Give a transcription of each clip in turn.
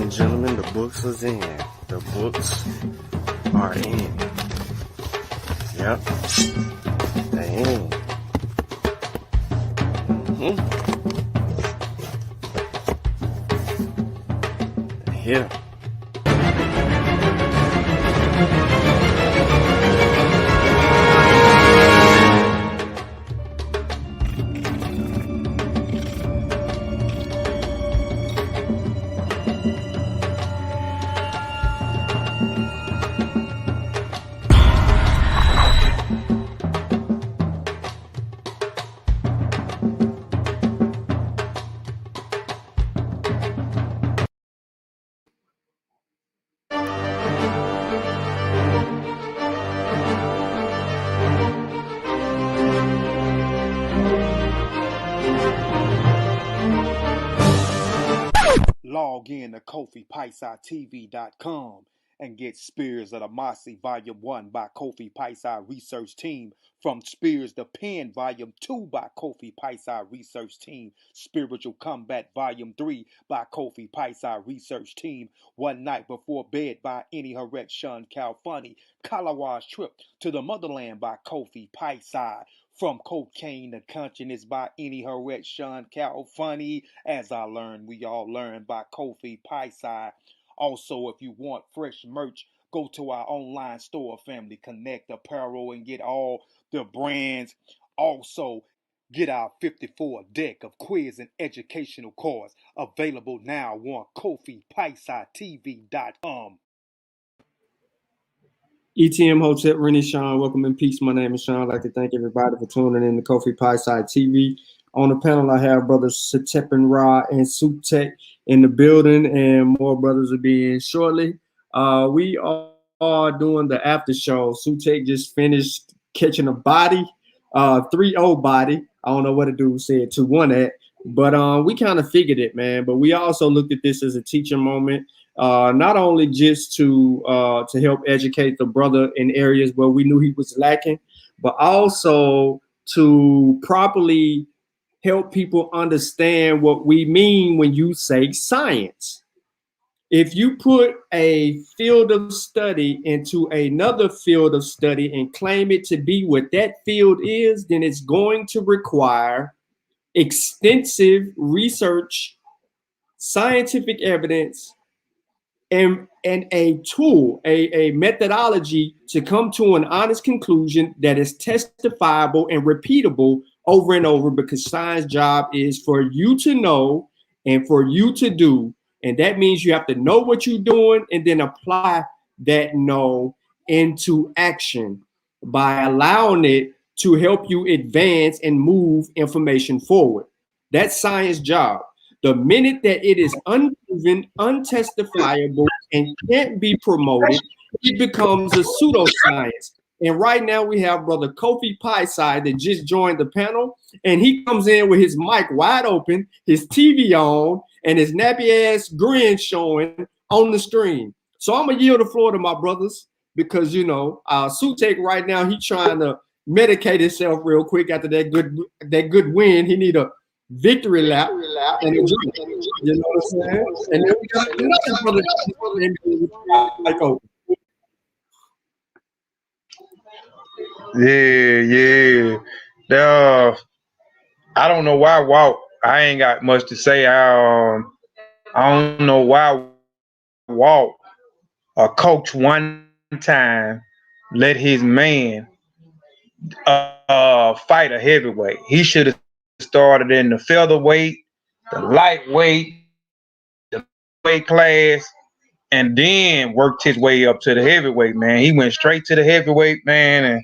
and gentlemen, the books is in. The books are in. Yep. They in. They're here. Log in to KofiPaisaTV.com and get Spears of the Mossy Volume 1 by Kofi Paisa Research Team, from Spears the Pen Volume 2 by Kofi Paisa Research Team, Spiritual Combat Volume 3 by Kofi Paisa Research Team, One Night Before Bed by Any Haret Shun Calfunny, Kalawa's Trip to the Motherland by Kofi Paisa, From Cocaine to Consciousness by Any Haret Shun Calfunny, As I Learned, We All Learn by Kofi Paisa. Also, if you want fresh merch, go to our online store, Family Connect Apparel, and get all the brands. Also, get our 54 deck of quiz and educational cards available now on KofiPaisaTV.com. ETM Hotel, Rennie, Sean, welcome in peace. My name is Sean. I'd like to thank everybody for tuning in to Kofi Paisa TV. On the panel, I have brothers Sutekh and Sutekh in the building, and more brothers will be in shortly. We are doing the after show. Sutekh just finished catching a body, 3-0 body. I don't know what the dude said 2-1 at, but we kind of figured it, man. But we also looked at this as a teaching moment. Not only just to help educate the brother in areas where we knew he was lacking, but also to properly help people understand what we mean when you say science. If you put a field of study into another field of study and claim it to be what that field is, then it's going to require extensive research, scientific evidence, and a tool, a methodology to come to an honest conclusion that is testifiable and repeatable over and over, because science job is for you to know and for you to do. And that means you have to know what you're doing and then apply that know into action by allowing it to help you advance and move information forward. That's science job. The minute that it is unproven, untestifiable, and can't be promoted, it becomes a pseudoscience. And right now we have brother Kofi Paisa that just joined the panel, and he comes in with his mic wide open, his TV on, and his nappy ass grin showing on the screen. So I'm gonna yield the floor to my brothers, because you know, Sutekh right now, he trying to medicate himself real quick after that good win. He need a victory lap and a drink. You know what I'm saying? And then we got another brother like open. Yeah. I don't know why Walt. I ain't got much to say. I don't know why Walt, a coach, one time let his man fight a heavyweight. He should have started in the featherweight, the lightweight, the weight class, and then worked his way up to the heavyweight, man. He went straight to the heavyweight, man, and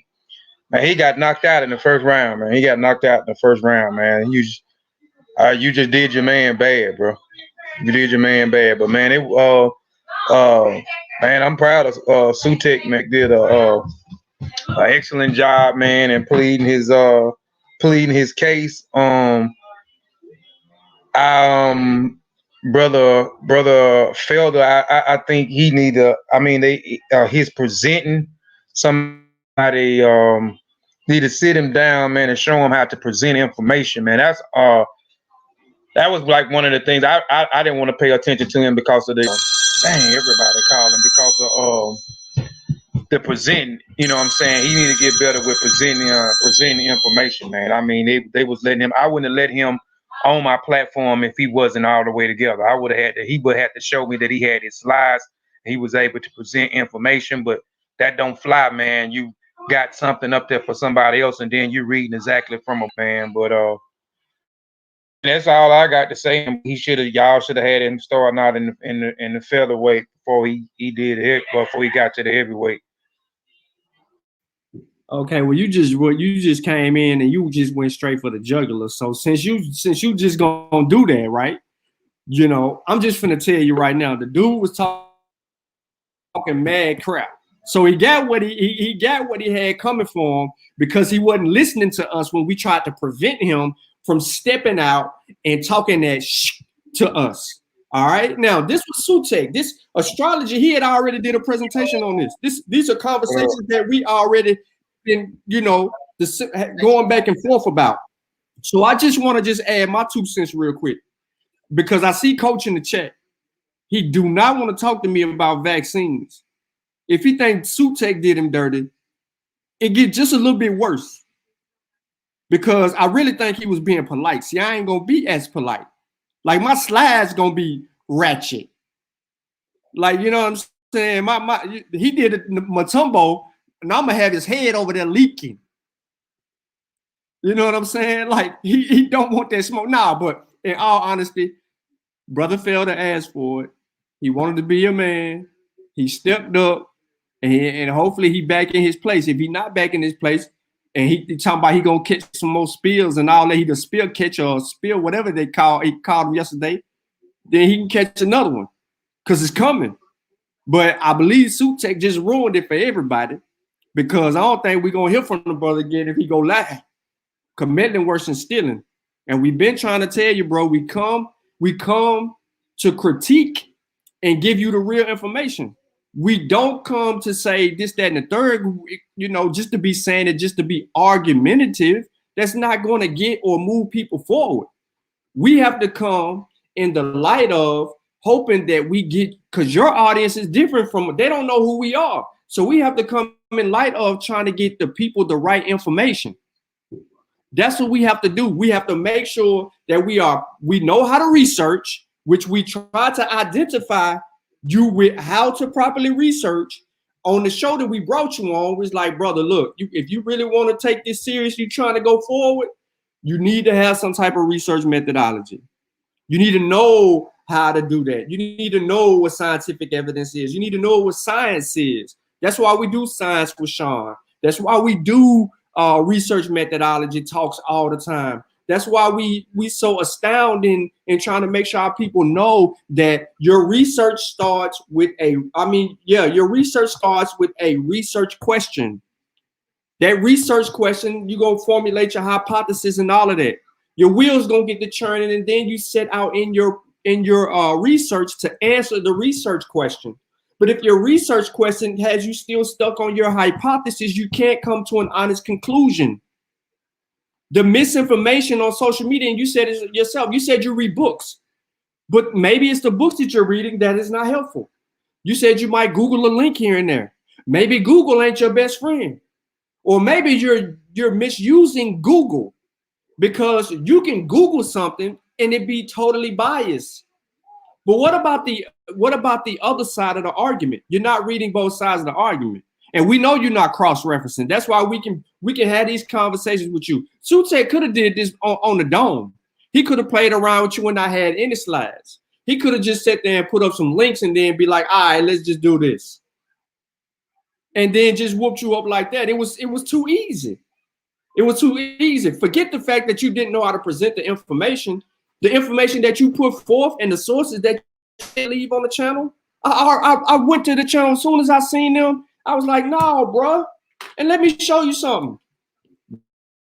man, he got knocked out in the first round, man. He got knocked out in the first round, man. You just did your man bad, bro. You did your man bad, but man, man, I'm proud of Sutekh. Man, did a excellent job, man, in pleading his case. Brother Felder, I think he need to. I mean, he's presenting somebody. Need to sit him down, man, and show him how to present information, man. That's that was like one of the things I didn't want to pay attention to him because of the dang everybody calling because of the presenting. You know what I'm saying? He need to get better with presenting information, man. I mean, they was letting him. I wouldn't have let him on my platform if he wasn't all the way together. I would have had to. He would have to show me that he had his slides. He was able to present information, but that don't fly, man. You got something up there for somebody else, and then you reading exactly from a man. But that's all I got to say. Y'all should have had him starting out in the featherweight before he did it, before he got to the heavyweight. Okay, well you just came in and you just went straight for the jugular. So since you just gonna do that, right? You know, I'm just gonna tell you right now, the dude was talking mad crap. So he got what he got what he had coming for him because he wasn't listening to us when we tried to prevent him from stepping out and talking that to us. All right. Now this was Sutekh. This astrology, he had already did a presentation on this. These are conversations that we already been, you know, going back and forth about. So I just want to just add my 2 cents real quick because I see Coach in the chat. He do not want to talk to me about vaccines. If he thinks Sutekh did him dirty, it gets just a little bit worse. Because I really think he was being polite. See, I ain't gonna be as polite. Like my slides gonna be ratchet. Like, you know what I'm saying? He did it Matumbo, and I'm gonna have his head over there leaking. You know what I'm saying? Like he don't want that smoke. Nah, but in all honesty, brother failed to ask for it. He wanted to be a man. He stepped up. And hopefully he back in his place. If he not back in his place, and he talking about he gonna catch some more spills and all that, he the spill catcher or spill, whatever he called him yesterday, then he can catch another one. Cause it's coming. But I believe Sutekh just ruined it for everybody because I don't think we're gonna hear from the brother again if he go lie. Committing worse than stealing. And we've been trying to tell you, bro, we come to critique and give you the real information. We don't come to say this, that, and the third, you know, just to be saying it, just to be argumentative. That's not going to get or move people forward. We have to come in the light of hoping that we get, because your audience is different from, they don't know who we are. So we have to come in light of trying to get the people the right information. That's what we have to do. We have to make sure that we know how to research, which we try to identify you with how to properly research. On the show that we brought you on was like, brother, look, if you really want to take this serious, you trying to go forward, you need to have some type of research methodology. You need to know how to do that. You need to know what scientific evidence is. You need to know what science is. That's why we do science with Sean. That's why we do research methodology talks all the time. That's why we so astounding in trying to make sure our people know that your research starts with your research starts with a research question. That research question, you're gonna formulate your hypothesis and all of that. Your wheels gonna get to churning, and then you set out in your research to answer the research question. But if your research question has you still stuck on your hypothesis, you can't come to an honest conclusion. The misinformation on social media, and you said it yourself, you said you read books, but maybe it's the books that you're reading that is not helpful. You said you might Google a link here and there. Maybe Google ain't your best friend. Or maybe you're misusing Google because you can Google something and it be totally biased. But what about the other side of the argument? You're not reading both sides of the argument. And we know you're not cross-referencing. That's why we can have these conversations with you. Sutekh could have did this on the dome. He could have played around with you and not had any slides. He could have just sat there and put up some links and then be like, all right, let's just do this. And then just whooped you up like that. It was too easy. It was too easy. Forget the fact that you didn't know how to present the information that you put forth and the sources that you leave on the channel. I went to the channel as soon as I seen them. I was like, no, bruh. And let me show you something.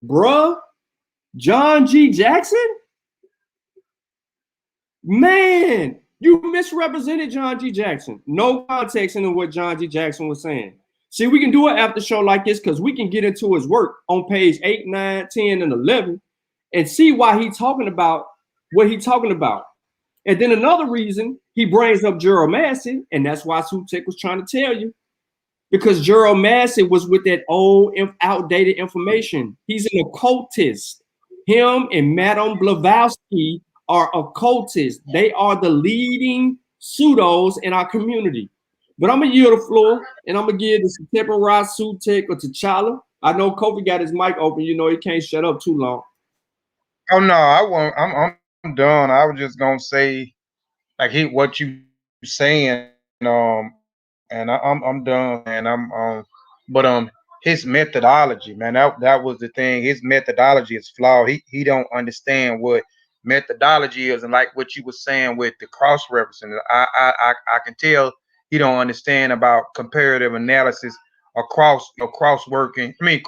Bruh, John G. Jackson? Man, you misrepresented John G. Jackson. No context into what John G. Jackson was saying. See, we can do an after show like this because we can get into his work on page 8, 9, 10, and 11 and see why he's talking about what he talking about. And then another reason he brings up Gerald Massey, and that's why Sutekh was trying to tell you, because Gerald Massey was with that old, outdated information. He's an occultist. Him and Madame Blavatsky are occultists. They are the leading pseudos in our community. But I'm going to yield the floor, and I'm going to give the Sutekh Sutekh or T'Challa. I know Kofi got his mic open. You know he can't shut up too long. Oh no, I won't. I'm done. I was just gonna say like what you saying. And I'm done. And but his methodology, man, that was the thing. His methodology is flawed. He don't understand what methodology is, and like what you were saying with the cross referencing. I can tell he don't understand about comparative analysis or cross working. I mean,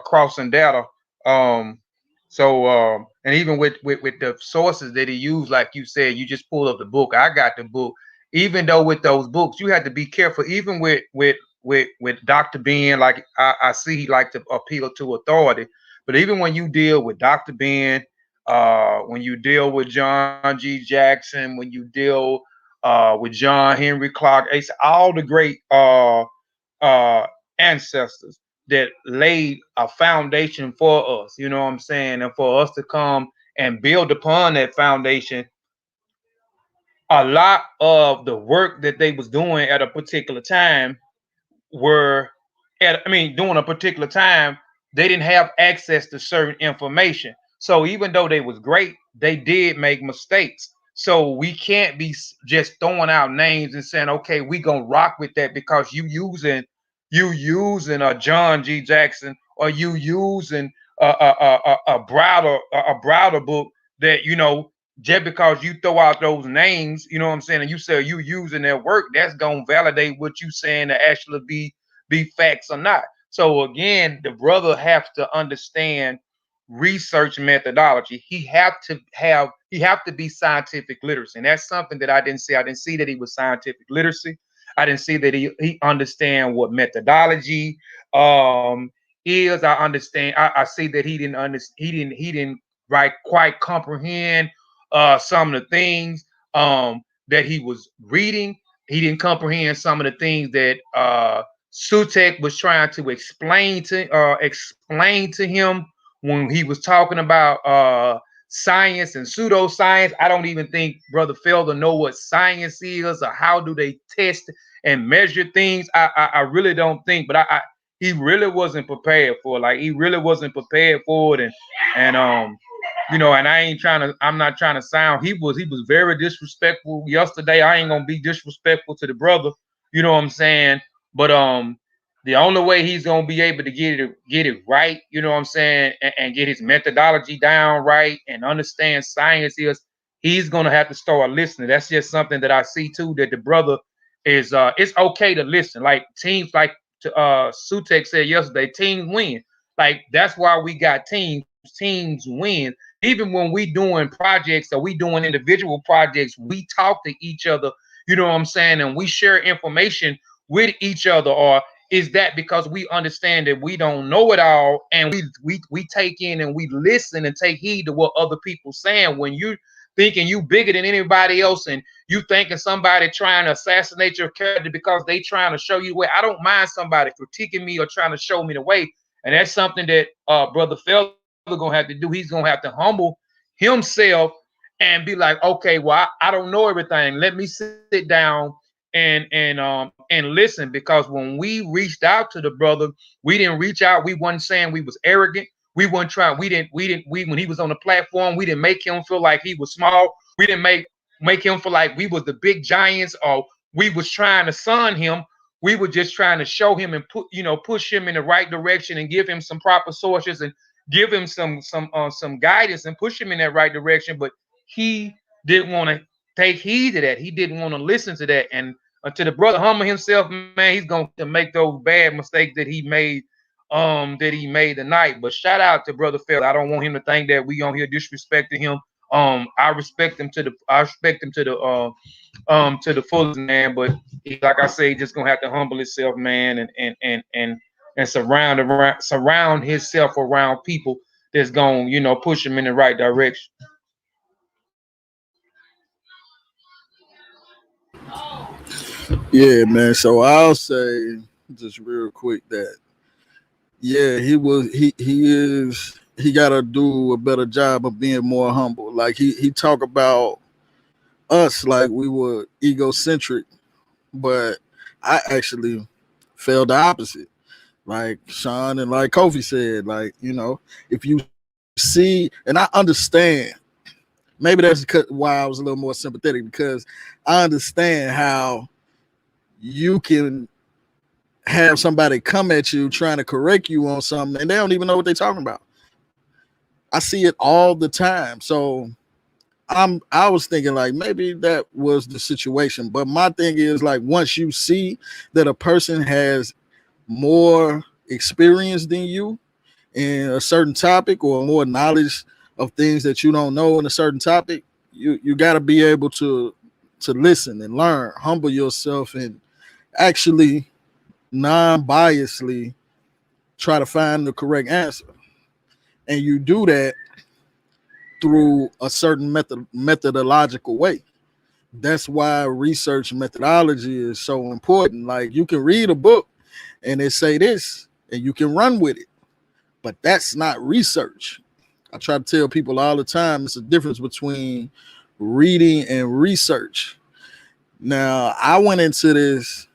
crossing data. And even with the sources that he used, like you said, you just pulled up the book. I got the book. Even though with those books, you had to be careful. Even with Dr. Ben, like I see he like to appeal to authority. But even when you deal with Dr. Ben, when you deal with John G. Jackson, when you deal with John Henry Clark, it's all the great ancestors that laid a foundation for us, you know what I'm saying? And for us to come and build upon that foundation, a lot of the work that they was doing at a particular time during a particular time, they didn't have access to certain information. So even though they was great, they did make mistakes. So we can't be just throwing out names and saying, okay, we gonna rock with that because you using a John G. Jackson, or you using a Browder book that just because you throw out those names, you know what I'm saying, and you say you using their work, that's gonna validate what you saying to actually be facts or not. So again, the brother has to understand research methodology. He have to be scientific literacy. And that's something that I didn't see. I didn't see that he was scientific literacy. I didn't see that he understand what methodology is. I understand. I see that he didn't right quite comprehend some of the things that he was reading. He didn't comprehend some of the things that Sutekh was trying to explain to him when he was talking about science and pseudoscience. I don't even think Brother Felder know what science is or how do they test and measure things. I really don't think, but he really wasn't prepared for it. Like he really wasn't prepared for it, and and I'm not trying to sound. He was very disrespectful yesterday. I ain't gonna be disrespectful to the brother. You know what I'm saying? But the only way he's gonna be able to get it right, you know what I'm saying, and get his methodology down right and understand science is he's gonna have to start listening. That's just something that I see too, that the brother is it's okay to listen. Like teams, like Sutekh said yesterday, teams win. Like that's why we got teams. Teams win. Even when we doing projects or we doing individual projects, we talk to each other, you know what I'm saying, and we share information with each other. Or is that because we understand that we don't know it all, and we take in and we listen and take heed to what other people saying? When you thinking you bigger than anybody else, and you thinking somebody trying to assassinate your character because they trying to show you the way. I don't mind somebody critiquing me or trying to show me the way, and that's something that Brother Felder gonna have to do. He's gonna have to humble himself and be like, okay, well, I don't know everything. Let me sit down and listen. Because when we reached out to the brother, we didn't reach out. We wasn't saying we was arrogant. We weren't trying. We when he was on the platform, we didn't make him feel like he was small. We didn't make him feel like we was the big giants, or we was trying to son him. We were just trying to show him and push him in the right direction and give him some proper sources and give him some guidance and push him in that right direction. But he didn't want to take heed to that. He didn't want to listen to that. And until the brother humble himself, man, he's going to make those bad mistakes that he made tonight. But shout out to Brother Felder. I don't want him to think that we on here disrespecting him. I respect him to the fullest, man. But like I say, just gonna have to humble himself, man, and surround himself around people that's gonna push him in the right direction. Yeah, man. So I'll say just real quick that yeah, he gotta do a better job of being more humble. Like he talk about us like we were egocentric, but I actually felt the opposite. Like Sean and like Kofi said, like, if you see, and I understand, maybe that's why I was a little more sympathetic, because I understand how you can have somebody come at you trying to correct you on something and they don't even know what they're talking about. I see it all the time. So I was thinking like maybe that was the situation. But my thing is, like, once you see that a person has more experience than you in a certain topic, or more knowledge of things that you don't know in a certain topic, you got to be able to listen and learn, humble yourself, and actually non-biasly try to find the correct answer. And you do that through a certain methodological way. That's why research methodology is so important. Like, you can read a book and it say this and you can run with it, but that's not research. I try to tell people all the time, it's a difference between reading and research. Now, I went into this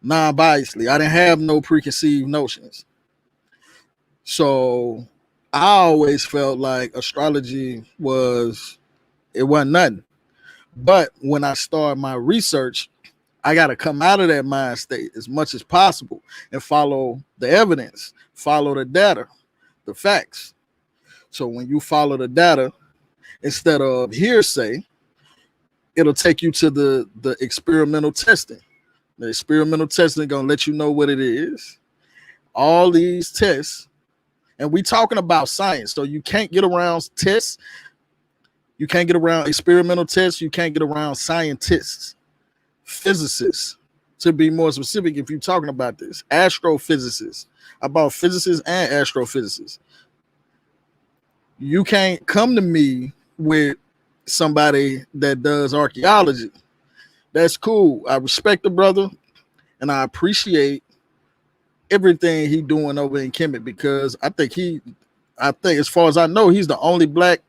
non-biasly. I didn't have no preconceived notions. So I always felt like astrology it wasn't nothing. But when I started my research, I got to come out of that mind state as much as possible and follow the evidence, follow the data, the facts. So when you follow the data instead of hearsay, it'll take you to the experimental testing. The experimental testing is gonna let you know what it is. All these tests, and we talking about science, so you can't get around tests. You can't get around experimental tests. You can't get around scientists, physicists, to be more specific. If you're talking about this, astrophysicists, about physicists and astrophysicists, you can't come to me with somebody that does archaeology. That's cool. I respect the brother and I appreciate everything he doing over in Kemet, because I think as far as I know, he's the only black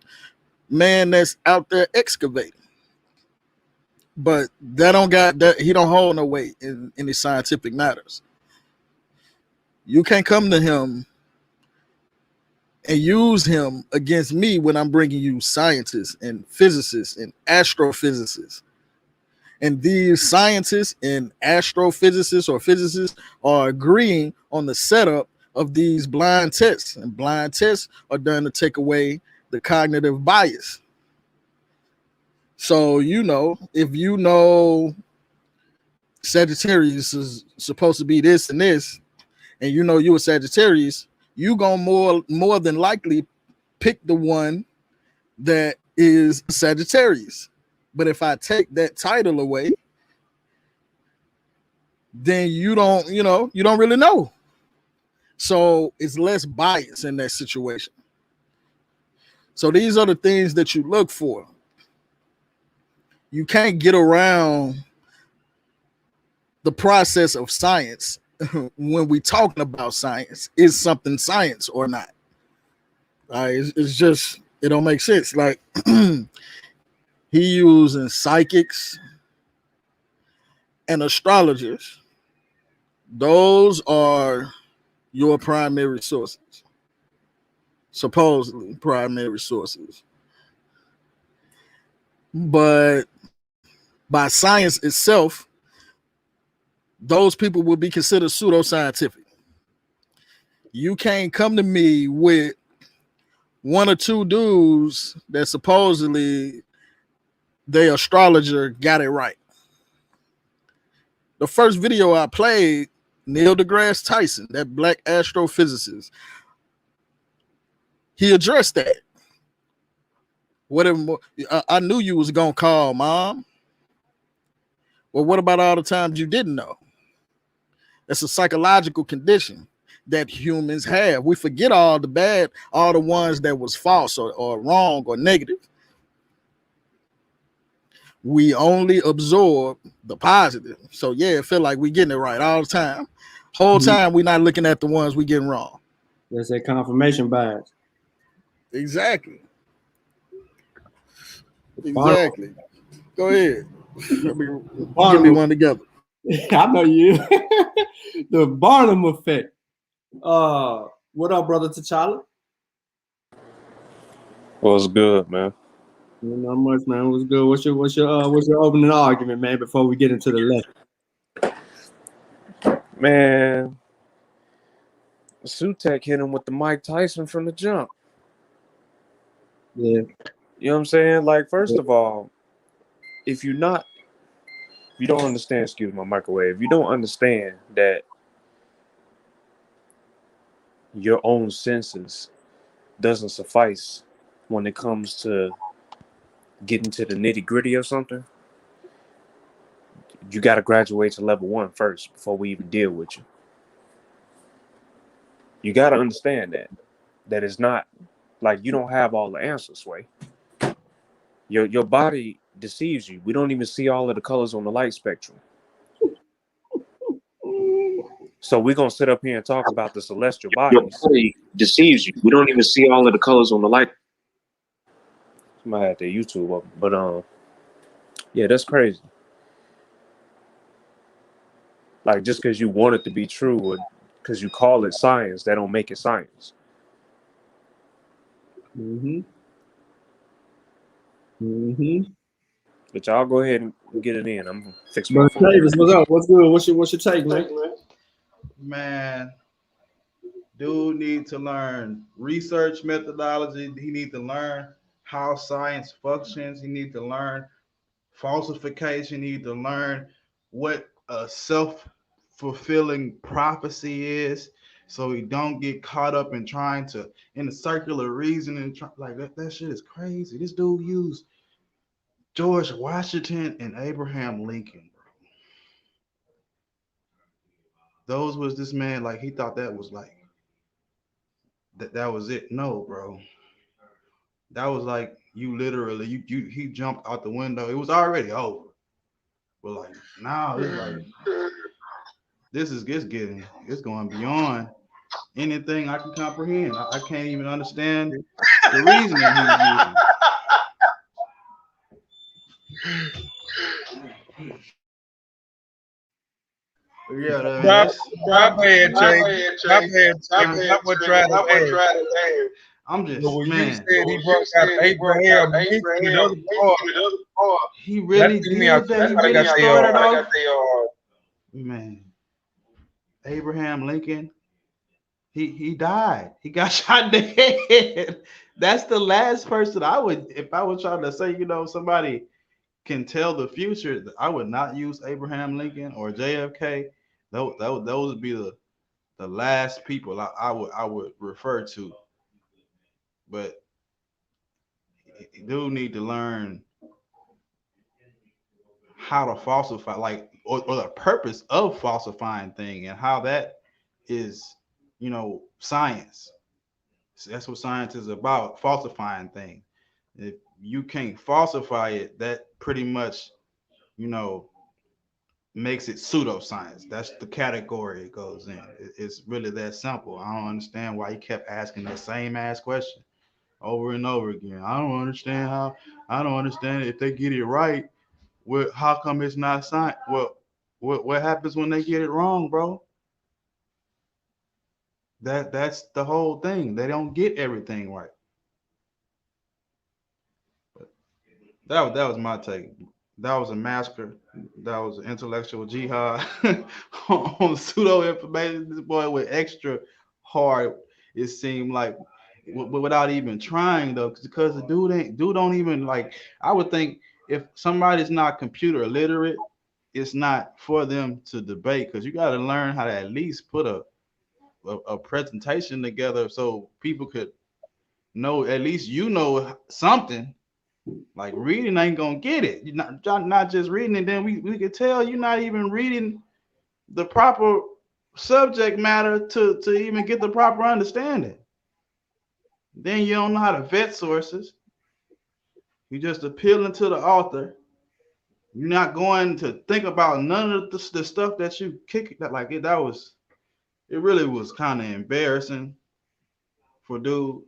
man that's out there excavating. But that don't got that he don't hold no weight in any scientific matters. You can't come to him and use him against me when I'm bringing you scientists and physicists and astrophysicists. And these scientists and astrophysicists or physicists are agreeing on the setup of these blind tests. And blind tests are done to take away the cognitive bias. So, if you know Sagittarius is supposed to be this and this, and you a Sagittarius, you gonna more than likely pick the one that is Sagittarius. But if I take that title away, then you don't really know. So it's less bias in that situation. So these are the things that you look for. You can't get around the process of science when we talking about science. Is something science or not? It's just, it don't make sense. Like, he using psychics and astrologers. Those are your primary sources, supposedly primary sources. But by science itself, those people will be considered pseudoscientific. You can't come to me with one or two dudes that supposedly the astrologer got it right. The first video I played, Neil deGrasse Tyson, that black astrophysicist, he addressed that. Whatever, I knew you was gonna call, Mom. Well, what about all the times you didn't know? That's a psychological condition that humans have. We forget all the bad, all the ones that was false or wrong or negative. we only absorb the positive. So yeah, it feel like we getting it right all the time. Whole time we not looking at the ones we getting wrong. That's that confirmation bias. Exactly. Exactly. Go ahead. Give me one together. I know you. The Barnum effect. What up, brother T'Challa? What's good, man? Not much, man. What's good? What's your opening argument, man? Before we get into the lesson, Man, Sutekh hit him with the Mike Tyson from the jump. yeah. You know what I'm saying? Like, first of all, if you don't understand, excuse my microwave, if you don't understand that your own senses doesn't suffice when it comes to getting to the nitty gritty of something, you got to graduate to level 1 first before we even deal with you. You got to understand that it's not like you don't have all the answers, Sway. Your body deceives you. We don't even see all of the colors on the light spectrum. So we're going to sit up here and talk about the celestial bodies. Your body deceives you. We don't even see all of the colors on the light. Somebody had their YouTube up. But, yeah, that's crazy. Like, just because you want it to be true or because you call it science, that don't make it science. But y'all go ahead and get it in. I'm fixing my phone. Davis, what's up? What's good? What's your take, man? Man, dude need to learn research methodology. He need to learn how science functions. He need to learn falsification. He need to learn what a self-fulfilling prophecy is, so he don't get caught up in trying to in the circular reasoning. Like that shit is crazy. This dude used George Washington and Abraham Lincoln, bro. Those was this man, like he thought that was like that was it. No, bro. That was like you literally he jumped out the window. It was already over. But like now it's like it's going beyond anything I can comprehend. I can't even understand the reasoning he's using. Yeah, that's my bad, Jay. My bad. I'm just, but when man. You said he brought out Abraham Lincoln, the other part. He really did that. He really started off. Man, Abraham Lincoln, he died. He got shot in the head. That's the last person I would, if I was trying to say, somebody can tell the future, I would not use Abraham Lincoln or JFK. Those would be the last people I would refer to. But you do need to learn how to falsify, like, or the purpose of falsifying thing, and how that is, science. So that's what science is about, falsifying things. If you can't falsify it, that pretty much, makes it pseudoscience. That's the category it goes in. It's really that simple. I don't understand why he kept asking that same ass question over and over again. I don't understand if they get it right. How come it's not science? Well, what happens when they get it wrong, bro? That's the whole thing. They don't get everything right. But that was my take. That was a massacre. That was an intellectual jihad on pseudo information. This boy went extra hard. It seemed like, but without even trying though, because the dude don't even like. I would think if somebody's not computer illiterate, it's not for them to debate, because you got to learn how to at least put a presentation together so people could know, at least something. Like reading ain't gonna get it. You're not just reading, and then we could tell you're not even reading the proper subject matter to even get the proper understanding. Then you don't know how to vet sources. You just appealing to the author, You're not going to think about none of the stuff that you kick. That like it. That was. It really was kind of embarrassing for dude.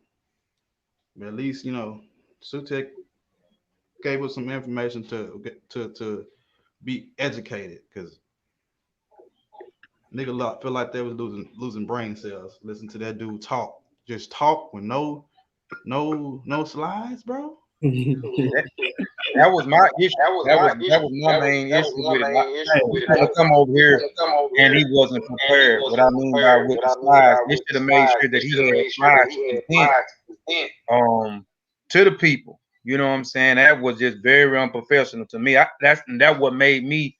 But at least Sutekh gave us some information to be educated, because nigga feel like they was losing brain cells. Listen to that dude talk, just talk with no slides, bro. That was my issue. That was my main issue with it. He was gonna come over here and he wasn't prepared. What I mean by with the slides, they should have made sure that he had slides to present to the people. You know what I'm saying? That was just very unprofessional to me. That's what made me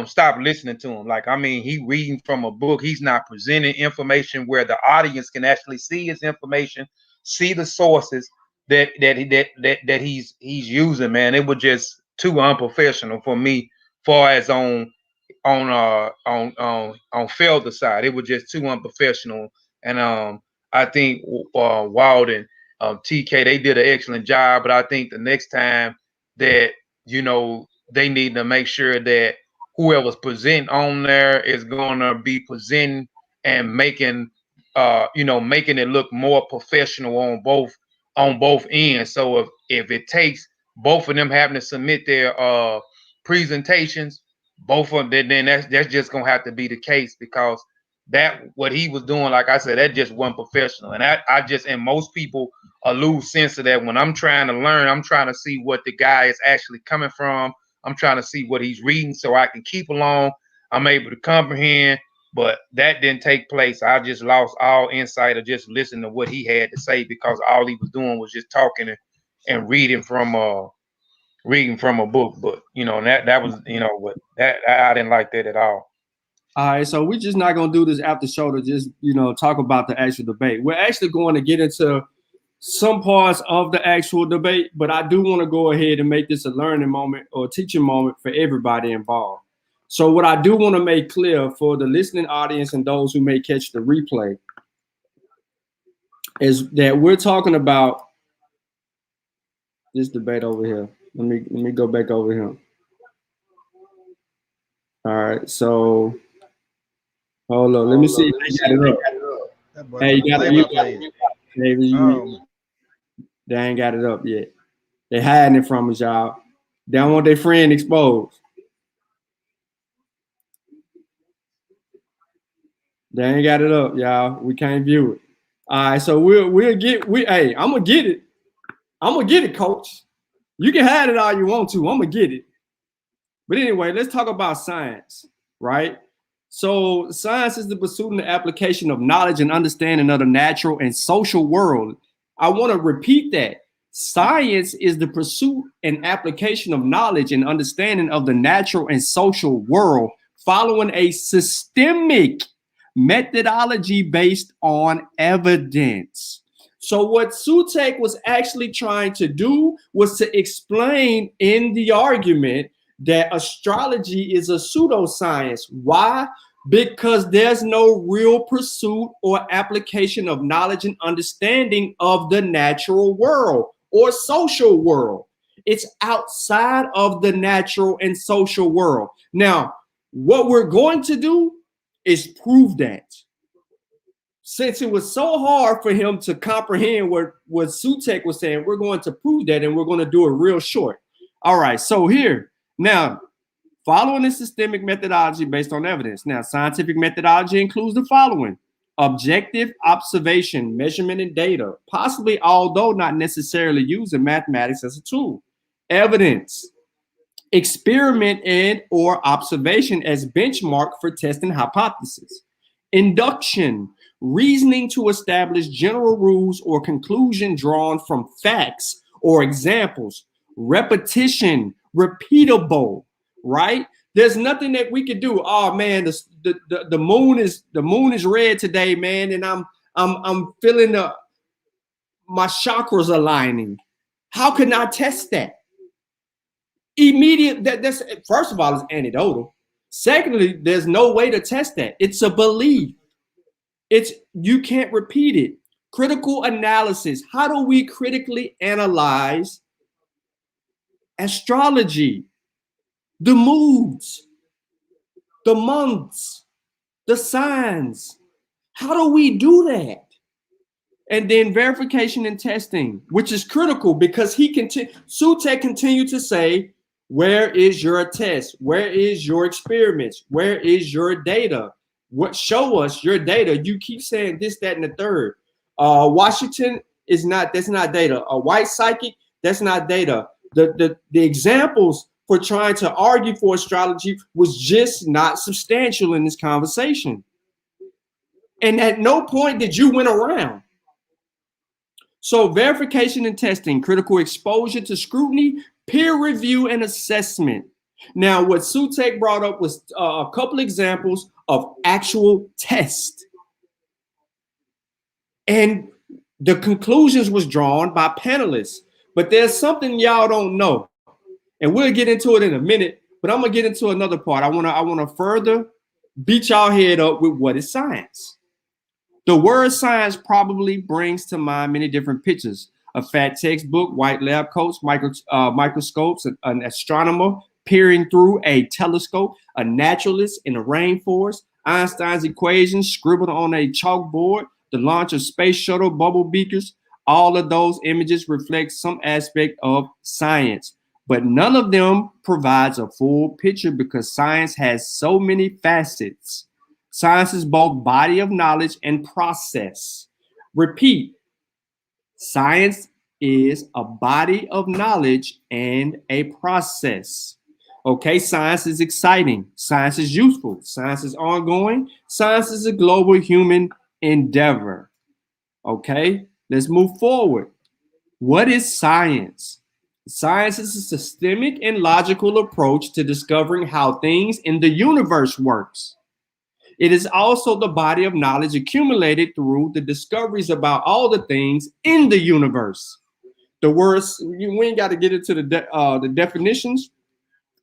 stop listening to him. Like, I mean, he reading from a book. He's not presenting information where the audience can actually see his information, see the sources that he's using. Man, it was just too unprofessional for me. Far as on Felder side, it was just too unprofessional. And I think Walden, TK, they did an excellent job. But I think the next time that they need to make sure that whoever's presenting on there is going to be presenting and making it look more professional on both ends. So if it takes both of them having to submit their presentations, both of them, then that's just gonna have to be the case, because that what he was doing, like I said, that just wasn't professional. And and most people lose sense of that. When I'm trying to learn, I'm trying to see what the guy is actually coming from. I'm trying to see what he's reading so I can keep along. I'm able to comprehend, but that didn't take place. I just lost all insight of just listening to what he had to say, because all he was doing was just talking and reading from a book. But that was what that I didn't like that at all. All right, so we're just not gonna do this after show to just talk about the actual debate. We're actually going to get into some parts of the actual debate, but I do want to go ahead and make this a learning moment or a teaching moment for everybody involved. So what I do want to make clear for the listening audience and those who may catch the replay is that we're talking about this debate over here. Let me go back over here. All right, so hold on. Let me see if they got it up. Hey, you got it. They ain't got it up yet. They hiding it from us, y'all. They don't want their friend exposed. They ain't got it up, y'all. We can't view it. All right, so hey, I'm gonna get it. I'm gonna get it, coach. You can hide it all you want to. I'm gonna get it. But anyway, let's talk about science, right? So science is the pursuit and the application of knowledge and understanding of the natural and social world. I want to repeat that. Science is the pursuit and application of knowledge and understanding of the natural and social world following a systemic methodology based on evidence. So what Sutekh was actually trying to do was to explain in the argument that astrology is a pseudoscience. Why? Because there's no real pursuit or application of knowledge and understanding of the natural world or social world. It's outside of the natural and social world. Now, what we're going to do is prove that. Since it was so hard for him to comprehend what Sutekh was saying, we're going to prove that, and we're going to do it real short. All right, so here, now, following a systemic methodology based on evidence. Now, scientific methodology includes the following: objective observation, measurement, and data, possibly, although not necessarily using mathematics as a tool. Evidence, experiment and or observation as benchmark for testing hypotheses. Induction, reasoning to establish general rules or conclusion drawn from facts or examples. Repetition, repeatable, right? There's nothing that we could do. Oh man, the moon is red today, man, and I'm feeling my chakras aligning. How can I test that? That's first of all, it's anecdotal. Secondly, there's no way to test that. It's a belief. You can't repeat it. Critical analysis. How do we critically analyze astrology? the moods, the months, the signs. How do we do that? And then verification and testing, which is critical because Sutekh continued to say, where is your test? Where is your experiments? Where is your data? What show us your data? You keep saying this, that, and the third. Washington that's not data. A white psychic, that's not data. The examples for trying to argue for astrology was just not substantial in this conversation. And at no point did you win around. So verification and testing, critical exposure to scrutiny, peer review and assessment. Now, what Sutekh brought up was a couple examples of actual tests. And the conclusions was drawn by panelists. But there's something y'all don't know. And we'll get into it in a minute, but I'm gonna get into another part. I wanna further beat y'all head up with what is science. The word science probably brings to mind many different pictures: a fat textbook, white lab coats, microscopes, an astronomer peering through a telescope, a naturalist in a rainforest, Einstein's equations scribbled on a chalkboard, the launch of space shuttle, bubble beakers. All of those images reflect some aspect of science, but none of them provides a full picture because science has so many facets. Science is both body of knowledge and process. Repeat, science is a body of knowledge and a process. Okay, science is exciting. Science is useful. Science is ongoing. Science is a global human endeavor. Okay, let's move forward. What is science? Science is a systemic and logical approach to discovering how things in the universe works. It is also the body of knowledge accumulated through the discoveries about all the things in the universe. The words, we ain't got to get into the definitions,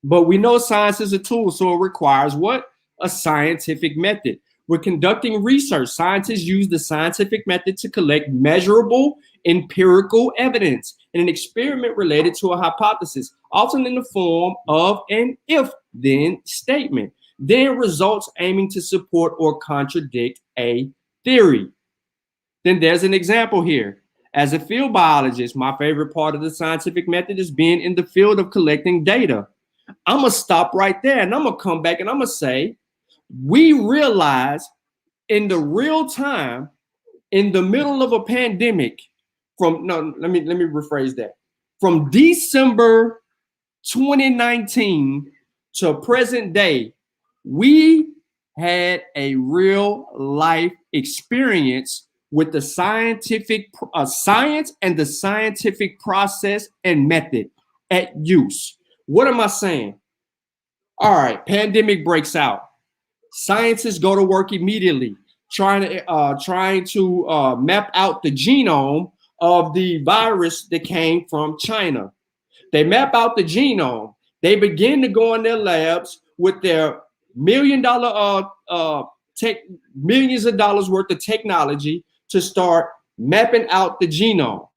but we know science is a tool, so it requires what? A scientific method. We're conducting research. Scientists use the scientific method to collect measurable empirical evidence in an experiment related to a hypothesis, often in the form of an if-then statement. Then results aiming to support or contradict a theory. Then there's an example here. As a field biologist, my favorite part of the scientific method is being in the field of collecting data. I'm going to stop right there and I'm going to come back and I'm going to say, we realize in the real time, in the middle of a pandemic, let me rephrase that. From December 2019 to present day, we had a real life experience with the scientific science and the scientific process and method at use. What am I saying? All right, pandemic breaks out. Scientists go to work immediately, trying to map out the genome of the virus that came from China. They map out the genome. They begin to go in their labs with their millions of dollars worth of technology to start mapping out the genome.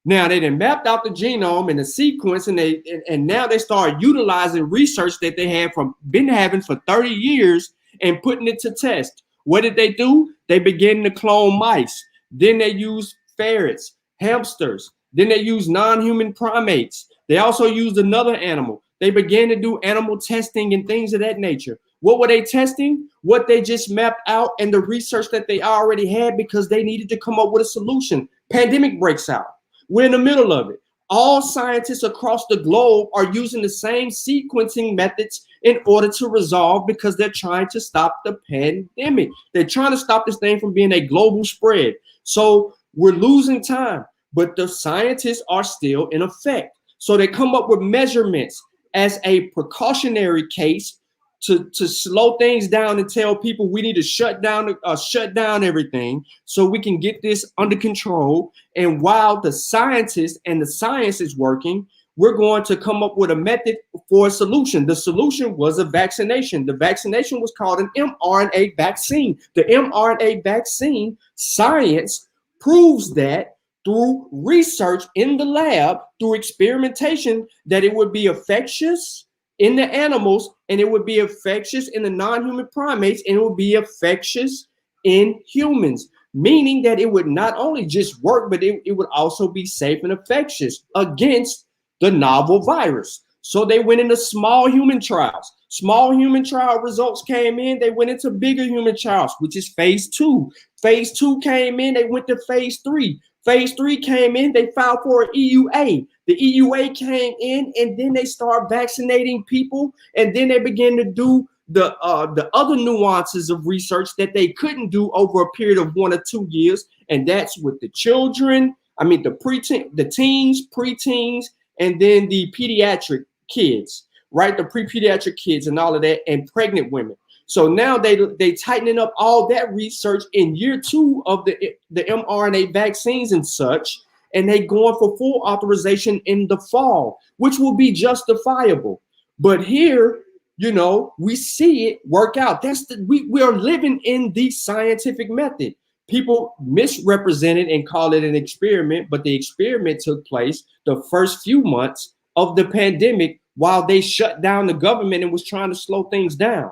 Now they done mapped out the genome and the sequence, and now they start utilizing research that they have been having for 30 years and putting it to test. What did they do? They begin to clone mice. Then they use ferrets, hamsters. Then they use non-human primates. They also used another animal. They began to do animal testing and things of that nature. What were they testing? What they just mapped out and the research that they already had because they needed to come up with a solution. Pandemic breaks out. We're in the middle of it. All scientists across the globe are using the same sequencing methods in order to resolve because they're trying to stop the pandemic. They're trying to stop this thing from being a global spread. So we're losing time, but the scientists are still in effect. So they come up with measurements as a precautionary case to slow things down and tell people we need to shut down everything so we can get this under control. And while the scientists and the science is working, we're going to come up with a method for a solution. The solution was a vaccination. The vaccination was called an mRNA vaccine. The mRNA vaccine science proves that through research in the lab, through experimentation, that it would be infectious in the animals, and it would be infectious in the non-human primates, and it would be infectious in humans, meaning that it would not only just work, but it would also be safe and infectious against the novel virus. So they went into small human trials. Small human trial results came in. They went into bigger human trials, which is phase 2. Phase 2 came in. They went to phase 3. Phase 3 came in. They filed for an EUA. The EUA came in, and then they start vaccinating people, and then they begin to do the other nuances of research that they couldn't do over a period of 1 or 2 years, and that's with the children. I mean, the teens, preteens, and then the pediatric kids, right? The pre-pediatric kids and all of that, and pregnant women. So now they tightening up all that research in year 2 of the mRNA vaccines and such, and they going for full authorization in the fall, which will be justifiable. But here, you know, we see it work out. We are living in the scientific method. People misrepresent it and call it an experiment, but the experiment took place the first few months of the pandemic while they shut down the government and was trying to slow things down.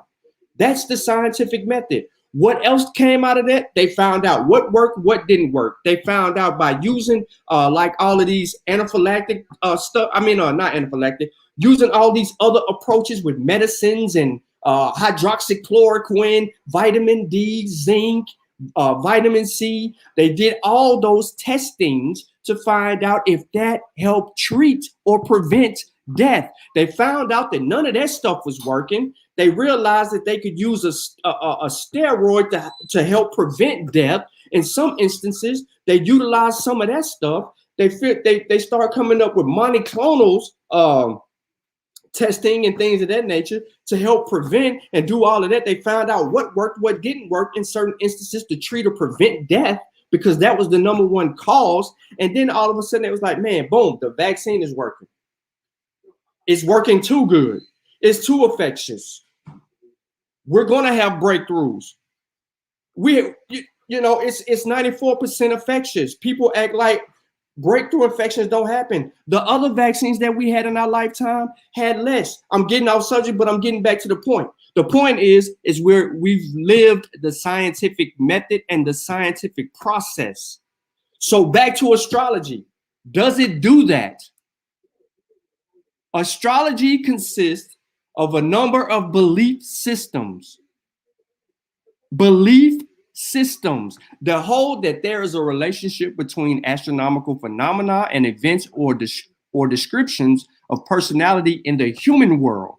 That's the scientific method. What else came out of that? They found out what worked, what didn't work. They found out by using like all of these anaphylactic stuff. I mean, not anaphylactic, using all these other approaches with medicines and hydroxychloroquine, vitamin D, zinc, vitamin C. They did all those testings to find out if that helped treat or prevent death. They found out that none of that stuff was working. They realized that they could use a steroid to help prevent death. In some instances, they utilized some of that stuff. They start coming up with monoclonals testing and things of that nature to help prevent and do all of that. They found out what worked, what didn't work in certain instances to treat or prevent death, because that was the number one cause. And then all of a sudden it was like, man, boom, the vaccine is working. It's working too good. It's too infectious. We're going to have breakthroughs. It's 94% infectious. People act like breakthrough infections don't happen. The other vaccines that we had in our lifetime had less. I'm getting off subject, but I'm getting back to the point. The point is where we've lived the scientific method and the scientific process. So back to astrology. Does it do that? Astrology consists of a number of belief systems. Belief systems that hold that there is a relationship between astronomical phenomena and events or descriptions of personality in the human world.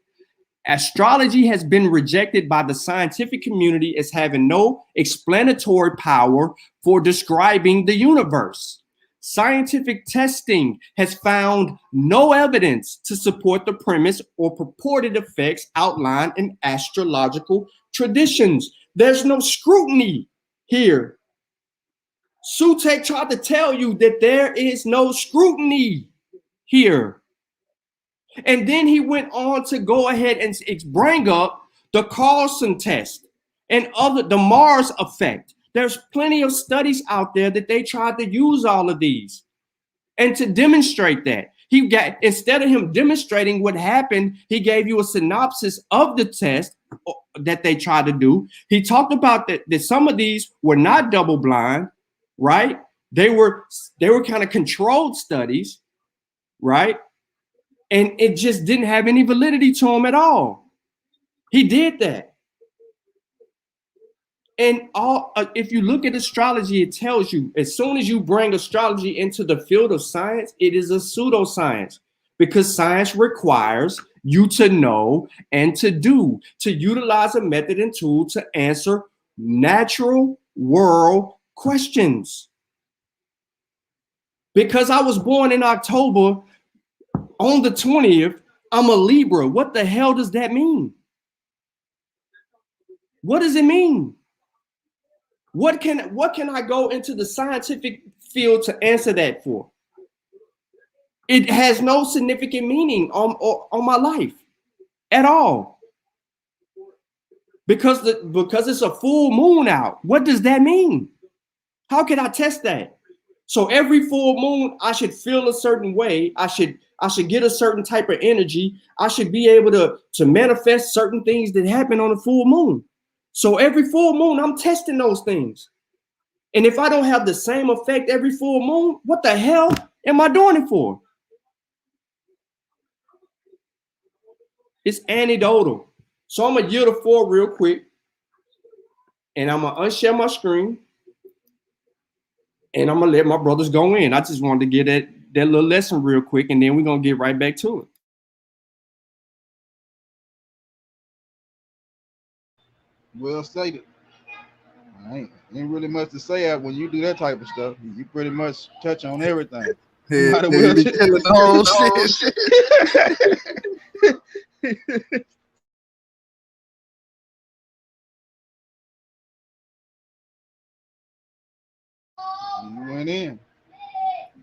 Astrology has been rejected by the scientific community as having no explanatory power for describing the universe. Scientific testing has found no evidence to support the premise or purported effects outlined in astrological traditions. There's no scrutiny here. Sutekh tried to tell you that there is no scrutiny here. And then he went on to go ahead and bring up the Carlson test and the Mars effect. There's plenty of studies out there that they tried to use all of these and to demonstrate that. Instead of him demonstrating what happened, he gave you a synopsis of the test that they tried to do. He talked about that some of these were not double blind, right? They were kind of controlled studies, right? And it just didn't have any validity to him at all. He did that. And if you look at astrology, it tells you as soon as you bring astrology into the field of science, it is a pseudoscience, because science requires you to know and to utilize a method and tool to answer natural world questions. Because I was born in October on the 20th, I'm a Libra. What the hell does that mean? What does it mean? What can I go into the scientific field to answer that for? It has no significant meaning on my life at all. Because it's a full moon out. What does that mean? How can I test that? So every full moon, I should feel a certain way. I should get a certain type of energy. I should be able to manifest certain things that happen on a full moon. So every full moon, I'm testing those things. And if I don't have the same effect every full moon, what the hell am I doing it for? It's anecdotal. So I'm gonna yield the floor real quick, and I'm gonna unshare my screen, and I'm gonna let my brothers go in. I just wanted to get that little lesson real quick, and then we're gonna get right back to it. Well stated. Ain't really much to say when you do that type of stuff. You pretty much touch on everything. Hey, might as well be killing the whole shit. You went in.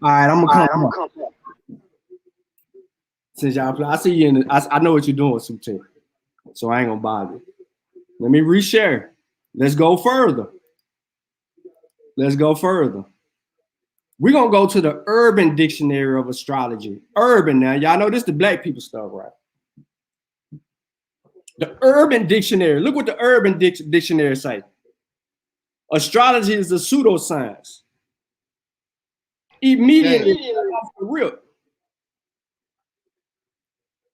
All right, I'm gonna come. Since y'all play, I see you in the, I know what you're doing, Sutekh. So I ain't gonna bother. Let me reshare. Let's go further. Let's go further. We're gonna go to the Urban Dictionary of Astrology. Urban, now y'all know this is the black people stuff, right? The Urban Dictionary. Look what the Urban Dictionary says. Astrology is a pseudoscience. Immediately off the rip.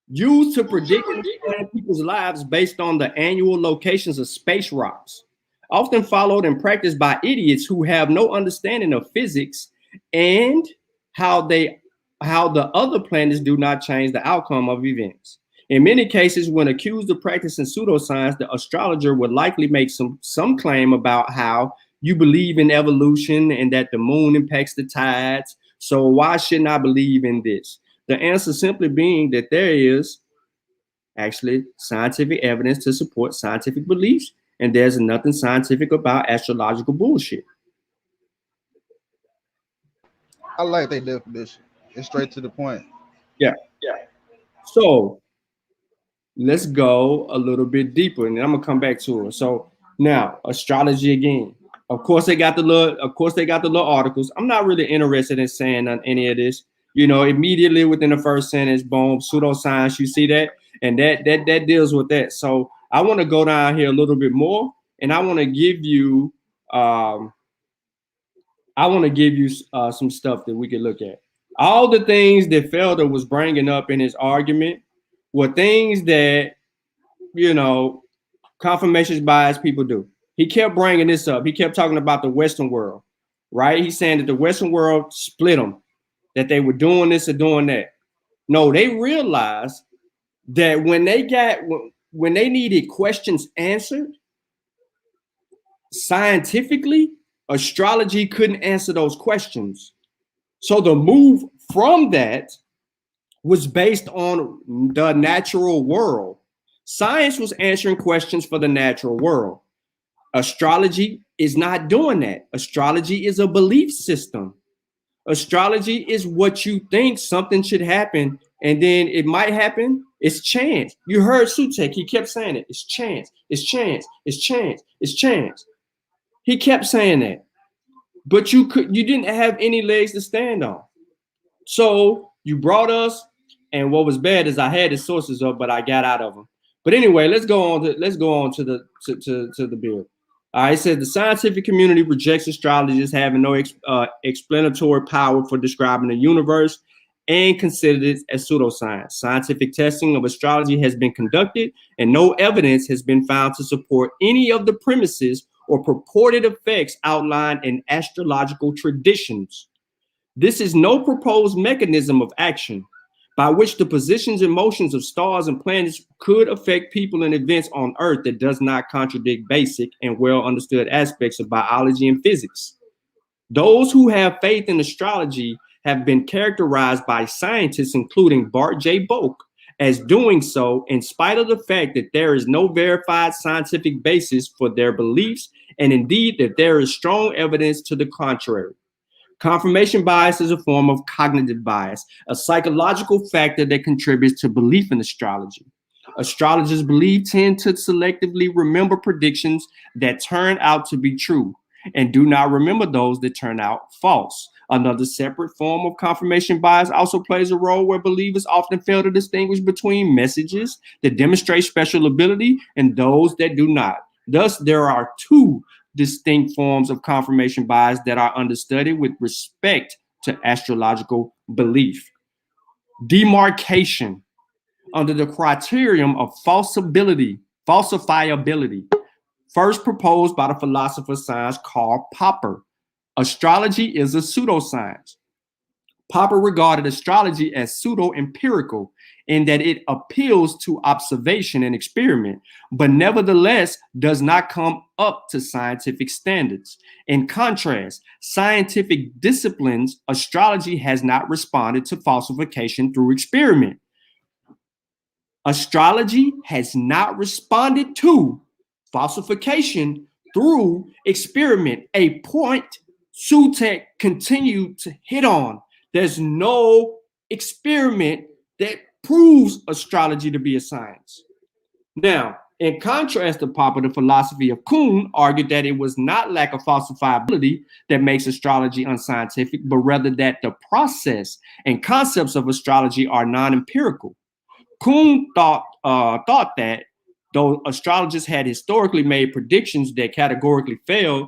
Used to predict and plan people's lives based on the annual locations of space rocks, often followed and practiced by idiots who have no understanding of physics and how the other planets do not change the outcome of events. In many cases, when accused of practicing pseudoscience, the astrologer would likely make some claim about how you believe in evolution and that the moon impacts the tides. So why shouldn't I believe in this? The answer simply being that there is actually scientific evidence to support scientific beliefs, and there's nothing scientific about astrological bullshit. I like that definition. It's straight to the point. Yeah. So let's go a little bit deeper, and then I'm gonna come back to it. So now, astrology again. Of course, they got the little articles. I'm not really interested in saying on any of this. You know, immediately within the first sentence, boom, pseudoscience. You see that, and that deals with that. So I want to go down here a little bit more, and I want to give you, some stuff that we can look at. All the things that Felder was bringing up in his argument were things that, you know, confirmation bias people do. He kept bringing this up. He kept talking about the Western world, right? He's saying that the Western world split them, that they were doing this or doing that. No, they realized that when they needed questions answered scientifically, astrology couldn't answer those questions. So the move from that was based on the natural world. Science was answering questions for the natural world. Astrology is not doing that. Astrology is a belief system. Astrology is what you think something should happen, and then it might happen. It's chance. You heard Sutekh. He kept saying it. It's chance. It's chance. It's chance. It's chance. He kept saying that. But you didn't have any legs to stand on. So you brought us, and what was bad is I had the sources up, but I got out of them. But anyway, let's go on to the bill. It says the scientific community rejects astrology as having no explanatory power for describing the universe and considered it as pseudoscience. Scientific testing of astrology has been conducted, and no evidence has been found to support any of the premises or purported effects outlined in astrological traditions. This is no proposed mechanism of action by which the positions and motions of stars and planets could affect people and events on Earth that does not contradict basic and well understood aspects of biology and physics. Those who have faith in astrology have been characterized by scientists, including Bart J. Boak, as doing so in spite of the fact that there is no verified scientific basis for their beliefs, and indeed that there is strong evidence to the contrary. Confirmation bias is a form of cognitive bias, a psychological factor that contributes to belief in astrology. Astrologers' belief tend to selectively remember predictions that turn out to be true and do not remember those that turn out false. Another separate form of confirmation bias also plays a role where believers often fail to distinguish between messages that demonstrate special ability and those that do not. Thus, there are two distinct forms of confirmation bias that are understudied with respect to astrological belief. Demarcation under the criterion of falsifiability, first proposed by the philosopher of science Karl Popper. Astrology is a pseudoscience. Popper regarded astrology as pseudo-empirical in that it appeals to observation and experiment, but nevertheless does not come up to scientific standards. In contrast, scientific disciplines, astrology has not responded to falsification through experiment. Astrology has not responded to falsification through experiment, a point Sutekh continued to hit on. There's no experiment that proves astrology to be a science. Now, in contrast to Popper, the philosophy of Kuhn argued that it was not lack of falsifiability that makes astrology unscientific, but rather that the process and concepts of astrology are non-empirical. Kuhn thought that though astrologers had historically made predictions that categorically failed,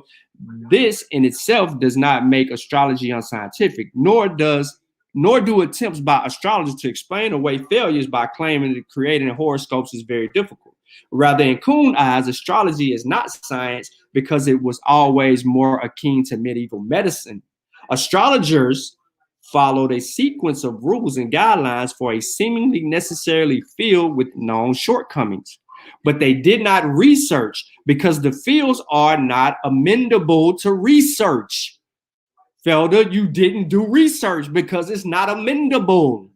this in itself does not make astrology unscientific, nor do attempts by astrologers to explain away failures by claiming that creating horoscopes is very difficult. Rather, in Kuhn's eyes, astrology is not science because it was always more akin to medieval medicine. Astrologers followed a sequence of rules and guidelines for a seemingly necessarily field with known shortcomings. But they did not research because the fields are not amendable to research. Felder, you didn't do research because it's not amendable.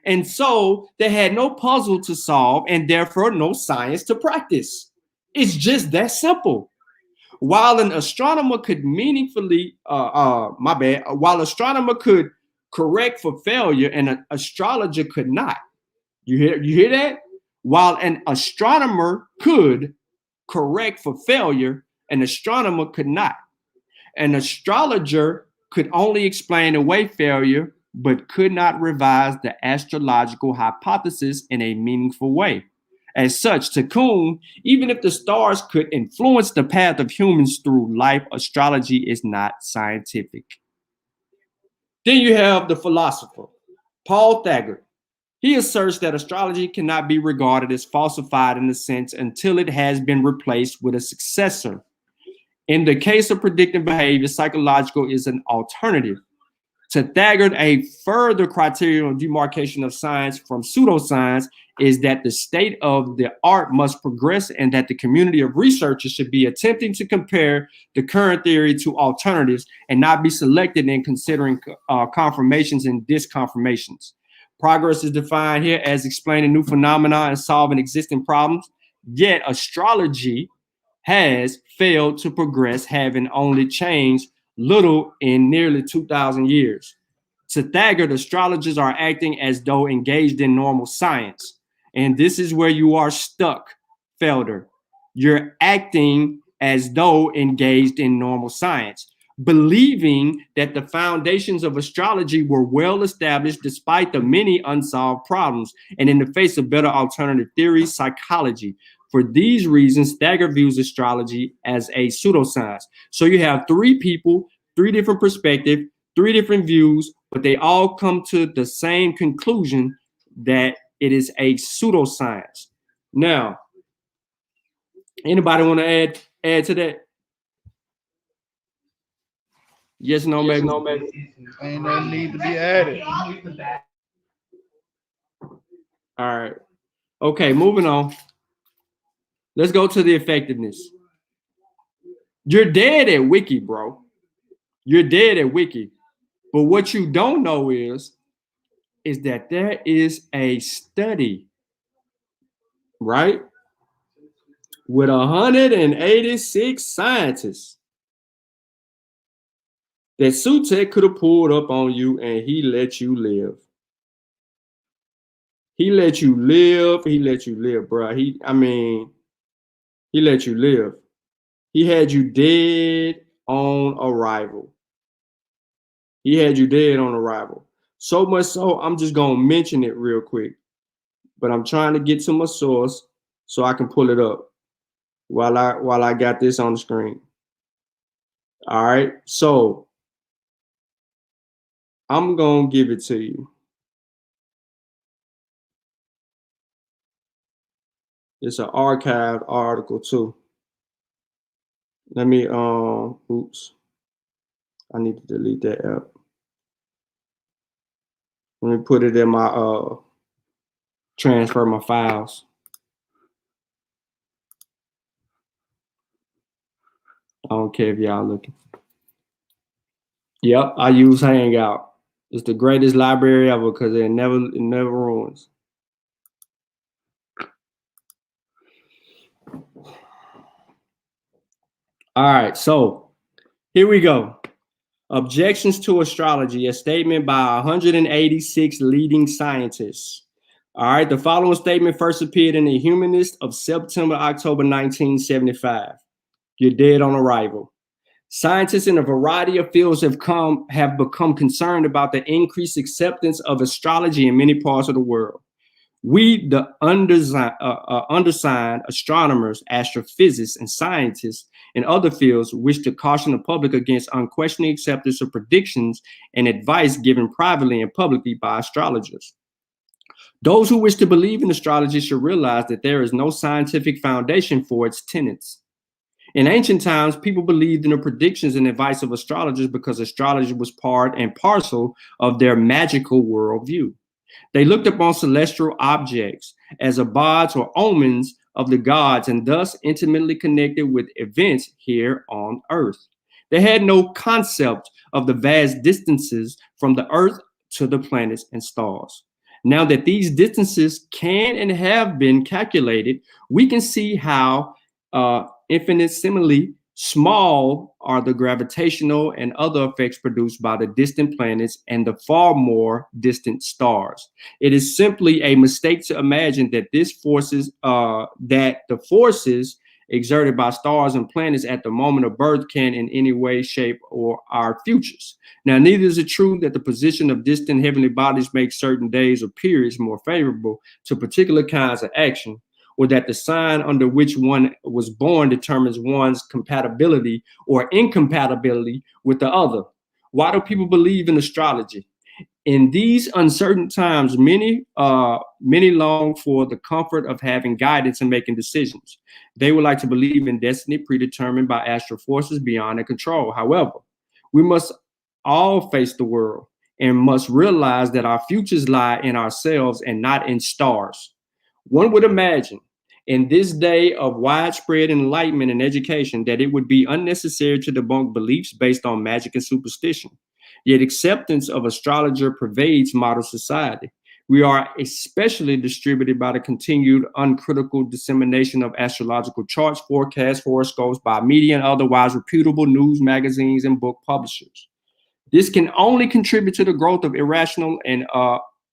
And so they had no puzzle to solve and therefore no science to practice. It's just that simple. While an astronomer could while astronomer could correct for failure and an astrologer could not. You hear that? While an astronomer could correct for failure, an astronomer could not. An astrologer could only explain away failure, but could not revise the astrological hypothesis in a meaningful way. As such, to Kuhn, even if the stars could influence the path of humans through life, astrology is not scientific. Then you have the philosopher, Paul Thaggart. He asserts that astrology cannot be regarded as falsified in a sense until it has been replaced with a successor. In the case of predictive behavior, psychological is an alternative. To Thaggart, a further criterion of demarcation of science from pseudoscience is that the state of the art must progress and that the community of researchers should be attempting to compare the current theory to alternatives and not be selected in considering confirmations and disconfirmations. Progress is defined here as explaining new phenomena and solving existing problems, yet astrology has failed to progress, having only changed little in nearly 2,000 years. To Thaggart, astrologers are acting as though engaged in normal science. And this is where you are stuck, Felder. You're acting as though engaged in normal science, believing that the foundations of astrology were well established despite the many unsolved problems, and in the face of better alternative theories, psychology. For these reasons, Thaggart views astrology as a pseudoscience. So you have three people, three different perspectives, three different views, but they all come to the same conclusion that it is a pseudoscience. Now, anybody want to add to that? Yes, no, maybe. No, maybe. Ain't no need to be added. All right. Okay, moving on. Let's go to the effectiveness. You're dead at Wiki, bro. You're dead at Wiki. But what you don't know is that there is a study, right, with 186 scientists that Sutekh could have pulled up on you and he let you live. He let you live. He let you live, bro. He let you live. He had you dead on arrival. He had you dead on arrival. So much so, I'm just gonna mention it real quick. But I'm trying to get to my source so I can pull it up while I got this on the screen. All right, so I'm gonna give it to you. It's an archived article too. Let me oops. I need to delete that app. Let me put it in my transfer my files. I don't care if y'all looking. Yep, I use Hangout. It's the greatest library ever because it never ruins. All right, so here we go. Objections to astrology, a statement by 186 leading scientists. All right, the following statement first appeared in The Humanist of September-October 1975. You're dead on arrival. Scientists in a variety of fields have become concerned about the increased acceptance of astrology in many parts of the world. We, the undersigned astronomers, astrophysicists, and scientists in other fields wish to caution the public against unquestioning acceptance of predictions and advice given privately and publicly by astrologers. Those who wish to believe in astrology should realize that there is no scientific foundation for its tenets. In ancient times, people believed in the predictions and advice of astrologers because astrology was part and parcel of their magical worldview. They looked upon celestial objects as abodes or omens of the gods and thus intimately connected with events here on earth. They had no concept of the vast distances from the earth to the planets and stars. Now that these distances can and have been calculated, we can see how infinitesimally small are the gravitational and other effects produced by the distant planets and the far more distant stars. It is simply a mistake to imagine that the forces exerted by stars and planets at the moment of birth can in any way shape or our futures. Now, neither is it true that the position of distant heavenly bodies makes certain days or periods more favorable to particular kinds of action, or that the sign under which one was born determines one's compatibility or incompatibility with the other. Why do people believe in astrology? In these uncertain times, many long for the comfort of having guidance and making decisions. They would like to believe in destiny predetermined by astral forces beyond their control. However, we must all face the world and must realize that our futures lie in ourselves and not in stars. One would imagine in this day of widespread enlightenment and education that it would be unnecessary to debunk beliefs based on magic and superstition. Yet acceptance of astrologer pervades modern society. We are especially distributed by the continued uncritical dissemination of astrological charts, forecasts, horoscopes by media and otherwise reputable news magazines and book publishers. This can only contribute to the growth of irrational and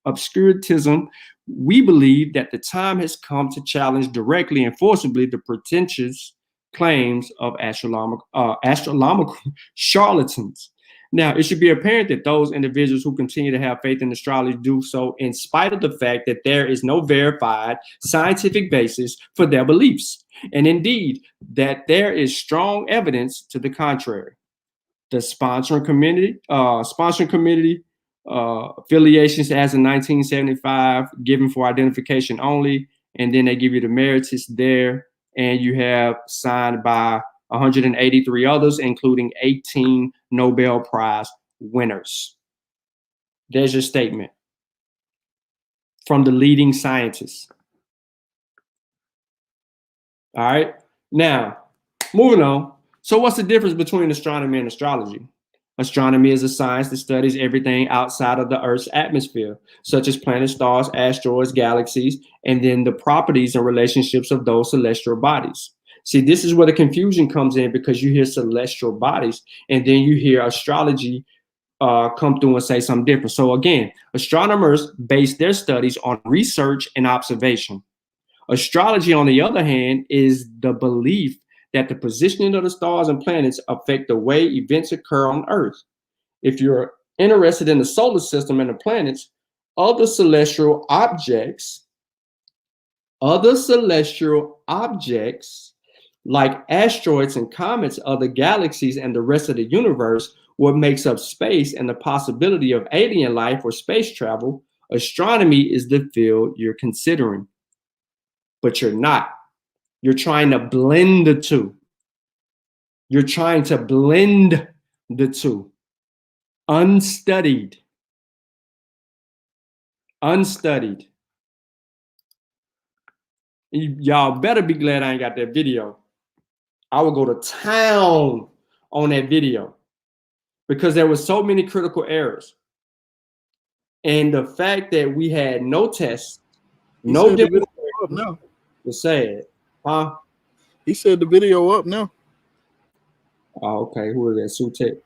obscurantism. We believe that the time has come to challenge directly and forcibly the pretentious claims of astronomical charlatans. Now, it should be apparent that those individuals who continue to have faith in astrology do so in spite of the fact that there is no verified scientific basis for their beliefs, and indeed that there is strong evidence to the contrary. The sponsoring committee affiliations as in 1975 given for identification only, and then they give you the emeritus there, and you have signed by 183 others, including 18 Nobel Prize winners. There's your statement from the leading scientists. All right, now moving on. So what's the difference between astronomy and astrology? Astronomy is a science that studies everything outside of the Earth's atmosphere, such as planets, stars, asteroids, galaxies, and then the properties and relationships of those celestial bodies. See, this is where the confusion comes in, because you hear celestial bodies and then you hear astrology come through and say something different. So again, astronomers base their studies on research and observation. Astrology, on the other hand, is the belief that the positioning of the stars and planets affect the way events occur on Earth. If you're interested in the solar system and the planets, other celestial objects like asteroids and comets, other galaxies, and the rest of the universe, what makes up space and the possibility of alien life or space travel, astronomy is the field you're considering. But you're not. You're trying to blend the two. You're trying to blend the two. Unstudied. Y'all better be glad I ain't got that video. I would go to town on that video because there was so many critical errors. And the fact that we had no tests, no video up now. Was sad. Huh? He said the video up now. Oh, okay. Who is that? Sutekh.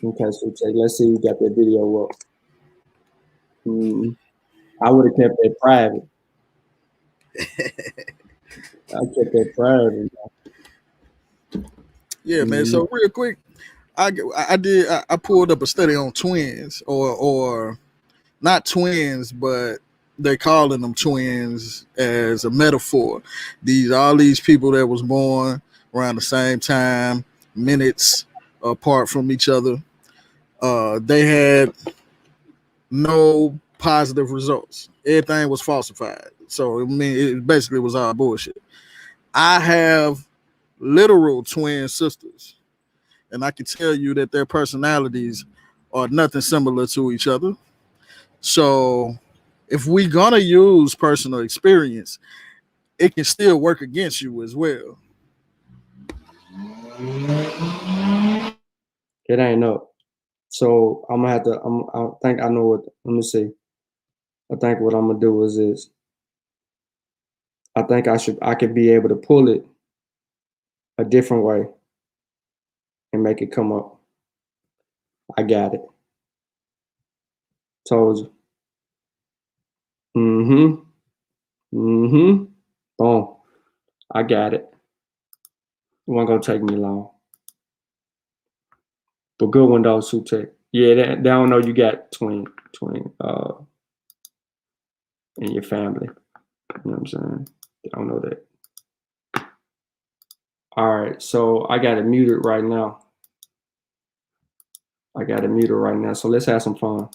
Okay, Sutekh. Let's see who got that video up. I would have kept that private. I kept that private. Yeah, man. So real quick, I pulled up a study on twins, or not twins, but they're calling them twins as a metaphor. All these people that was born around the same time, minutes apart from each other, they had no positive results. Everything was falsified. So I mean, it basically was all bullshit. I have literal twin sisters, and I can tell you that their personalities are nothing similar to each other. So if we're gonna use personal experience, it can still work against you as well. It ain't up. So I'm gonna have to. I think I know what. Let me see. I think what I'm gonna do is this. I think I could be able to pull it a different way and make it come up. I got it. Told you. Boom. I got it. It wasn't gonna take me long. But good one though, Sutekh. Yeah, they don't know you got twin in your family. You know what I'm saying? They don't know that. All right, so I got it muted right now. So let's have some fun.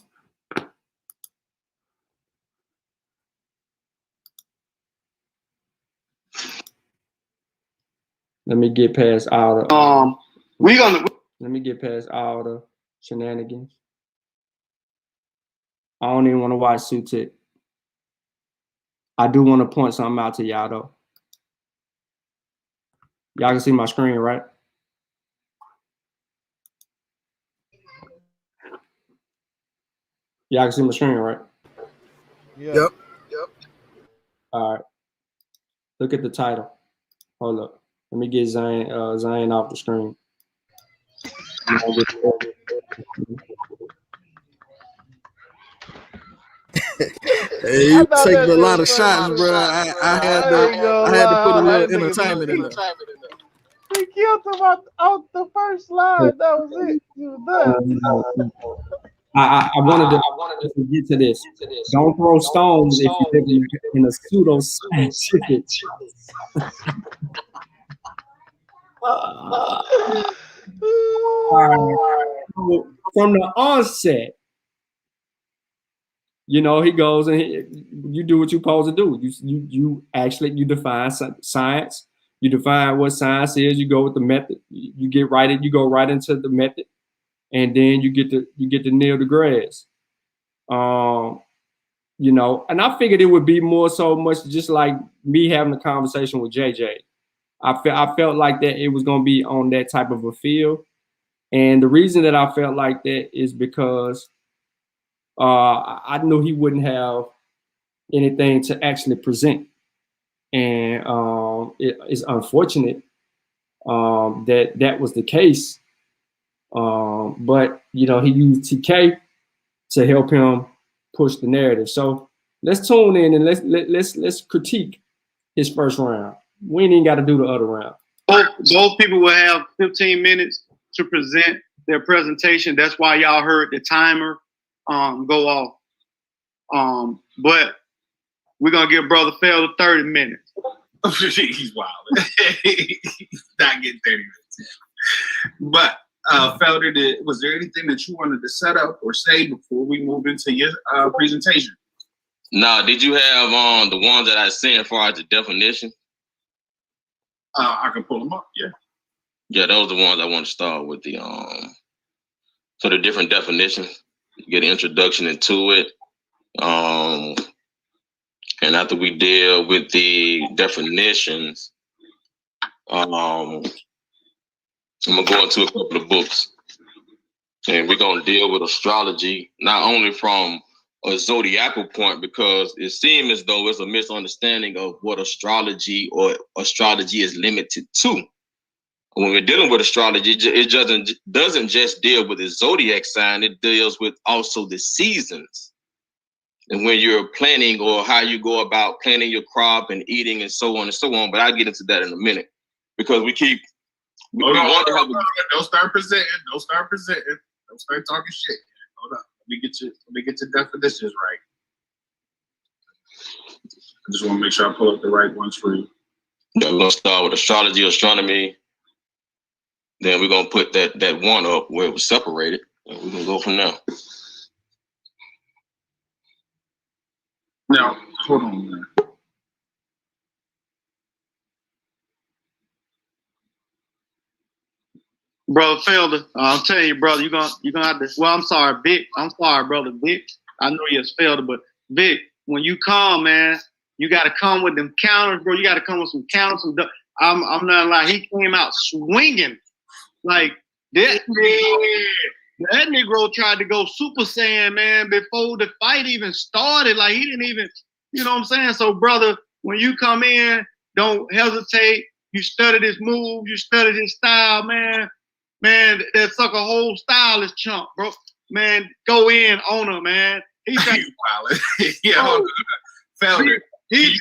Let me get past all the let me get past all the shenanigans. I don't even want to watch Sutekh. I do want to point something out to y'all though. Y'all can see my screen, right? Y'all can see my screen, right? Yep. All right. Look at the title. Hold up. Let me get Zion off the screen. Hey, you taking a lot of shots, bro. I had to put a little entertainment in there. He killed him out the first slide. That was it. He was done. I wanted to get to this. Don't throw stones if you live in a pseudo-scientific. From the onset, you know, he goes and you do what you're supposed to do. You define science. You define what science is. You go with the method. You go right into the method, and then you get to nail the grass. You know, and I figured it would be more so much just like me having a conversation with JJ. I felt like that it was going to be on that type of a field. And the reason that I felt like that is because I knew he wouldn't have anything to actually present. And it's unfortunate that was the case. But, you know, he used TK to help him push the narrative. So let's tune in and let's critique his first round. We ain't even got to do the other round. Both people will have 15 minutes to present their presentation. That's why y'all heard the timer go off. But we're gonna give Brother Felder 30 minutes. He's wild. He's not getting 30 minutes. But Felder, was there anything that you wanted to set up or say before we move into your presentation? Nah, did you have the ones that I sent as far as the definition? I can pull them up, yeah. Yeah, those are the ones I want to start with, the so the different definitions, get an introduction into it. And after we deal with the definitions, I'm gonna go into a couple of books. And we're gonna deal with astrology, not only from a zodiacal point, because it seems as though it's a misunderstanding of what astrology is limited to. When we're dealing with astrology, it doesn't just deal with the zodiac sign, it deals with also the seasons. And when you're planning, or how you go about planting your crop and eating and so on and so on. But I'll get into that in a minute, because Don't start presenting. Don't start talking shit. Hold up. Let me get your definitions right. I just want to make sure I pull up the right ones for you. Yeah, we're gonna start with astrology, astronomy. Then we're gonna put that one up where it was separated, and we're gonna go from there. Now, hold on, man. Brother Felder, I'm telling you, brother, you're gonna have to. Well, I'm sorry, Vic. I'm sorry, brother Vic. I know you're Felder, but Vic, when you come, man, you got to come with them counters, bro. You got to come with some counters. I'm not like he came out swinging like that. That Negro tried to go Super Saiyan, man, before the fight even started. Like he didn't even, you know what I'm saying? So, brother, when you come in, don't hesitate. You study this move, you study this style, man. Man, that sucker whole style is chump, bro. Man, go in on him, man. He tried He tried to go. He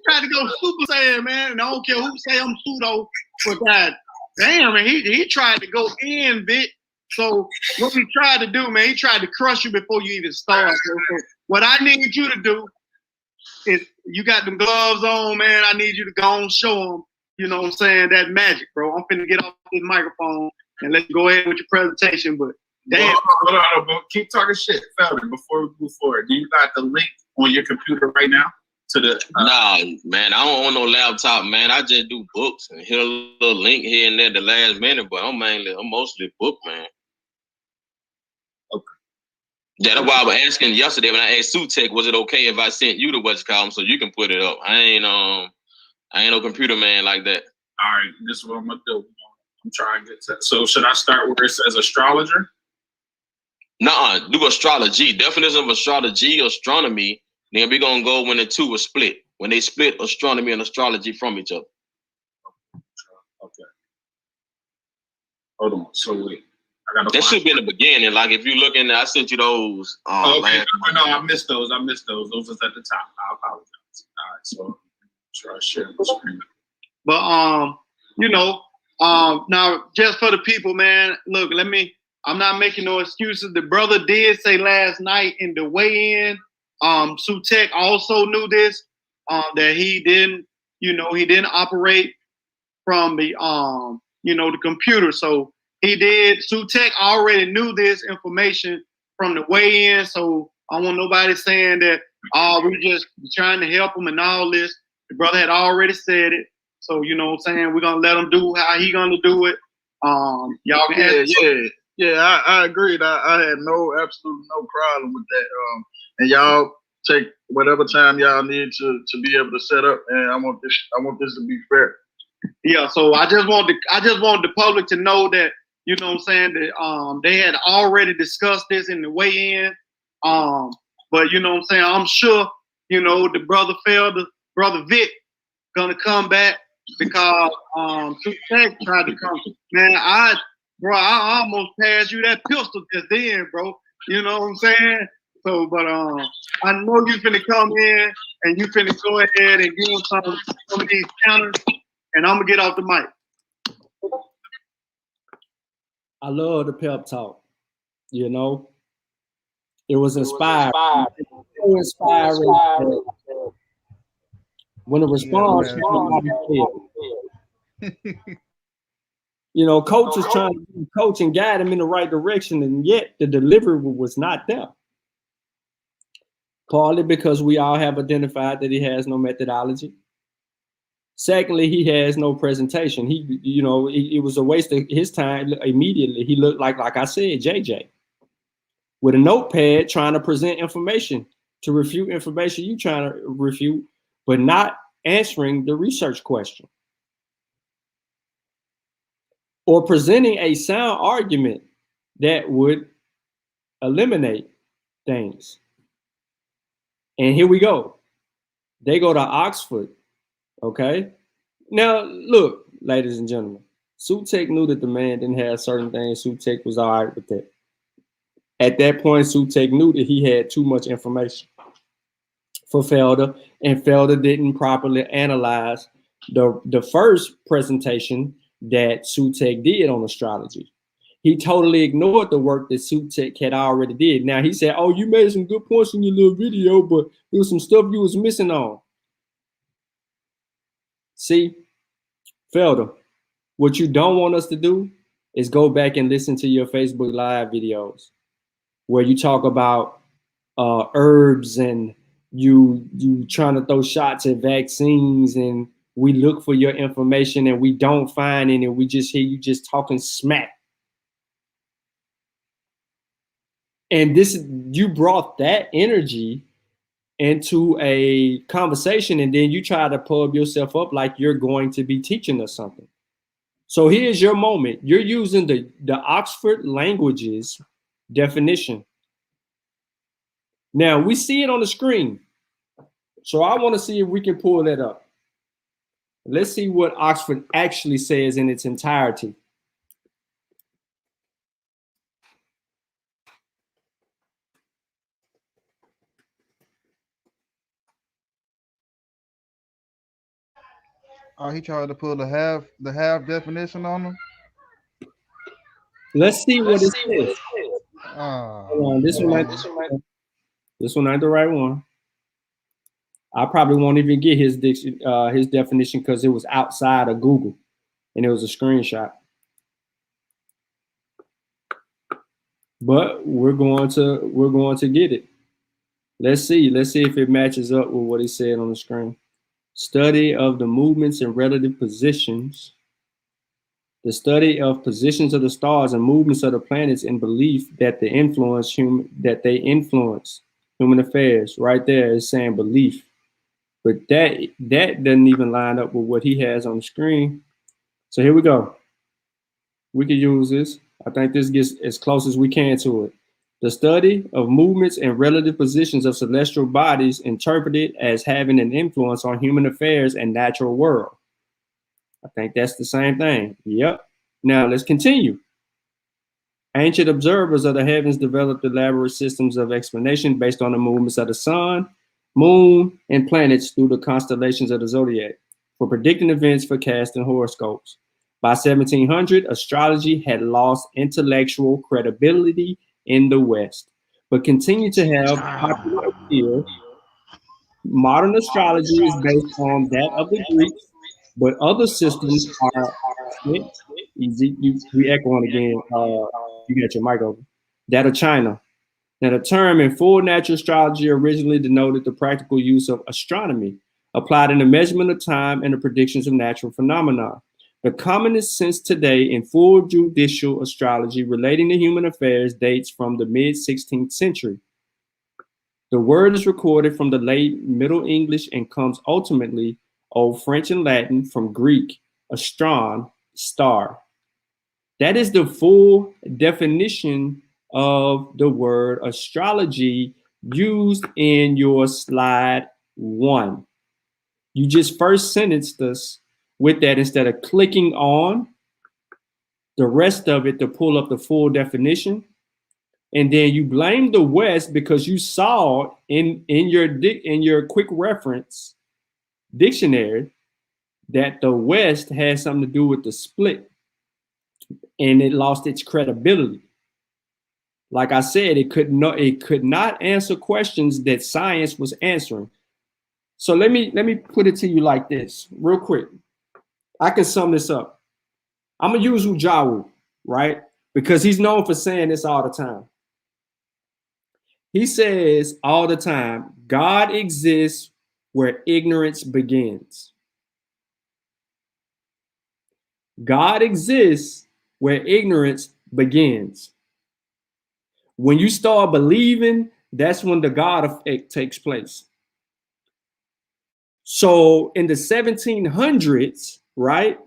tried to go Super Saiyan, man. And I don't care who say I'm pseudo for that. Damn, man, he tried to go in, Vic. So what he tried to do, man, he tried to crush you before you even start. So what I need you to do is, you got them gloves on, man. I need you to go and show them, you know what I'm saying, that magic, bro. I'm finna get off this microphone and let you go ahead with your presentation. But damn. Hold on, keep talking shit, Felder, before we move forward. Do you got the link on your computer right now? To the Nah, man, I don't own no laptop, man. I just do books and hit a little link here and there at the last minute, but I'm mostly book, man. Okay. Yeah, that's why I was asking yesterday when I asked Sutekh, was it okay if I sent you the what's column so you can put it up? I ain't no computer man like that. All right, this is what I'm gonna do. I'm trying to get to. So should I start where it says astrologer? Nuh-uh, do astrology. Definition of astrology, astronomy. Then we're going to go when the two are split. When they split astronomy and astrology from each other. Okay. Hold on. So wait. That should be in the beginning. Like if you look in there, I sent you those. Okay. No, I missed those. Those was at the top. I apologize. All right. So try to share my screen. But you know, now just for the people, man, look, I'm not making no excuses. The brother did say last night in the weigh-in, Sutekh also knew this, that he didn't operate from the the computer. So he did. Sutekh already knew this information from the weigh-in. So I don't want nobody saying that we're just trying to help him and all this. The brother had already said it. So you know what I'm saying, we're gonna let him do how he gonna do it. Y'all can I agreed. I had absolutely no problem with that. And y'all take whatever time y'all need to be able to set up. And I want this to be fair. Yeah. So I just want the public to know that, you know what I'm saying, that they had already discussed this in the weigh-in. But you know what I'm saying, I'm sure, the brother brother Vic gonna come back because Sutekh tried to come. Man, I almost passed you that pistol just then, bro. You know what I'm saying? So, but I know you finna come in and you finna go ahead and give him some of these counters, and I'm gonna get off the mic. I love the pep talk. You know, it was inspired. So inspiring. When the response you know, coach was trying to coach and guide him in the right direction, and yet the delivery was not there. Partly because we all have identified that he has no methodology. Secondly, he has no presentation. He, you know, it was a waste of his time. Immediately, he looked like I said, JJ, with a notepad trying to present information to refute information you trying to refute, but not answering the research question or presenting a sound argument that would eliminate things. And here we go. They go to Oxford. Okay. Now, look, ladies and gentlemen, Sutekh knew that the man didn't have certain things. Sutekh was all right with that. At that point, Sutekh knew that he had too much information for Felder, and Felder didn't properly analyze the first presentation that Sutekh did on astrology. He totally ignored the work that Sutekh had already did. Now, he said, oh, you made some good points in your little video, but there was some stuff you was missing on. See, Felder, what you don't want us to do is go back and listen to your Facebook Live videos where you talk about herbs and you trying to throw shots at vaccines, and we look for your information and we don't find any. We just hear you just talking smack. And you brought that energy into a conversation, and then you try to pub yourself up like you're going to be teaching us something. So here's your moment. You're using the Oxford Languages definition. Now we see it on the screen. So I want to see if we can pull that up. Let's see what Oxford actually says in its entirety. Oh, he tried to pull the half definition on them. Let's see what it says. Hold on, this one ain't the right one. I probably won't even get his definition because it was outside of Google and it was a screenshot. But we're going to get it. Let's see if it matches up with what he said on the screen. Study of the movements and relative positions. The study of positions of the stars and movements of the planets in belief that they influence human affairs. Right there is saying belief. But that doesn't even line up with what he has on the screen. So here we go. We can use this. I think this gets as close as we can to it. The study of movements and relative positions of celestial bodies interpreted as having an influence on human affairs and natural world. I think that's the same thing. Yep. Now let's continue. Ancient observers of the heavens developed elaborate systems of explanation based on the movements of the sun, moon, and planets through the constellations of the zodiac for predicting events, forecasting horoscopes. By 1700, astrology had lost intellectual credibility in the West, but continued to have popular appeal. Modern astrology is based on that of the Greeks, but other systems are easy. We echoing again. You got your mic open. That of China. Now, the term in full natural astrology originally denoted the practical use of astronomy, applied in the measurement of time and the predictions of natural phenomena. The commonest sense today in full judicial astrology relating to human affairs dates from the mid-16th century. The word is recorded from the late Middle English and comes ultimately Old French and Latin from Greek, astron, star. That is the full definition of the word astrology used in your slide 1. You just first sentenced us with that instead of clicking on the rest of it to pull up the full definition. And then you blame the West because you saw in your quick reference dictionary that the West has something to do with the split and it lost its credibility. Like I said, it could not answer questions that science was answering. So let me put it to you like this, real quick. I can sum this up. I'm gonna use Ujawu, right? Because he's known for saying this all the time. He says all the time, God exists where ignorance begins. God exists where ignorance begins. When you start believing, that's when the God effect takes place. So in the 1700s, right,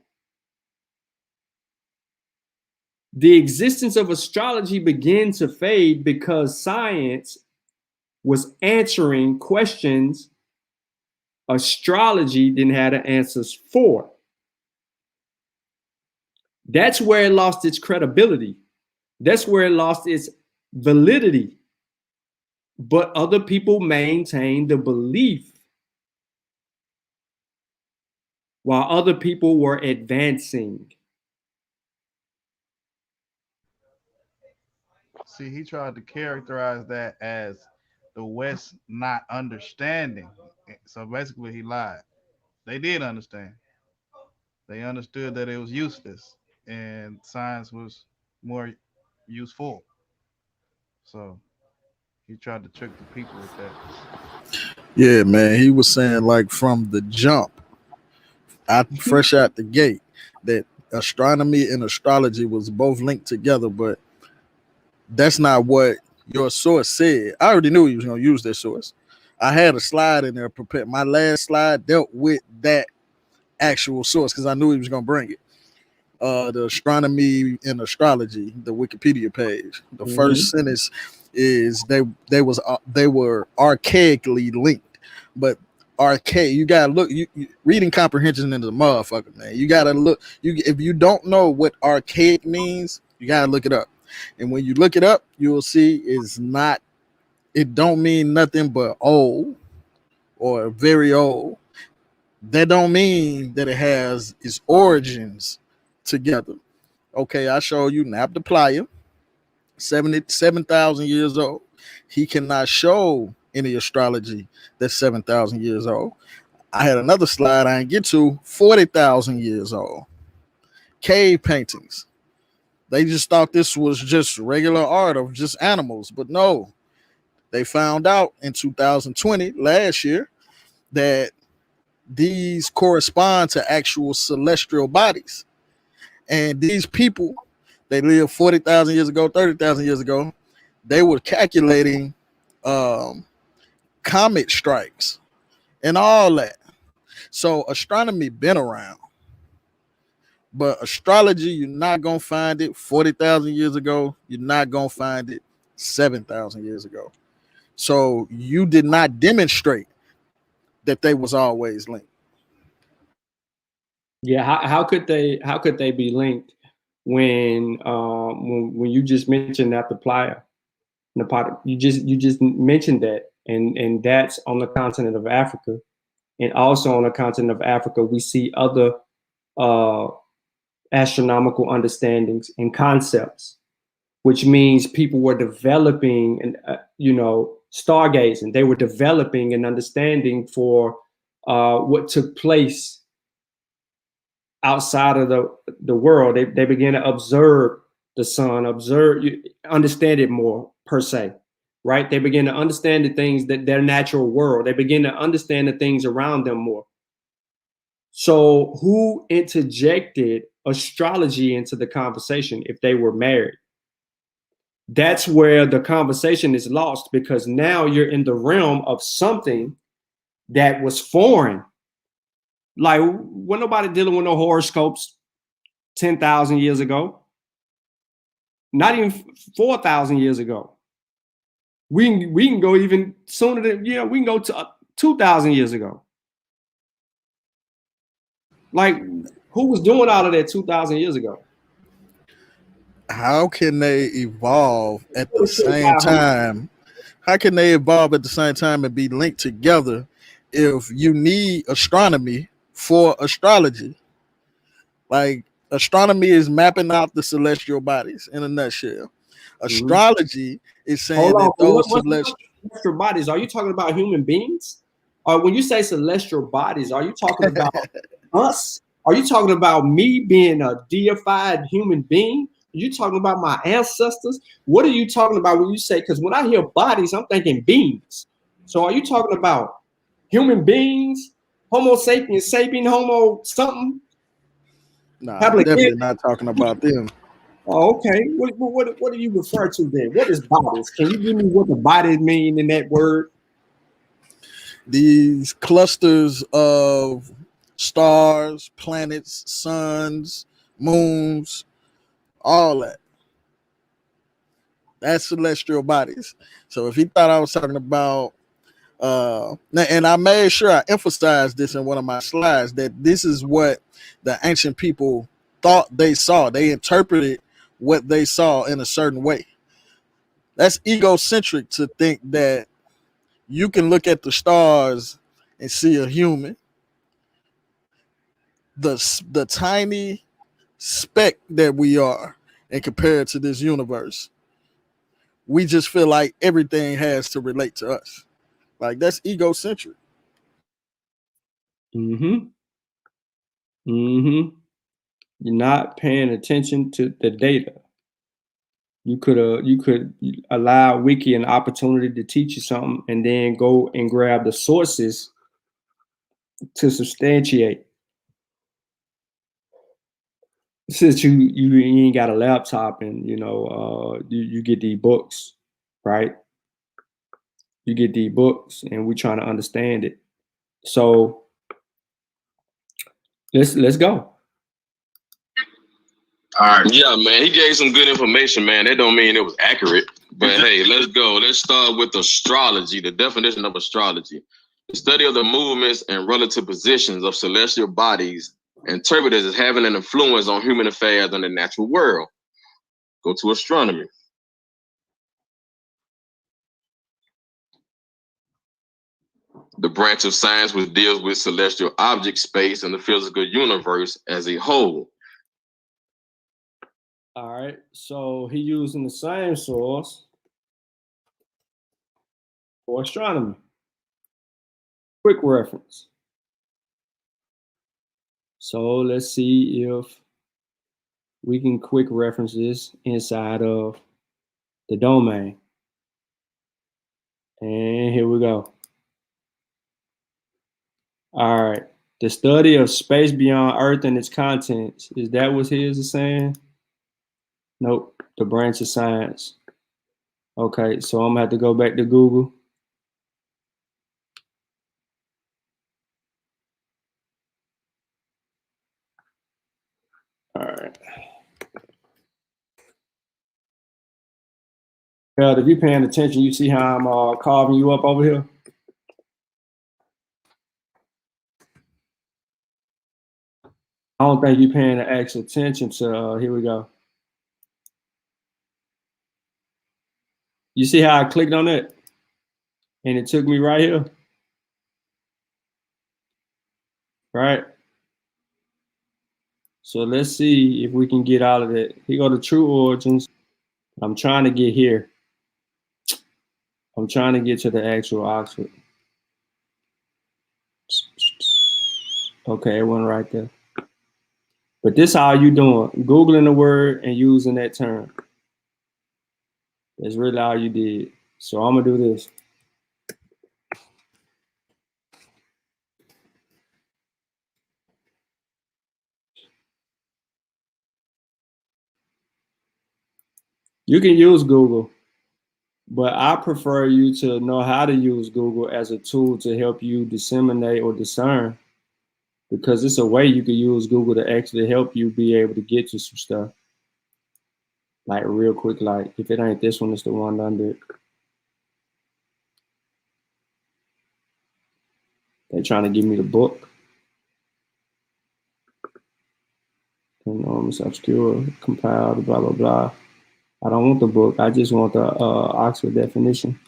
the existence of astrology began to fade because science was answering questions astrology didn't have the answers for. That's where it lost its credibility. That's where it lost its validity. But other people maintained the belief while other people were advancing. See, he tried to characterize that as the West not understanding. So basically, he lied. They did understand. They understood that it was useless and science was more useful. So he tried to trick the people with that. Yeah, man. He was saying like from the jump, fresh out the gate, that astronomy and astrology was both linked together, but that's not what your source said. I already knew he was going to use that source. I had a slide in there prepared. My last slide dealt with that actual source because I knew he was going to bring it. The astronomy and astrology, the Wikipedia page. The first sentence is they were archaically linked, but archaic. You gotta look. You reading comprehension into the motherfucker, man. You gotta look. If you don't know what archaic means, you gotta look it up. And when you look it up, you will see it's not. It don't mean nothing but old or very old. That don't mean that it has its origins together. Okay, I show you Nabta 77,000 years old. He cannot show any astrology that's 7,000 years old. I had another slide I didn't get to, 40,000 years old. Cave paintings. They just thought this was just regular art of just animals, but no. They found out in 2020, last year, that these correspond to actual celestial bodies. And these people, they lived 40,000 years ago, 30,000 years ago. They were calculating comet strikes and all that. So astronomy been around. But astrology, you're not going to find it 40,000 years ago. You're not going to find it 7,000 years ago. So you did not demonstrate that they was always linked. Yeah, how could they be linked when you just mentioned that the playa, you just mentioned that, and that's on the continent of Africa, and also on the continent of Africa we see other astronomical understandings and concepts, which means people were developing and stargazing. They were developing an understanding for what took place outside of the world. They began to observe the sun, understand it more per se, right? They begin to understand the things that their natural world. They begin to understand the things around them more. So who interjected astrology into the conversation if they were married? That's where the conversation is lost, because now you're in the realm of something that was foreign. Like, when nobody dealing with no horoscopes 10,000 years ago, not even 4,000 years ago. We can go even sooner than, we can go to 2,000 years ago. Like, who was doing all of that 2,000 years ago? How can they evolve at the same time? How can they evolve at the same time and be linked together if you need astronomy for astrology? Like, Astronomy is mapping out the celestial bodies in a nutshell. Astrology is saying that those celestial bodies, are you talking about human beings? Or when you say celestial bodies, are you talking about us? Are you talking about me being a deified human being? Are you talking about my ancestors? What are you talking about when you say, because when I hear bodies, I'm thinking beings. So are you talking about human beings, Homo sapiens, sapien, Homo something? Nah, I'm definitely not talking about them. Oh, okay. What do you refer to then? What is bodies? Can you give me what the bodies mean in that word? These clusters of stars, planets, suns, moons, all that. That's celestial bodies. So if he thought I was talking about, and I made sure I emphasized this in one of my slides, that this is what the ancient people thought they saw. They interpreted what they saw in a certain way. That's egocentric to think that you can look at the stars and see a human. The tiny speck that we are, and compared to this universe, we just feel like everything has to relate to us. Like, that's egocentric. You're not paying attention to the data. You could allow Wiki an opportunity to teach you something, and then go and grab the sources to substantiate. Since you ain't got a laptop, and you get these books, right? You get these books, and we're trying to understand it. So let's go. All right. Yeah, man. He gave some good information, man. That don't mean it was accurate. But hey, let's go. Let's start with astrology, the definition of astrology. The study of the movements and relative positions of celestial bodies interpreted as having an influence on human affairs and the natural world. Go to astronomy. The branch of science which deals with celestial object space and the physical universe as a whole. All right, so he using the same source for astronomy. Quick reference. So let's see if we can quick reference this inside of the domain. And here we go. All right. The study of space beyond Earth and its contents. Is that what his is saying? Nope. The branch of science. Okay, so I'm gonna have to go back to Google. All right. Well, if you're paying attention, you see how I'm carving you up over here? I don't think you're paying the actual attention to, here we go. You see how I clicked on it? And it took me right here. Right? So let's see if we can get out of it. Here go to true origins. I'm trying to get here. I'm trying to get to the actual Oxford. Okay, it went right there. But this how you doing. Googling the word and using that term. That's really all you did. So I'm gonna do this. You can use Google, but I prefer you to know how to use Google as a tool to help you disseminate or discern, because it's a way you can use Google to actually help you be able to get to some stuff. Like real quick, like if it ain't this one, it's the one under it. They're trying to give me the book. Enormous, obscure, compiled, blah, blah, blah. I don't want the book. I just want the Oxford definition.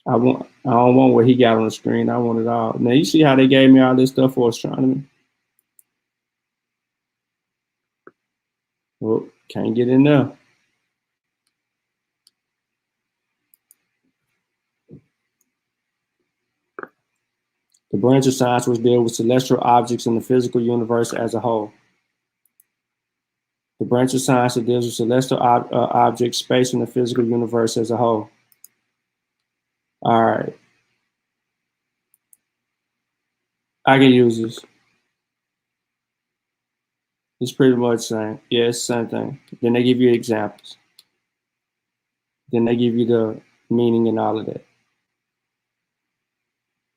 I don't want what he got on the screen. I want it all. Now you see how they gave me all this stuff for astronomy. Well, can't get in there. The branch of science which deals with celestial objects in the physical universe as a whole. The branch of science that deals with celestial objects, space, and the physical universe as a whole. All right. I can use this. It's pretty much the same. Yeah, it's the same thing. Then they give you examples. Then they give you the meaning and all of that.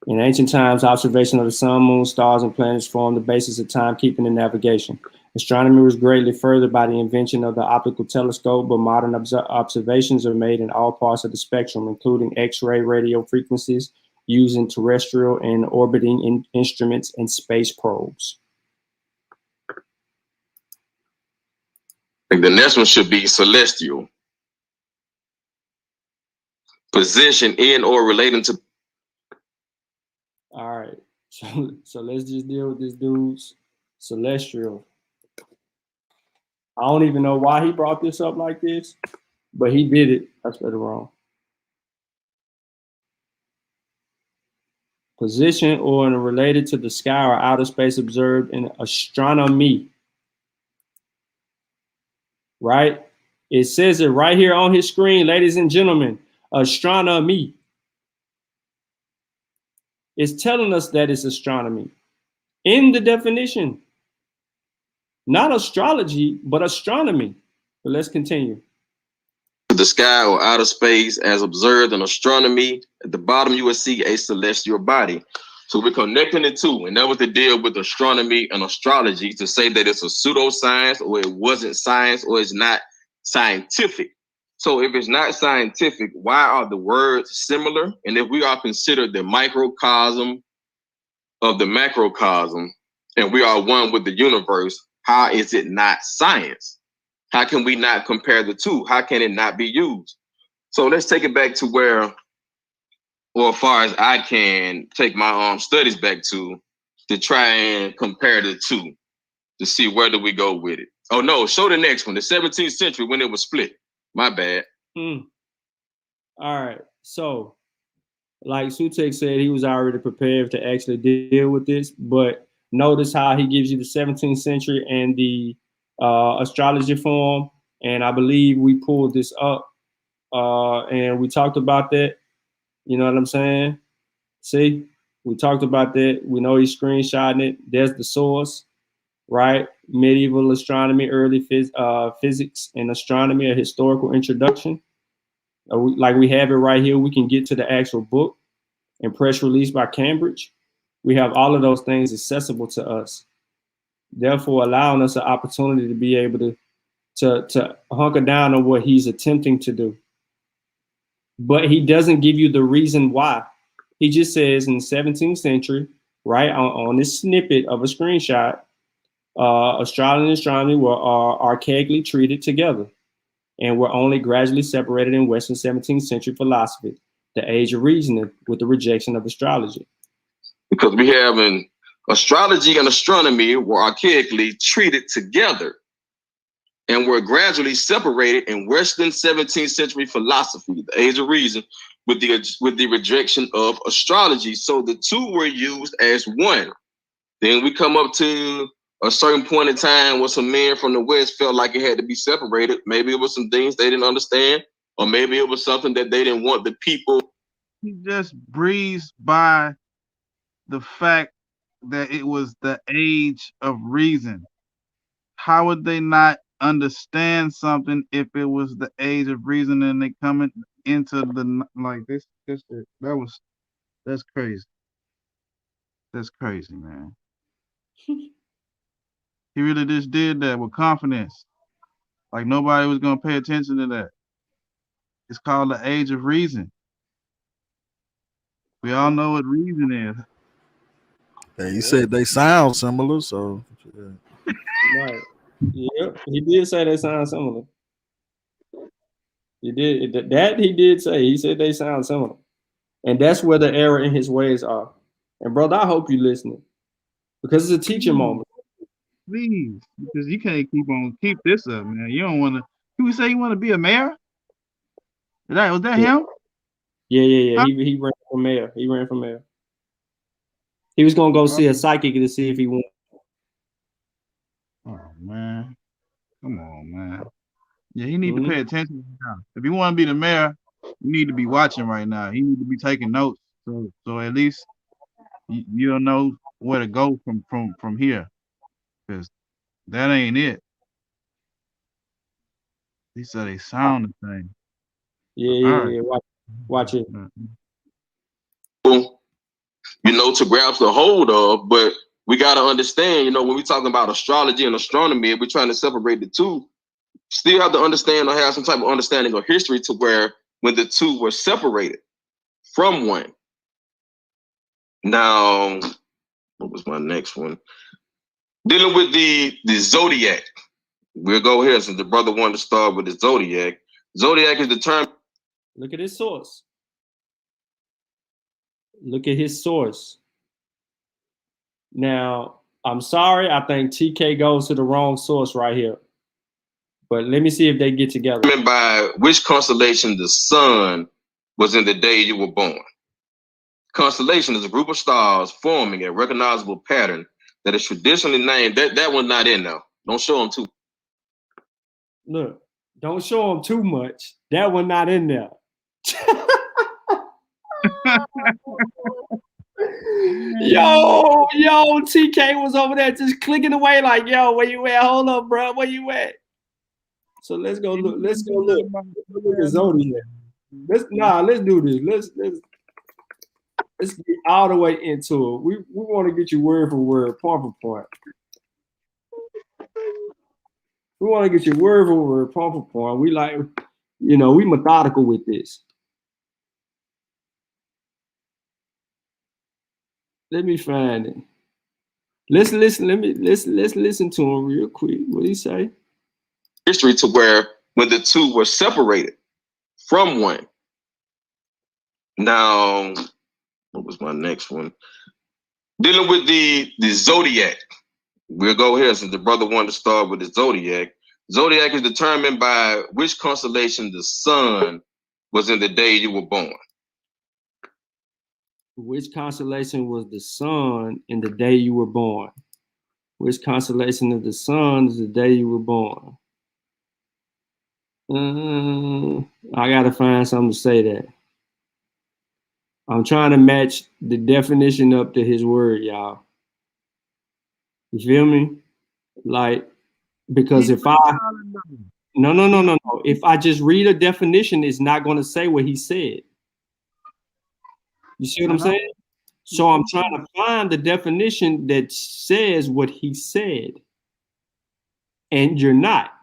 In ancient times, observation of the sun, moon, stars, and planets formed the basis of timekeeping and navigation. Astronomy was greatly furthered by the invention of the optical telescope, but modern observations are made in all parts of the spectrum, including X-ray radio frequencies, using terrestrial and orbiting instruments and space probes. I think the next one should be celestial. Position in or relating to. All right, so let's just deal with this dude's celestial. I don't even know why he brought this up like this, but he did it. I spelled it wrong. Position or related to the sky or outer space observed in astronomy. Right? It says it right here on his screen, ladies and gentlemen. Astronomy. It's telling us that it's astronomy in the definition. Not astrology, but astronomy. But let's continue. The sky or outer space as observed in astronomy. At the bottom, you will see a celestial body. So we're connecting the two. And that was the deal with astronomy and astrology, to say that it's a pseudoscience or it wasn't science or it's not scientific. So if it's not scientific, why are the words similar? And if we are considered the microcosm of the macrocosm and we are one with the universe, how is it not science? How can we not compare the two? How can it not be used? So let's take it back to where, or as far as I can take my studies back to try and compare the two, to see where do we go with it. Oh no, show the next one, the 17th century when it was split. My bad. All right, so like Sutekh said, he was already prepared to actually deal with this, but notice how he gives you the 17th century and the astrology form, and I believe we pulled this up and we talked about that. You know what I'm saying? See, we talked about that. We know he's screenshotting it. There's the source, right? Medieval astronomy, early physics and astronomy, a historical introduction. Like we have it right here. We can get to the actual book and press release by Cambridge. We have all of those things accessible to us, therefore allowing us an opportunity to be able to hunker down on what he's attempting to do. But he doesn't give you the reason why. He just says in the 17th century, right, on this snippet of a screenshot, astrology and astronomy were archaically treated together and were only gradually separated in Western 17th century philosophy, the age of reasoning, with the rejection of astrology. Because we have in astrology and astronomy were archaically treated together and were gradually separated in Western 17th century philosophy, the age of reason, with the rejection of astrology. So the two were used as one. Then we come up to a certain point in time where some men from the West felt like it had to be separated. Maybe it was some things they didn't understand, or maybe it was something that they didn't want the people. He just breezed by the fact that it was the age of reason. How would they not understand something if it was the age of reason and they coming into the like this? That's crazy. That's crazy, man. He really just did that with confidence. Like nobody was gonna pay attention to that. It's called the age of reason. We all know what reason is. Yeah, he said they sound similar, so yeah. Right. Yeah, he did say they sound similar. He did that. He did say. He said they sound similar, and that's where the error in his ways are. And brother, I hope you're listening, because it's a teaching moment. please, because you can't keep this up, man. You don't want to. You say you want to be a mayor? Was that him? Yeah. He ran for mayor. He ran for mayor. He was gonna go see a psychic to see if he won. Oh man, come on, man. Yeah, he need to pay attention now. If you want to be the mayor, you need to be watching right now. He need to be taking notes, so at least you'll know where to go from here, because that ain't it. He said they sound the same. Yeah. Watch it. You know, to grasp the hold of, but we got to understand, you know, when we're talking about astrology and astronomy, we're trying to separate the two, still have to understand or have some type of understanding of history to where when the two were separated from one. Now, what was my next one? Dealing with the zodiac. We'll go here since the brother wanted to start with the zodiac. Zodiac is the term. Look at his source. Look at his source. Now, I'm sorry, I think TK goes to the wrong source right here. But let me see if they get together. By which constellation the sun was in the day you were born. Constellation is a group of stars forming a recognizable pattern that is traditionally named. That one's not in now. Don't show them too. Look, don't show them too much. That one not in there. Yo, TK was over there just clicking away like, yo, where you at? Hold up, bro. Where you at? So let's go look. Let's go look. Look at Zodiac. Let's do this. Let's get all the way into it. We want to get you word for word, point for point. We want to get you word for word, point for point. We like, you know, we methodical with this. Let me find it. Let's listen. Let's listen to him real quick. What did he say? History to where when the two were separated from one. Now, what was my next one? Dealing with the zodiac. We'll go here since the brother wanted to start with the zodiac. Zodiac is determined by which constellation the sun was in the day you were born. Which constellation was the sun in the day you were born? Which constellation of the sun is the day you were born? I gotta find something to say that. I'm trying to match the definition up to his word, y'all. You feel me? Like, because if no. If I just read a definition, it's not going to say what he said. You see what I'm saying? So I'm trying to find the definition that says what he said. And you're not.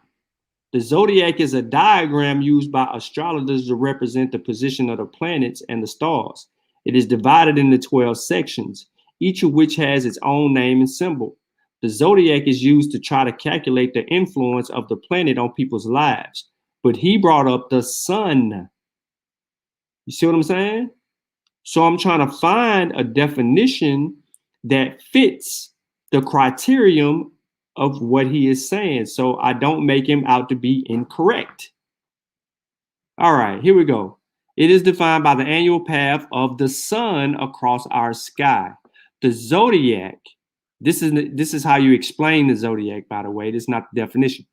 The zodiac is a diagram used by astrologers to represent the position of the planets and the stars. It is divided into 12 sections, each of which has its own name and symbol. The zodiac is used to try to calculate the influence of the planet on people's lives. But he brought up the sun. You see what I'm saying? So I'm trying to find a definition that fits the criterion of what he is saying, so I don't make him out to be incorrect. All right, here we go. It is defined by the annual path of the sun across our sky. The zodiac, this is how you explain the zodiac, by the way. This is not the definition.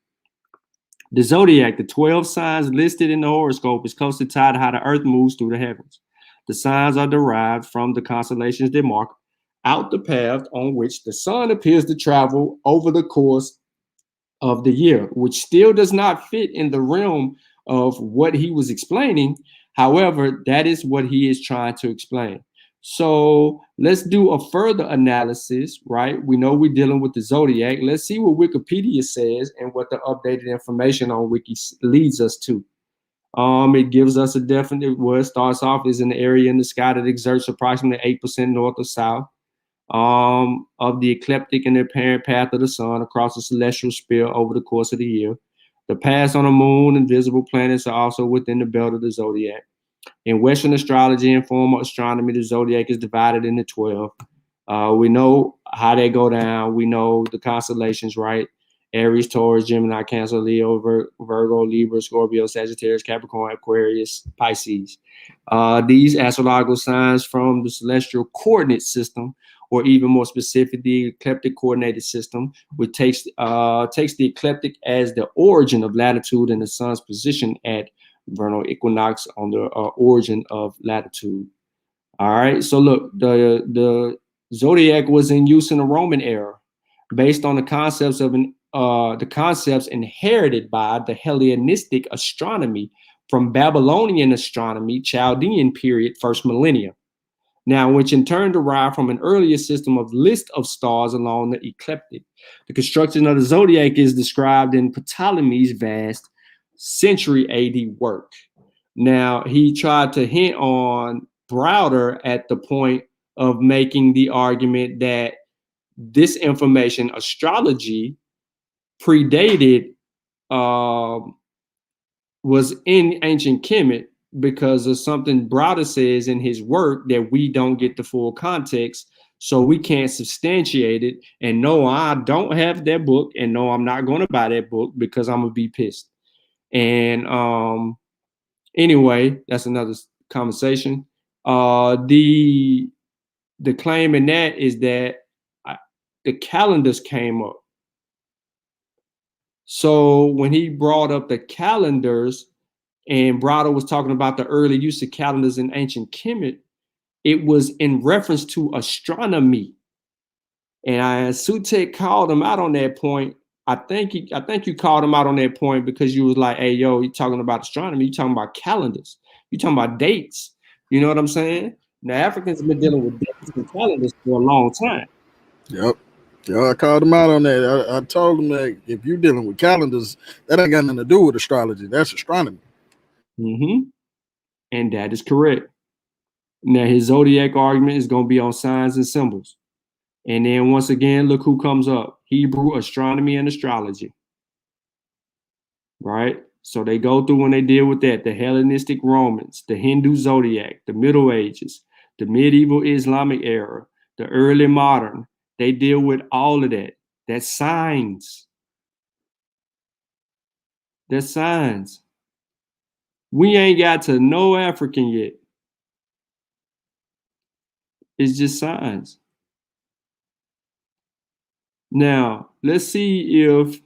The zodiac, the 12 signs listed in the horoscope, is closely tied to how the earth moves through the heavens. The signs are derived from the constellations that mark out the path on which the sun appears to travel over the course of the year, which still does not fit in the realm of what he was explaining. However, that is what he is trying to explain. So let's do a further analysis, right? We know we're dealing with the zodiac. Let's see what Wikipedia says and what the updated information on Wiki leads us to. It gives us a definite, well, it starts off as an area in the sky that exerts approximately 8% north or south of the ecliptic and apparent path of the sun across the celestial sphere over the course of the year. The paths on the moon and visible planets are also within the belt of the zodiac. In Western astrology and formal astronomy, the zodiac is divided into 12. We know how they go down. We know the constellations, right? Aries, Taurus, Gemini, Cancer, Leo, Virgo, Libra, Scorpio, Sagittarius, Capricorn, Aquarius, Pisces. These astrological signs from the celestial coordinate system, or even more specific, the ecliptic coordinated system, which takes the ecliptic as the origin of latitude and the sun's position at vernal equinox on the origin of latitude. All right, so look, the zodiac was in use in the Roman era, based on the concepts inherited by the Hellenistic astronomy from Babylonian astronomy, Chaldean period, first millennium. Now, which in turn derived from an earlier system of list of stars along the ecliptic. The construction of the zodiac is described in Ptolemy's vast century AD work. Now, he tried to hint on Browder at the point of making the argument that this information, astrology, predated, was in ancient Kemet, because of something Browder says in his work that we don't get the full context, so we can't substantiate it. And no, I don't have that book, and no, I'm not going to buy that book because I'm gonna be pissed. And anyway, that's another conversation. The claim in that is that the calendars came up. So when he brought up the calendars, and Browder was talking about the early use of calendars in ancient Kemet, it was in reference to astronomy. And Sutekh called him out on that point. I think you called him out on that point because you was like, hey, yo, you're talking about astronomy, you're talking about calendars, you're talking about dates. You know what I'm saying? Now, Africans have been dealing with dates and calendars for a long time. Yep. Yeah, I called him out on that. I told him that if you're dealing with calendars, that ain't got nothing to do with astrology. That's astronomy. Mm-hmm. And that is correct. Now, his zodiac argument is going to be on signs and symbols. And then once again, look who comes up. Hebrew astronomy and astrology. Right? So they go through when they deal with that, the Hellenistic Romans, the Hindu zodiac, the Middle Ages, the medieval Islamic era, the early modern. They deal with all of that. That's signs. That's signs. We ain't got to know African yet. It's just signs. Now, let's see if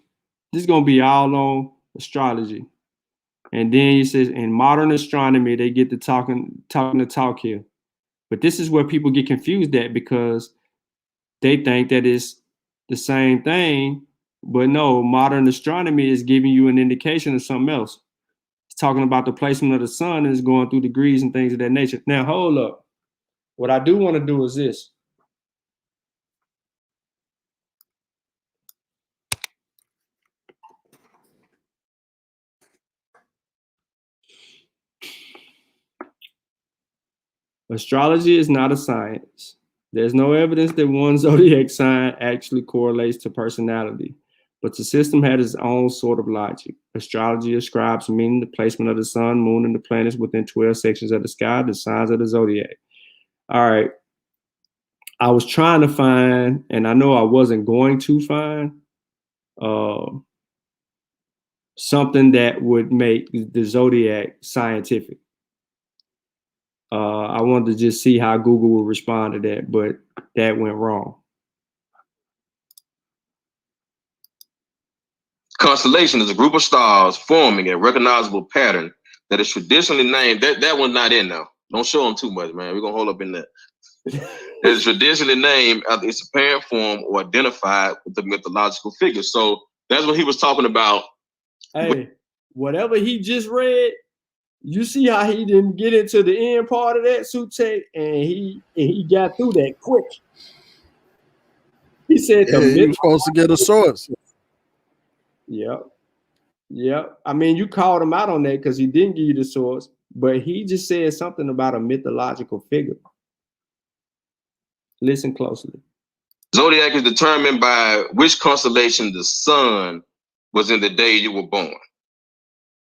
this is going to be all on astrology. And then he says, in modern astronomy, they get to talking the talk here. But this is where people get confused at, because they think that it's the same thing. But no, modern astronomy is giving you an indication of something else. It's talking about the placement of the sun and it's going through degrees and things of that nature. Now, hold up. What I do want to do is this. Astrology is not a science. There's no evidence that one zodiac sign actually correlates to personality, but the system had its own sort of logic. Astrology ascribes meaning to the placement of the sun, moon, and the planets within 12 sections of the sky, the signs of the zodiac. All right. I was trying to find, and I know I wasn't going to find, something that would make the zodiac scientific. I wanted to just see how Google would respond to that, but that went wrong. Constellation is a group of stars forming a recognizable pattern that is traditionally named. That one's not in now. Don't show them too much, man. We're gonna hold up in that. That is traditionally named after its apparent form or identified with the mythological figure. So that's what he was talking about. Hey, whatever he just read, you see how he didn't get into the end part of that, Sutekh, and he got through that quick. He said he was supposed to get a source. Yep. I mean, you called him out on that because he didn't give you the source, but he just said something about a mythological figure. Listen closely. Zodiac is determined by which constellation the sun was in the day you were born.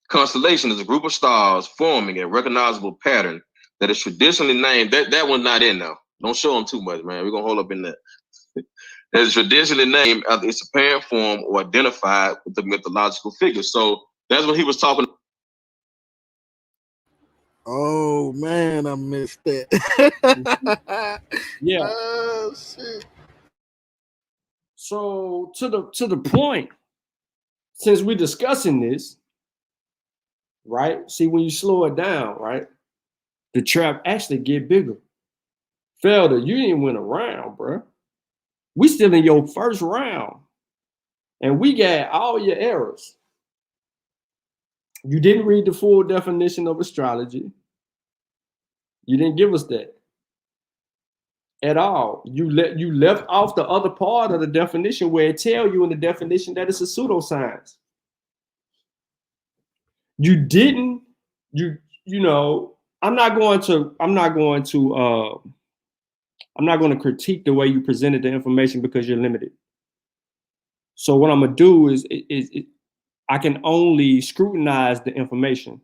Constellation is a group of stars forming a recognizable pattern that is traditionally named. That one's not in now. Don't show them too much, man. We're gonna hold up in that. That is traditionally named after its apparent form or identified with the mythological figure. So that's what he was talking. Oh man, I missed that. Yeah. Oh shit. So to the point, since we're discussing this, right? See, when you slow it down, right, the trap actually get bigger. Felder, you didn't win a round, bro. We still in your first round, and we got all your errors. You didn't read the full definition of astrology. You didn't give us that at all. You left off the other part of the definition where it tell you in the definition that it's a pseudoscience. You didn't. You know. I'm not going to critique the way you presented the information because you're limited. So what I'm gonna do is I can only scrutinize the information.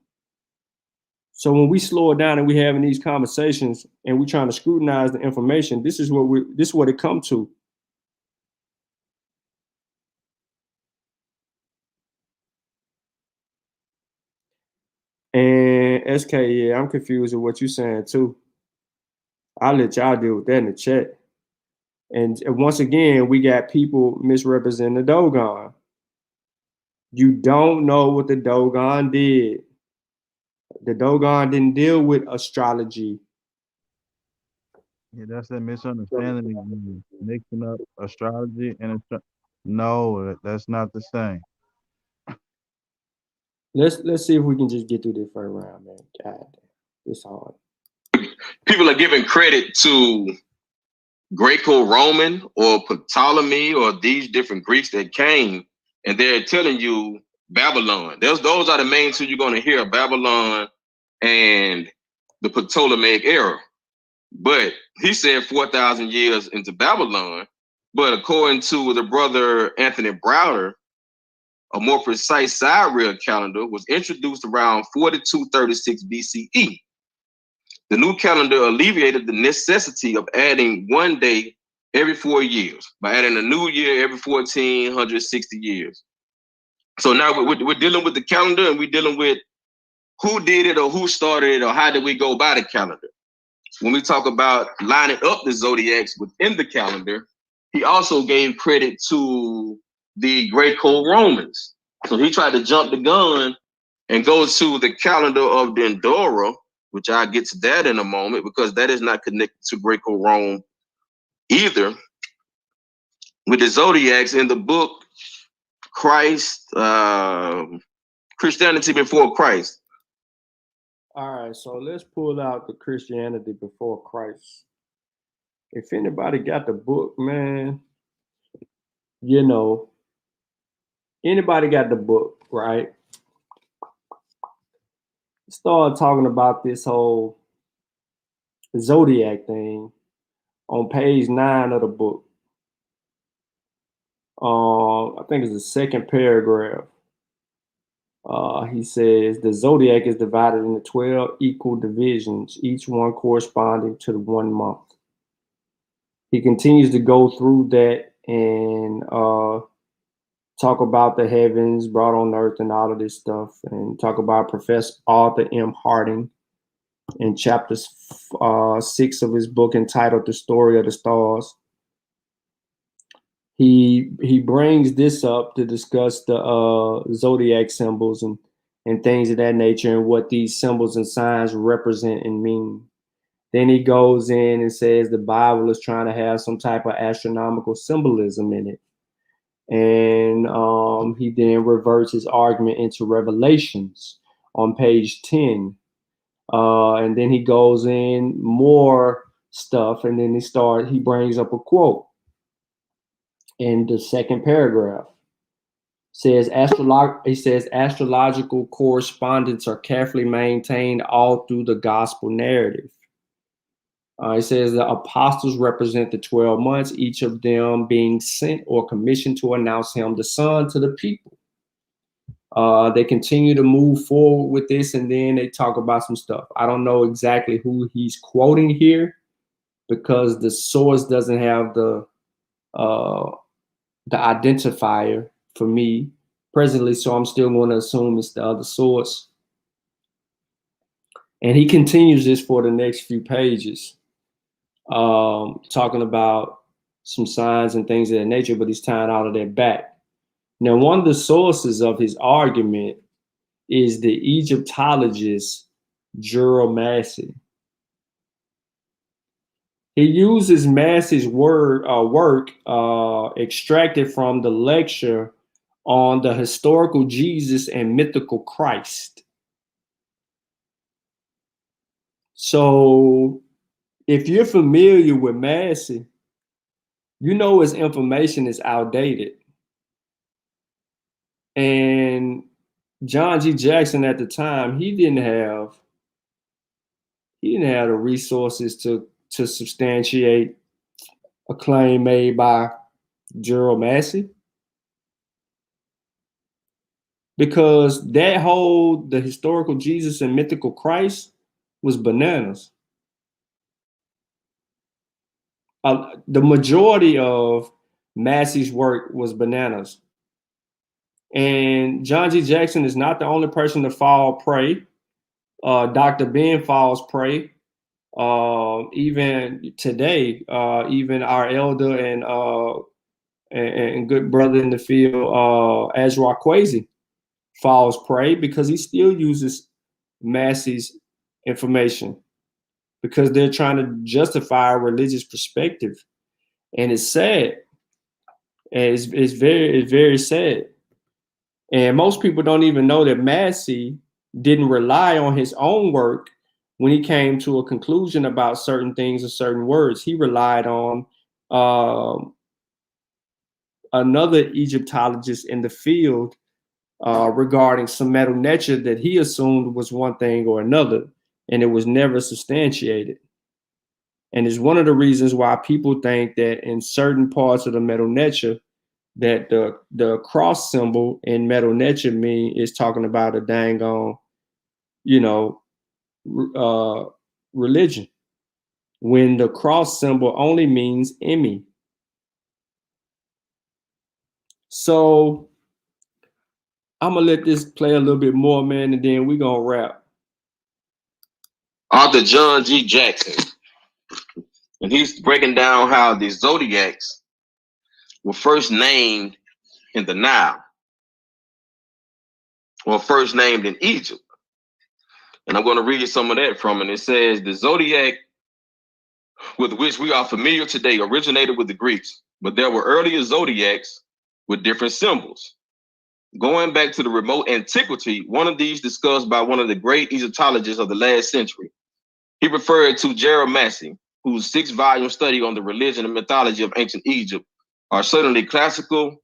So when we slow it down and we're having these conversations and we're trying to scrutinize the information, this is what it comes to. And SK, yeah, I'm confused with what you're saying too. I'll let y'all deal with that in the chat. And once again, we got people misrepresenting the Dogon. You don't know what the Dogon did. The Dogon didn't deal with astrology. Yeah, that's that misunderstanding. Mixing up astrology and no, that's not the same. Let's see if we can just get through this first round, man. God, it's hard. People are giving credit to Greco-Roman or Ptolemy or these different Greeks that came, and they're telling you Babylon. Those are the main two you're going to hear: Babylon and the Ptolemaic era. But he said 4,000 years into Babylon. But according to the brother Anthony Browder, a more precise sidereal calendar was introduced around 4236 BCE. The new calendar alleviated the necessity of adding one day every 4 years by adding a new year every 1460 years. So now we're dealing with the calendar, and we're dealing with who did it or who started it or how did we go by the calendar. When we talk about lining up the zodiacs within the calendar, he also gave credit to the Greco-Romans. So he tried to jump the gun and go to the calendar of Dendora, which I'll get to that in a moment, because that is not connected to Greco-Rome either. With the zodiacs in the book, Christianity Before Christ. All right, so let's pull out the Christianity Before Christ. If anybody got the book, man, you know, anybody got the book, right? Start talking about this whole zodiac thing on page 9 of the book. I think it's the second paragraph. He says the zodiac is divided into 12 equal divisions, each one corresponding to the 1 month. He continues to go through that and talk about the heavens brought on earth and all of this stuff, and talk about Professor Arthur M. Harding in chapter 6 of his book entitled The Story of the Stars. He brings this up to discuss the zodiac symbols and things of that nature, and what these symbols and signs represent and mean. Then he goes in and says the Bible is trying to have some type of astronomical symbolism in it. And he then reverts his argument into Revelations on page 10. And then he goes in more stuff, and then he brings up a quote in the second paragraph. He says astrological correspondence are carefully maintained all through the gospel narrative. It says the apostles represent the 12 months, each of them being sent or commissioned to announce him, the Son, to the people. They continue to move forward with this, and then they talk about some stuff. I don't know exactly who he's quoting here, because the source doesn't have the identifier for me presently, so I'm still going to assume it's the other source. And he continues this for the next few pages, talking about some signs and things of that nature, but he's tying all of that back. Now, one of the sources of his argument is the Egyptologist Gerald Massey. He uses Massey's work extracted from the lecture on the historical Jesus and mythical Christ. So if you're familiar with Massey, you know his information is outdated. And John G. Jackson at the time, he didn't have the resources to substantiate a claim made by Gerald Massey. Because the historical Jesus and mythical Christ was bananas. The majority of Massey's work was bananas. And John G. Jackson is not the only person to fall prey. Dr. Ben falls prey. Even today, even our elder and good brother in the field, Ezra Quasi, falls prey because he still uses Massey's information because they're trying to justify a religious perspective. And it's sad. And it's very sad. And most people don't even know that Massey didn't rely on his own work when he came to a conclusion about certain things or certain words. He relied on another Egyptologist in the field regarding some metal nature that he assumed was one thing or another, and it was never substantiated. And it's one of the reasons why people think that in certain parts of the metal nature that the cross symbol in metal nature is talking about a dang on, religion, when the cross symbol only means Emmy. So I'm gonna let this play a little bit more, man, and then we're gonna wrap. Author John G. Jackson, and he's breaking down how the zodiacs were first named in the Nile, or first named in Egypt. And I'm going to read you some of that from it. It says, the zodiac with which we are familiar today originated with the Greeks, but there were earlier zodiacs with different symbols. Going back to the remote antiquity, one of these discussed by one of the great Egyptologists of the last century. He referred to Gerald Massey, whose 6-volume study on the religion and mythology of ancient Egypt are certainly classical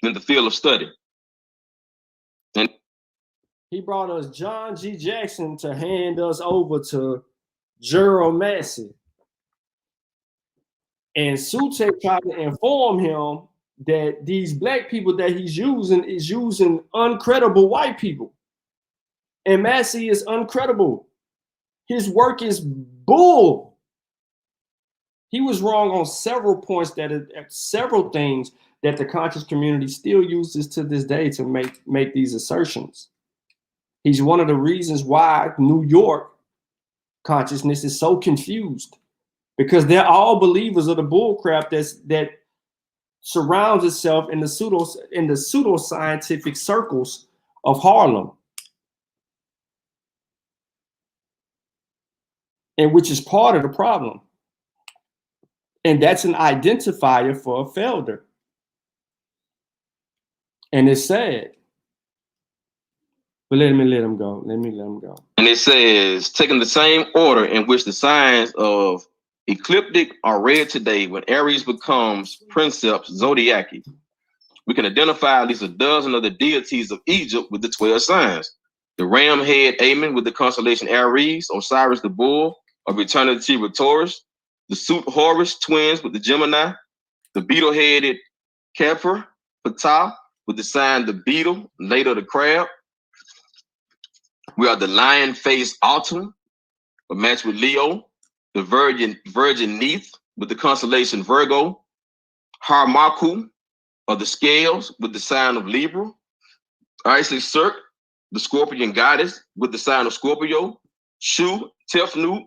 in the field of study. And he brought us John G. Jackson to hand us over to Gerald Massey. And Sutekh tried to inform him that these black people that he's using is using uncredible white people. And Massey is uncredible. His work is bull. He was wrong on several points several things that the conscious community still uses to this day to make these assertions. He's one of the reasons why New York consciousness is so confused, because they're all believers of the bullcrap that surrounds itself in the pseudoscientific circles of Harlem, and which is part of the problem. And that's an identifier for a felder. And it's sad. But let him go. Let me let him go. And it says, taking the same order in which the signs of ecliptic are read today, when Aries becomes princeps zodiaci, we can identify at least a dozen of the deities of Egypt with the 12 signs. The ram head Amen with the constellation Aries, Osiris the bull of eternity with Taurus, the suit Horus twins with the Gemini, the beetle-headed Kepler, Ptah with the sign the beetle, later the crab. We are the lion-faced autumn, a match with Leo, the Virgin Neith with the constellation Virgo, Harmaku of the scales with the sign of Libra, Isis Cirque, the Scorpion goddess with the sign of Scorpio, Shu Tefnut,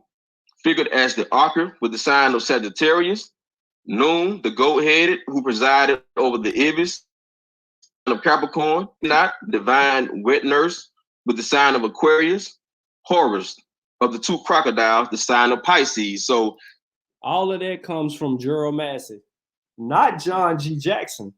figured as the Archer with the sign of Sagittarius, Noon, the goat-headed, who presided over the Ibis of Capricorn, Not, divine wet nurse with the sign of Aquarius, Horus of the two crocodiles, the sign of Pisces. So all of that comes from Gerald Massey, not John G. Jackson.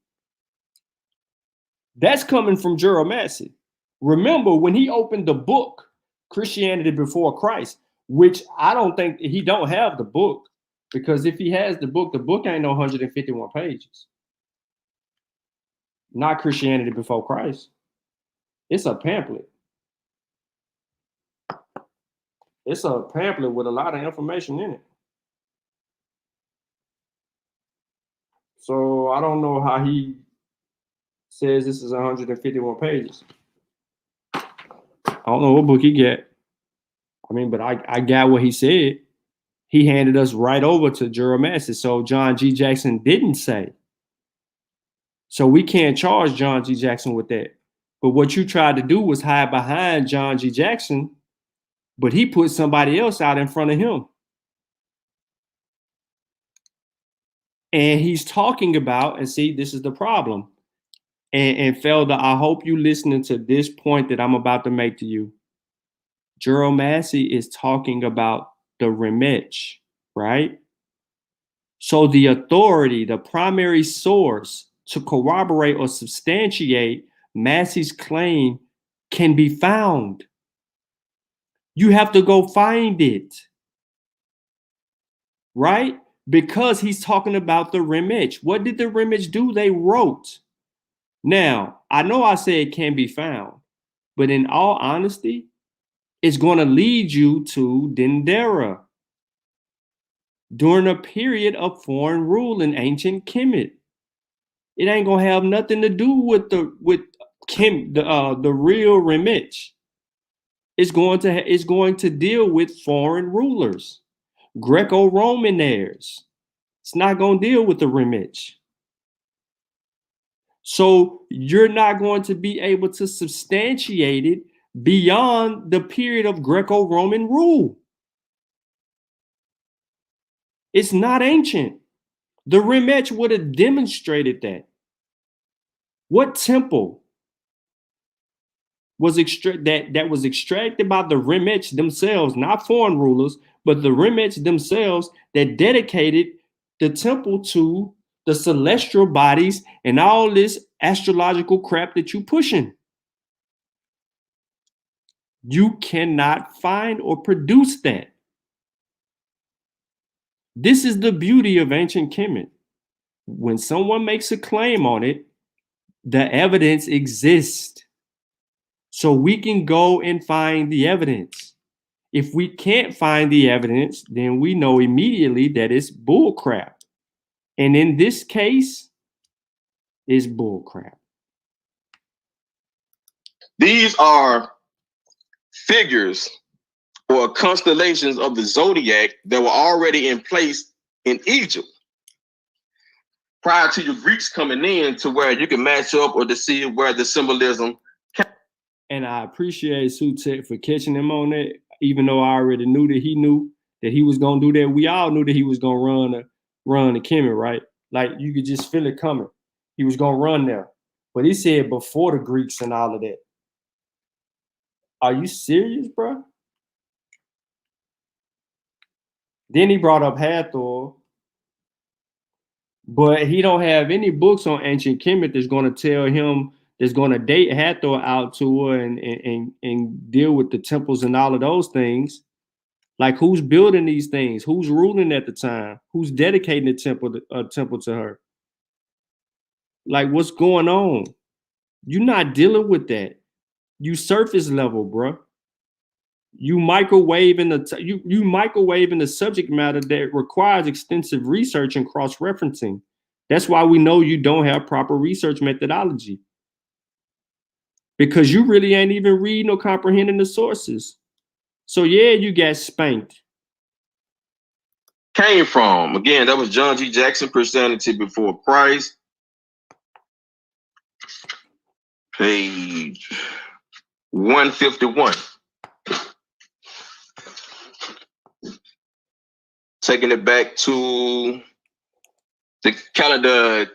That's coming from Gerald Massey. Remember when he opened the book, Christianity Before Christ, which I don't think he don't have the book, because if he has the book ain't no 151 pages. Not Christianity Before Christ. It's a pamphlet. It's a pamphlet with a lot of information in it. So I don't know how he says this is 151 pages. I don't know what book he got. I mean, but I got what he said. He handed us right over to Gerald Massey. So John G. Jackson didn't say. So we can't charge John G. Jackson with that. But what you tried to do was hide behind John G. Jackson, but he put somebody else out in front of him. And he's talking about, and see, this is the problem. And Felder, I hope you listening to this point that I'm about to make to you. Gerald Massey is talking about the remech, right? So the authority, the primary source to corroborate or substantiate Massey's claim can be found. You have to go find it, right? Because he's talking about the remech. What did the remech do? They wrote. Now, I know I said it can be found, but in all honesty, it's going to lead you to Dendera during a period of foreign rule in ancient Kemet. It ain't going to have nothing to do with the real remech. It's going to deal with foreign rulers, Greco-Roman-heirs. It's not going to deal with the remech. So you're not going to be able to substantiate it beyond the period of Greco-Roman rule. It's not ancient. The remech would have demonstrated that. What temple was that was extracted by the remech themselves, not foreign rulers, but the remech themselves that dedicated the temple to the celestial bodies and all this astrological crap that you pushing? You cannot find or produce that. This is the beauty of ancient Kemet. When someone makes a claim on it, the evidence exists. So we can go and find the evidence. If we can't find the evidence, then we know immediately that it's bull crap. And in this case, it's bull crap. these are figures or constellations of the zodiac that were already in place in Egypt prior to your Greeks coming in, to where you can match up or to see where the symbolism. And I appreciate Sutekh for catching him on that, even though I already knew that he was gonna do that. We all knew that he was gonna run the Kemet, right? Like you could just feel it coming. He was gonna run there. But he said before the Greeks and all of that. Are you serious, bro? Then he brought up Hathor, but he don't have any books on ancient Kemet that's going to tell him, that's going to date Hathor out to her and deal with the temples and all of those things. Like, who's building these things? Who's ruling at the time? Who's dedicating a temple to her? Like, what's going on? You're not dealing with that. You surface level, bro. You microwaving the subject matter that requires extensive research and cross-referencing. That's why we know you don't have proper research methodology, because you really ain't even reading or comprehending the sources. So yeah, you got spanked. came from. Again, that was John G. Jackson, Christianity Before Christ. Page 151. Taking it back to the calendar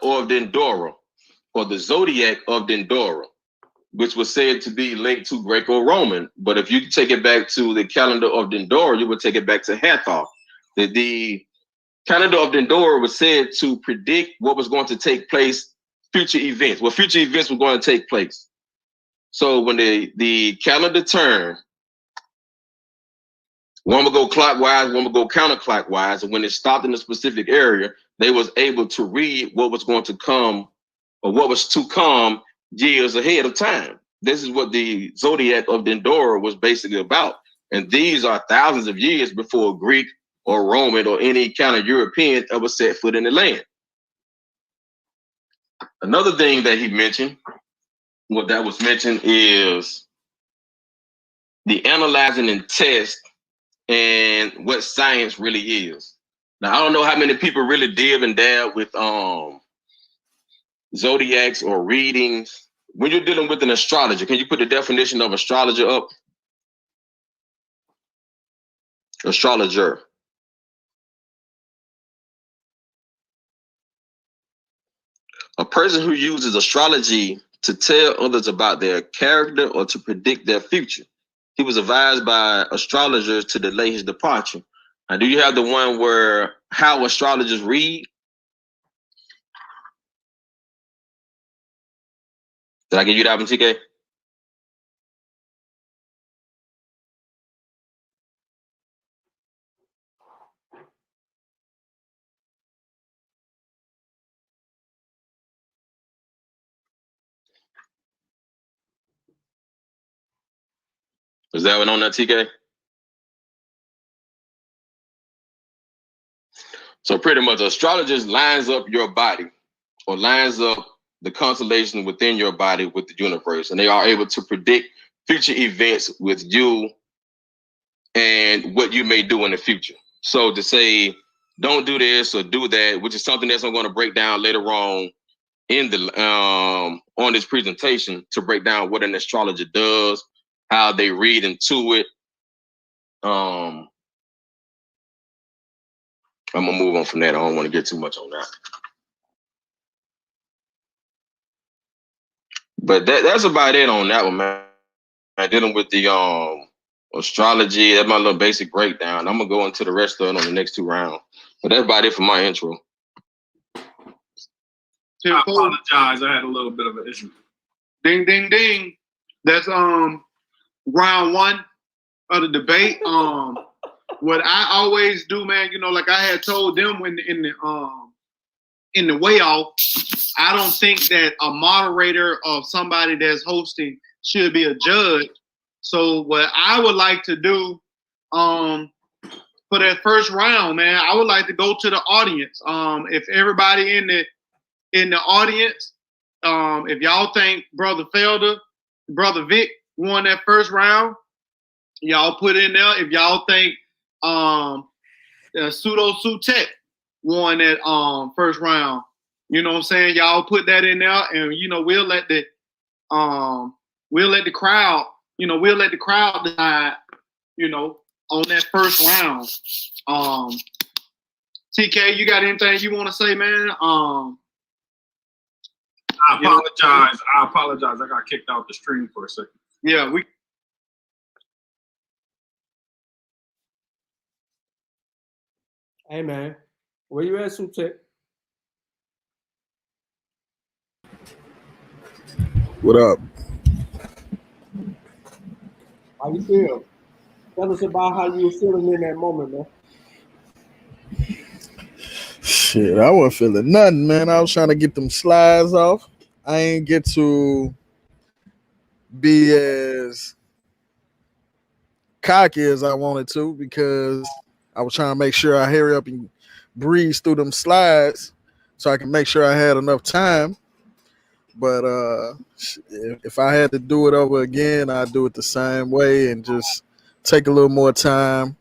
of Dendora, or the zodiac of Dendora, which was said to be linked to Greco-Roman. But if you take it back to the calendar of Dendora, you would take it back to Hathor. The calendar of Dendora was said to predict what was going to take place, future events, what future events were going to take place. So when the calendar turned, one would go clockwise, one would go counterclockwise, and when it stopped in a specific area, they was able to read what was going to come, or what was to come years ahead of time. This is what the zodiac of Dendora was basically about. And these are thousands of years before Greek or Roman or any kind of European ever set foot in the land. Another thing that he mentioned, what that was mentioned, is the analyzing and test and what science really is. Now, I don't know how many people really dib and dab with zodiacs or readings. When you're dealing with an astrologer, can you put the definition of astrologer up? Astrologer. A person who uses astrology to tell others about their character or to predict their future. He was advised by astrologers to delay his departure. Now, do you have the one where how astrologers read? Did I give you that one, TK? Was that one on that, TK? So pretty much astrologers lines up your body, or lines up the constellation within your body with the universe. And they are able to predict future events with you and what you may do in the future. So to say, don't do this or do that, which is something that's I'm going to break down later on in the on this presentation, to break down what an astrologer does, how they read into it. I'm gonna move on from that. I don't want to get too much on that. But that's about it on that one, man. Dealing with the astrology, that's my little basic breakdown. I'm gonna go into the rest of it on the next two rounds. But that's about it for my intro. I apologize. I had a little bit of an issue. Ding, ding, ding. That's round one of the debate. What I always do, man, you know, like I had told them when in the way off, I don't think that a moderator of somebody that's hosting should be a judge. So what I would like to do for that first round, man, I would like to go to the audience. If everybody in the audience, if y'all think Brother Felder, Brother Vic won that first round, y'all put in there. If y'all think Sutekh won that first round, you know what I'm saying? Y'all put that in there, and you know we'll let the crowd, you know, we'll let the crowd decide, you know, on that first round. TK, you got anything you want to say, man? I apologize. I apologize. I got kicked out the stream for a second. Yeah, Hey man, where you at, Sutekh? What up? How you feel? Tell us about how you were feeling in that moment, man. Shit, I wasn't feeling nothing, man. I was trying to get them slides off. I ain't get to be as cocky as I wanted to because I was trying to make sure I hurry up and breeze through them slides so I can make sure I had enough time. But if I had to do it over again, I'd do it the same way and just take a little more time.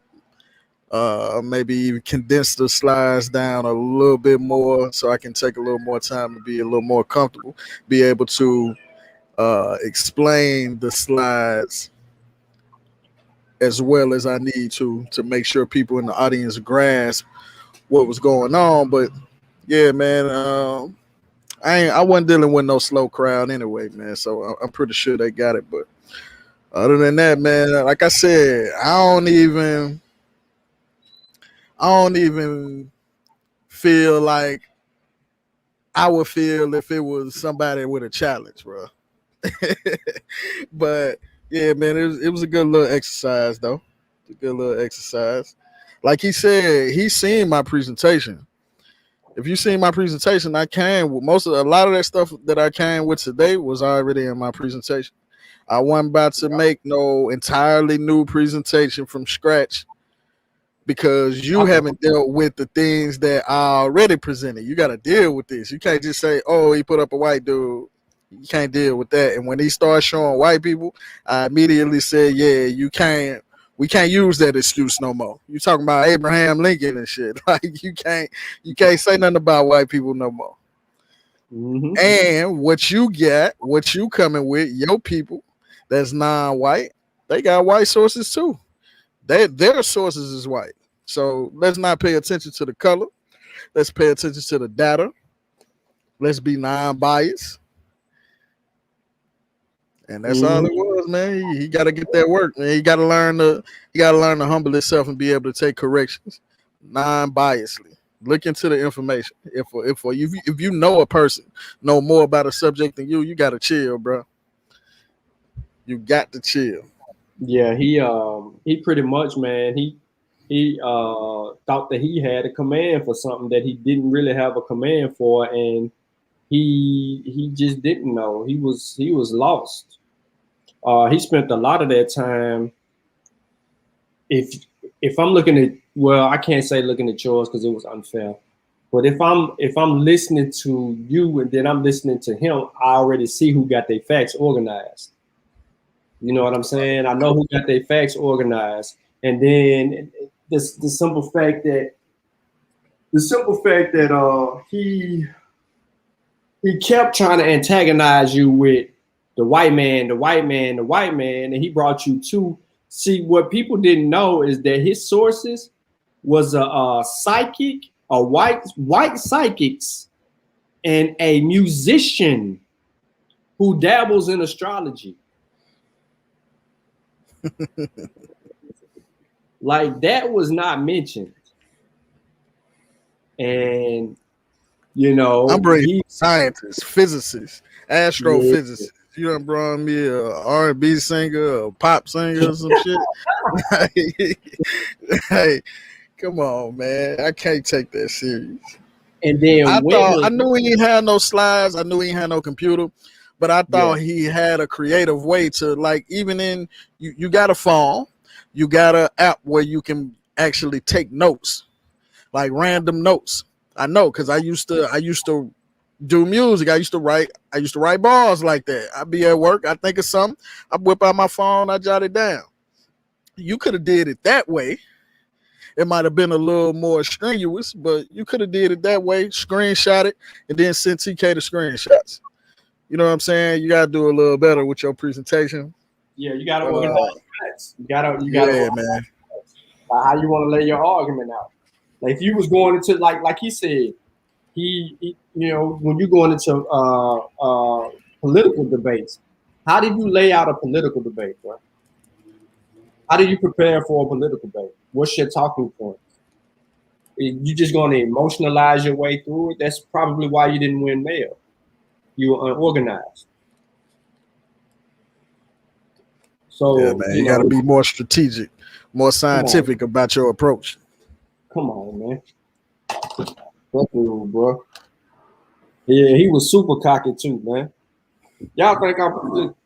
Maybe even condense the slides down a little bit more so I can take a little more time to be a little more comfortable, be able to explain the slides as well as I need to make sure people in the audience grasp what was going on. But yeah, man, I wasn't dealing with no slow crowd anyway, man. So I'm pretty sure they got it. But other than that, man, like I said, I don't even feel like I would feel if it was somebody with a challenge, bro. But yeah, man, it was a good little exercise though. A good little exercise. Like he said, he's seen my presentation. If you seen my presentation, I came with a lot of that stuff that I came with today was already in my presentation. I wasn't about to make no entirely new presentation from scratch because you haven't dealt with the things that I already presented. You got to deal with this. You can't just say, "Oh, he put up a white dude." You can't deal with that. And when he started showing white people, I immediately said, "Yeah, you can't. We can't use that excuse no more. You talking about Abraham Lincoln and shit. Like you can't say nothing about white people no more." Mm-hmm. And what you coming with, your people that's non-white, they got white sources too. Their sources is white. So let's not pay attention to the color. Let's pay attention to the data. Let's be non-biased. And that's all it was, man. He got to get that work, man. He got to learn to humble himself and be able to take corrections non-biasedly. Look into the information. If you know a person know more about a subject than you got to chill, bro. You got to chill. Yeah, he pretty much, man. He thought that he had a command for something that he didn't really have a command for, and he just didn't know. He was lost. He spent a lot of that time. If I'm looking at, well, I can't say looking at yours because it was unfair. But if I'm listening to you and then I'm listening to him, I already see who got their facts organized. You know what I'm saying? I know who got their facts organized, and then the simple fact that he kept trying to antagonize you with the white man, and he brought you to see what people didn't know is that his sources was a psychic, a white psychics, and a musician who dabbles in astrology. Like that was not mentioned. And you know, I'm bringing scientists, physicists, astrophysicists. You done brought me a R&B singer, a pop singer, or some shit. Hey, come on, man. I can't take that serious. And then I knew he ain't had no slides. I knew he ain't had no computer. But I thought he had a creative way to, like, even in, you got a phone, you got an app where you can actually take notes, like random notes. I know, because I used to do music. I used to write bars like that. I'd be at work, I think of something, I whip out my phone, I jot it down. You could have did it that way. It might have been a little more strenuous, but you could have did it that way, screenshot it, and then send TK the screenshots. You know what I'm saying? You gotta do a little better with your presentation. Yeah, you gotta organize facts. You gotta man. How you want to lay your argument out. Like if you was going into like he said, he you know, when you going into political debates, how did you lay out a political debate, bro? How do you prepare for a political debate? What's your talking point? You just going to emotionalize your way through it? That's probably why you didn't win mayor. You were unorganized. So yeah, man, you got to be more strategic, more scientific about your approach. Come on, man. Bro. Yeah, he was super cocky too, man. Y'all think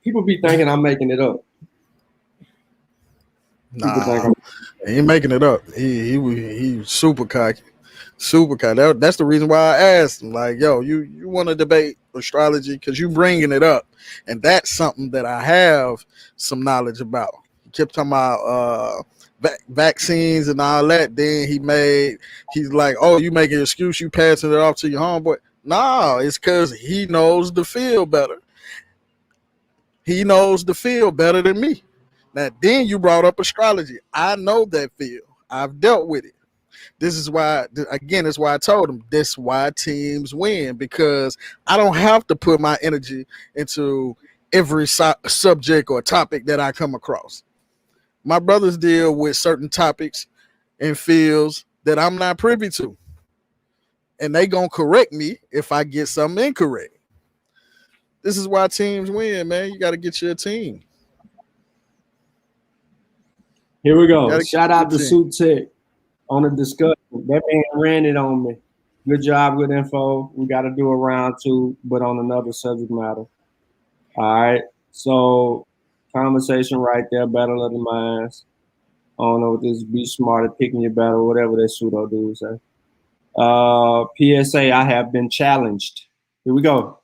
people be thinking I'm making it up. Nah, he ain't making it up. He was super cocky. Super cocky. That's the reason why I asked him, like, yo, you want to debate astrology because you bringing it up, and that's something that I have some knowledge about. He kept talking about vaccines and all that. Then he's like, oh, you making an excuse, you passing it off to your homeboy. No, it's because he knows the field better. He knows the field better than me. Now, then you brought up astrology. I know that field. I've dealt with it. This is why, again, that's why I told him this why teams win, because I don't have to put my energy into every subject or topic that I come across. My brothers deal with certain topics and fields that I'm not privy to. And they gonna correct me if I get something incorrect. This is why teams win, man. You got to get your team. Here we go. Shout out to Sutekh on the discussion. That man ran it on me. Good job, good info. We got to do a round 2, but on another subject matter. All right. So, conversation right there, battle of the minds. I don't know what this be smart at picking your battle, whatever that pseudo dude say. PSA, I have been challenged. Here we go.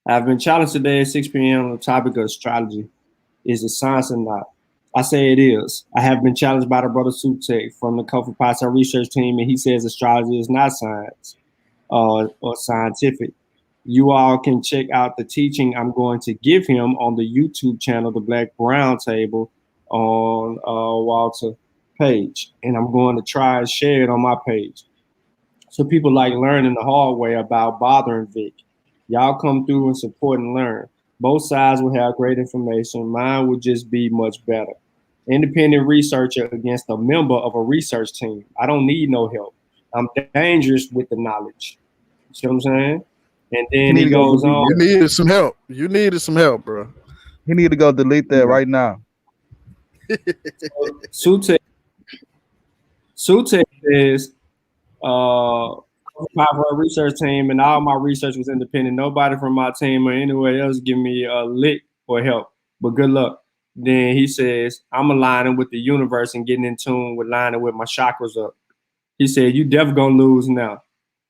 I've been challenged today at 6 p.m. on the topic of astrology. Is it science or not? I say it is. I have been challenged by the brother Sutekh from the Kofi Pasa research team, and he says astrology is not science or scientific. You all can check out the teaching I'm going to give him on the YouTube channel, The Black Brown Table, on Walter page. And I'm going to try and share it on my page. So people like learning the hard way about bothering Vic. Y'all come through and support and learn. Both sides will have great information. Mine would just be much better. Independent researcher against a member of a research team. I don't need no help. I'm dangerous with the knowledge. You see what I'm saying? And then he goes on. You needed some help. You needed some help, bro. He need to go delete that right now. Sutekh says, my research team, and all my research was independent. Nobody from my team or anywhere else give me a lick or help, but good luck. Then he says, I'm aligning with the universe and getting in tune with lining with my chakras up. He said, you definitely gonna lose now.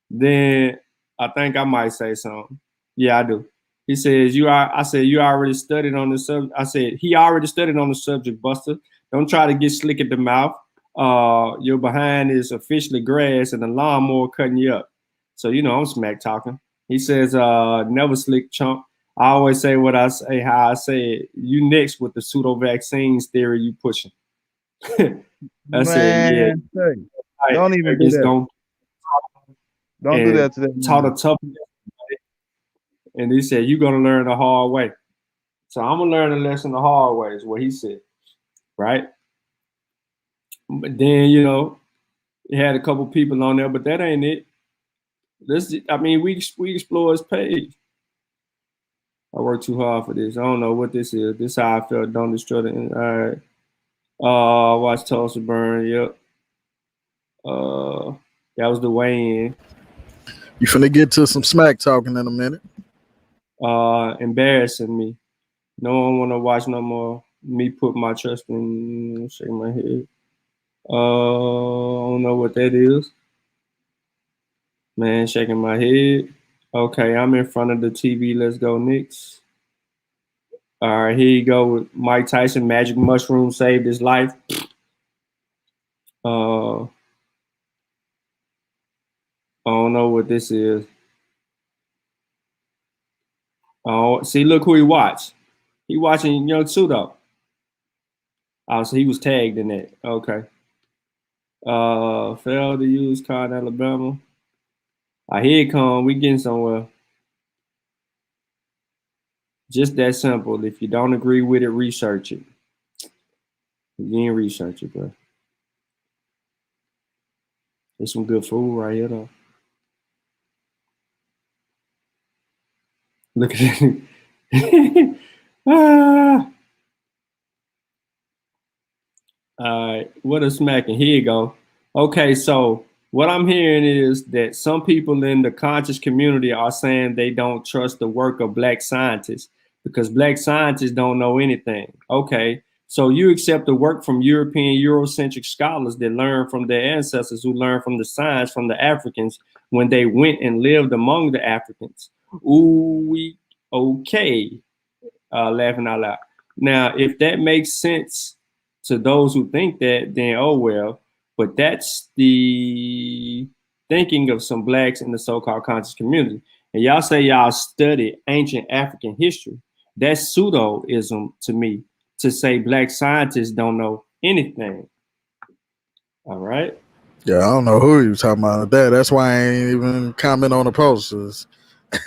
Then I think I might say something. Yeah, I do. He says, I said, you already studied on the subject. I said, he already studied on the subject, Buster. Don't try to get slick at the mouth. Your behind is officially grass and the lawnmower cutting you up. So, I'm smack talking. He says, never slick chump. I always say what I say, how I say it. You next with the pseudo vaccines theory you pushing. I said, yeah. Don't even do that. Don't do that to them. Taught a tough, and he said, you're going to learn the hard way. So I'm going to learn a lesson the hard way is what he said, right? But then, he had a couple people on there, but that ain't it. We explore his page. I worked too hard for this. I don't know what this is. This is how I felt. Don't destroy the. All right. Watch Tulsa burn. Yep. That was the weigh-in. You finna get to some smack talking in a minute. Embarrassing me. No one want to watch no more. Me put my trust in. Shake my head. I don't know what that is. Man, shaking my head. Okay, I'm in front of the TV. Let's go, Knicks. All right, here you go with Mike Tyson. Magic mushroom saved his life. I don't know what this is. Oh, see, look who he watched. He watching Young Pseudo. Oh, so he was tagged in that. Okay. Failed to use car in Alabama. Here it come. We getting somewhere. Just that simple. If you don't agree with it, research it. You ain't research it, bro. There's some good food right here, though. Look at it. All right, what a smacking. Here you go. Okay, so what I'm hearing is that some people in the conscious community are saying they don't trust the work of Black scientists because Black scientists don't know anything. Okay, so you accept the work from European Eurocentric scholars that learn from their ancestors who learned from the science from the Africans when they went and lived among the Africans. Ooh, okay. Laughing out loud. Now, if that makes sense to those who think that, then oh well. But that's the thinking of some blacks in the so-called conscious community. And y'all say y'all study ancient African history. That's pseudoism to me to say black scientists don't know anything. All right. Yeah, I don't know who you talking about that. That's why I ain't even comment on the posters.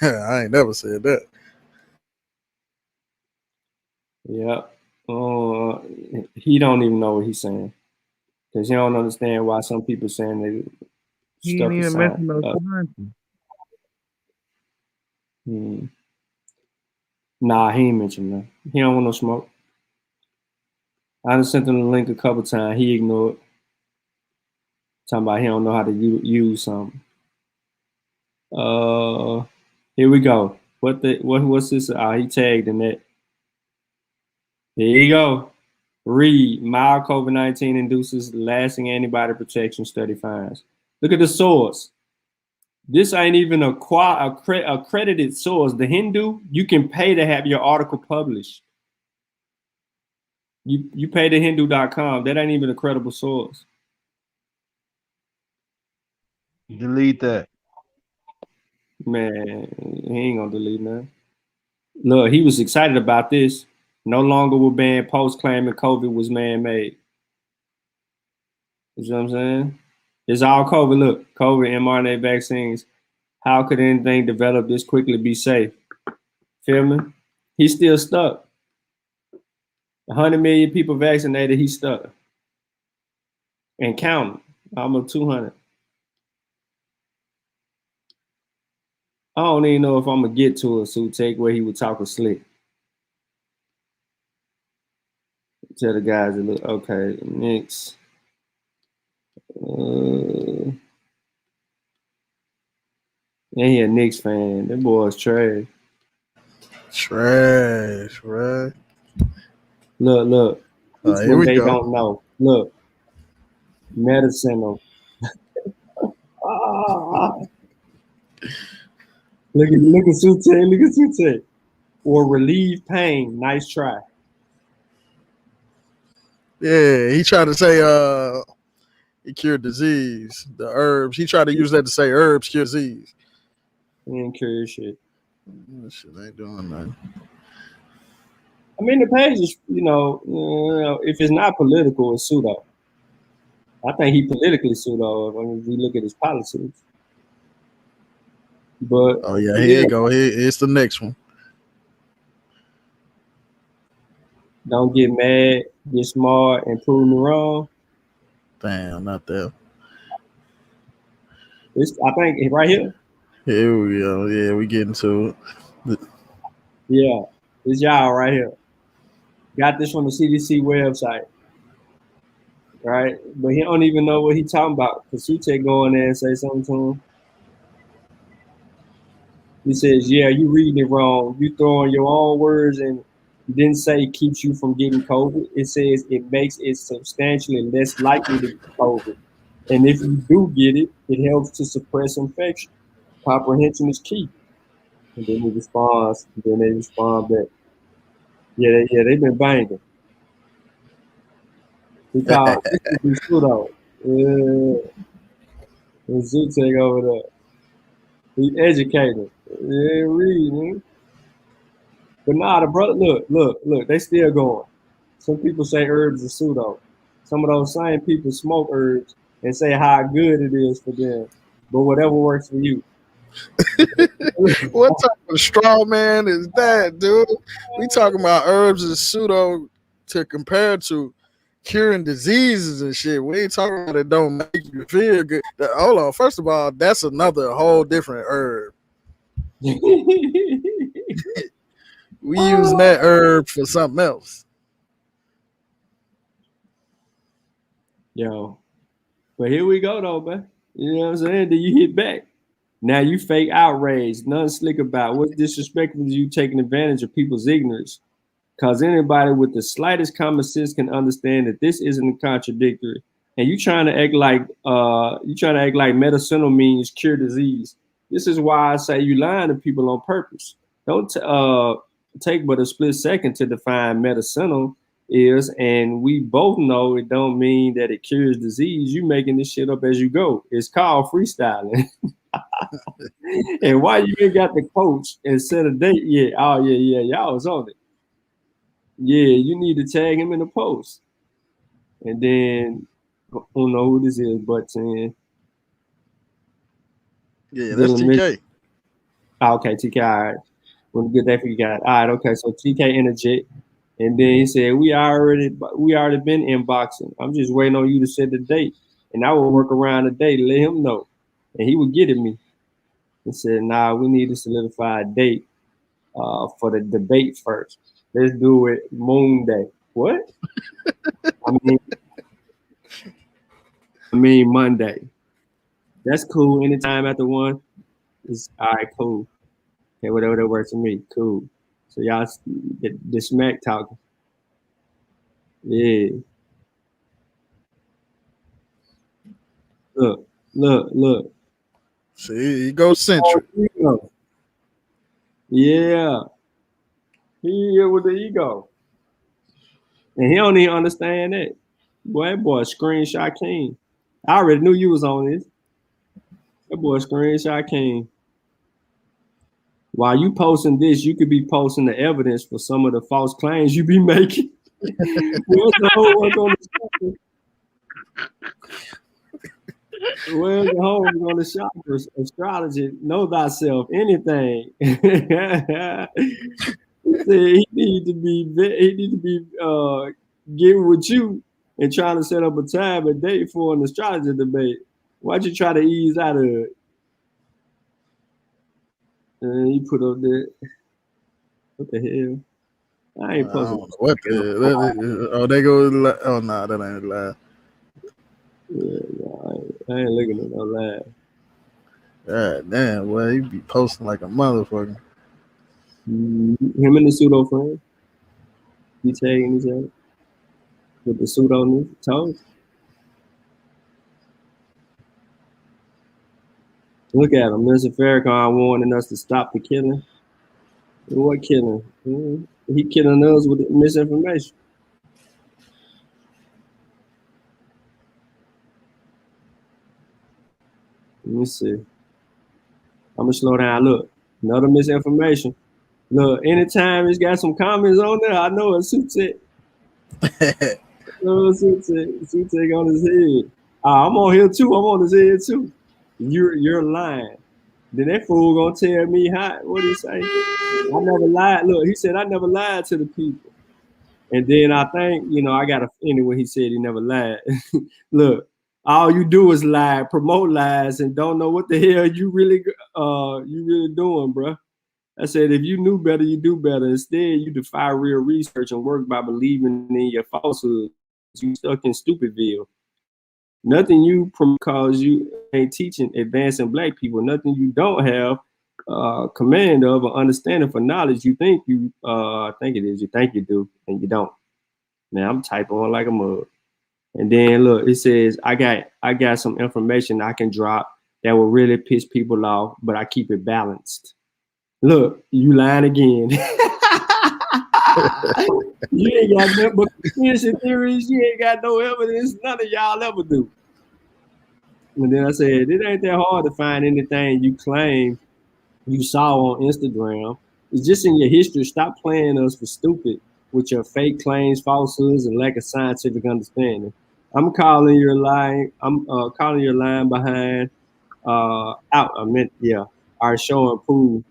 I ain't never said that. Yeah. He don't even know what he's saying because he don't understand why some people saying they He stuff ain't is even mention no science. Nah, he ain't mentioned that. He don't want no smoke. I done sent him the link a couple times. He ignored. Talking about he don't know how to use something. Here we go. What's this? He tagged in that. Here you go. Read mild COVID-19 induces lasting antibody protection study finds. Look at the source. This ain't even accredited source. The Hindu, you can pay to have your article published. You pay to Hindu.com. That ain't even a credible source. Delete that. Man, he ain't gonna delete nothing. Look, he was excited about this. No longer will ban posts claiming COVID was man-made. You know what I'm saying? It's all COVID. Look, COVID mRNA vaccines. How could anything develop this quickly be safe? Feel me? He's still stuck. 100 million people vaccinated, he's stuck. And counting. Almost 200. I don't even know if I'm going to get to a Sutekh where he would talk a slick. Tell the guys that look, okay, next. And he a Knicks fan. That boy's trash. Trash, right? Look. Here we they go. Don't know. Look. Medicinal. Look at Sutekh. Or relieve pain. Nice try. Yeah, he tried to say it cured disease. The herbs. He tried to use that to say herbs cure disease. He ain't cure shit. That shit ain't doing nothing. I mean, the page is, if it's not political, it's pseudo. I think he politically pseudo. If we look at his policies. But oh yeah, here you go. Here's the next one. Don't get mad, get smart, and prove me wrong. Damn, not that. I think right here. Here we go. Yeah, we getting to it. Yeah, it's y'all right here. Got this from the CDC website. Right? But he don't even know what he talking about. Because Sutekh go in there and say something to him. He says, yeah, you reading it wrong. You throwing your own words and didn't say it keeps you from getting COVID. It says it makes it substantially less likely to get COVID. And if you do get it, it helps to suppress infection. Comprehension is key. And then he responds, and then they respond back. Yeah, they've been banging. He called this pseudo. Yeah. And Sutekh over there. He educated. Yeah, read, man. But nah, the brother, look, they still going. Some people say herbs are pseudo. Some of those same people smoke herbs and say how good it is for them. But whatever works for you. What type of straw man is that, dude? We talking about herbs as pseudo to compare to curing diseases and shit. We ain't talking about it don't make you feel good. Hold on. First of all, that's another whole different herb. We use that herb for something else. Yo. But here we go though, man. You know what I'm saying? Then you hit back. Now you fake outrage, nothing slick about. What's disrespectful is you taking advantage of people's ignorance. Because anybody with the slightest common sense can understand that this isn't contradictory. And you trying to act like medicinal means cure disease. This is why I say you lying to people on purpose. Don't take but a split second to define medicinal. is, and we both know it don't mean that it cures disease. You making this shit up as you go. It's called freestyling. And why you ain't got the coach and set a date yet? Oh yeah, y'all was on it. Yeah, you need to tag him in the post. And then I don't know who this is, but Yeah, that's TK. Oh, okay, TK. All right. Well, good day for you guys. All right, okay. So TK interject, and then he said, "We already been inboxing. I'm just waiting on you to set the date, and I will work around the date to let him know." And he would get at me and said, "Nah, we need to solidify a date for the debate first. Let's do it Moon Day." What? I mean Monday. That's cool. Anytime after 1. It's all right, cool. Okay, whatever that works for me, cool. So y'all the smack talking. Yeah. Look. See, egocentric. Oh, yeah. He here with the ego. And he don't even understand that. Boy, that boy screenshot king. I already knew you was on this. That boy screenshot king. While you posting this, you could be posting the evidence for some of the false claims you be making. Where's the homework on the Where's the homework on the chakras? Astrology, know thyself, anything. He need to be getting with you and trying to set up a time and date for an astrology debate. Why'd you try to ease out of it? And he put up there. What the hell? I ain't posting. What they go. Oh no, that ain't live. Yeah, I ain't looking at no live. God damn, boy, he be posting like a motherfucker. Him and the pseudo friend. He tagging each other with the pseudo on his toes. Look at him. Mr. Farrakhan warning us to stop the killing. What killing? He killing us with misinformation. Let me see. I'm gonna slow down. Look, another misinformation. Look, anytime it's got some comments on there, I know it's Sutekh. Sutekh on his head. I'm on here too. I'm on his head too. You're lying. Then that fool gonna tell me how. What he say? I never lied. Look, he said I never lied to the people. And then I think, I got offended when he said he never lied. Look, all you do is lie, promote lies, and don't know what the hell you really doing, bro. I said, if you knew better, you do better. Instead, you defy real research and work by believing in your falsehood. You stuck in Stupidville. Nothing you promote because you ain't teaching advancing Black people. Nothing you don't have command of or understanding for knowledge. You think you think it is. You think you do, and you don't. Now I'm typing on like a mug. And then look, it says I got some information I can drop that will really piss people off, but I keep it balanced. Look, you lying again. You ain't got nothing but conspiracy theories. You ain't got no evidence. None of y'all ever do. And then I said, it ain't that hard to find anything you claim you saw on Instagram. It's just in your history. Stop playing us for stupid with your fake claims, falsehoods, and lack of scientific understanding. I'm calling your line. I'm calling your line behind out. Our show and prove.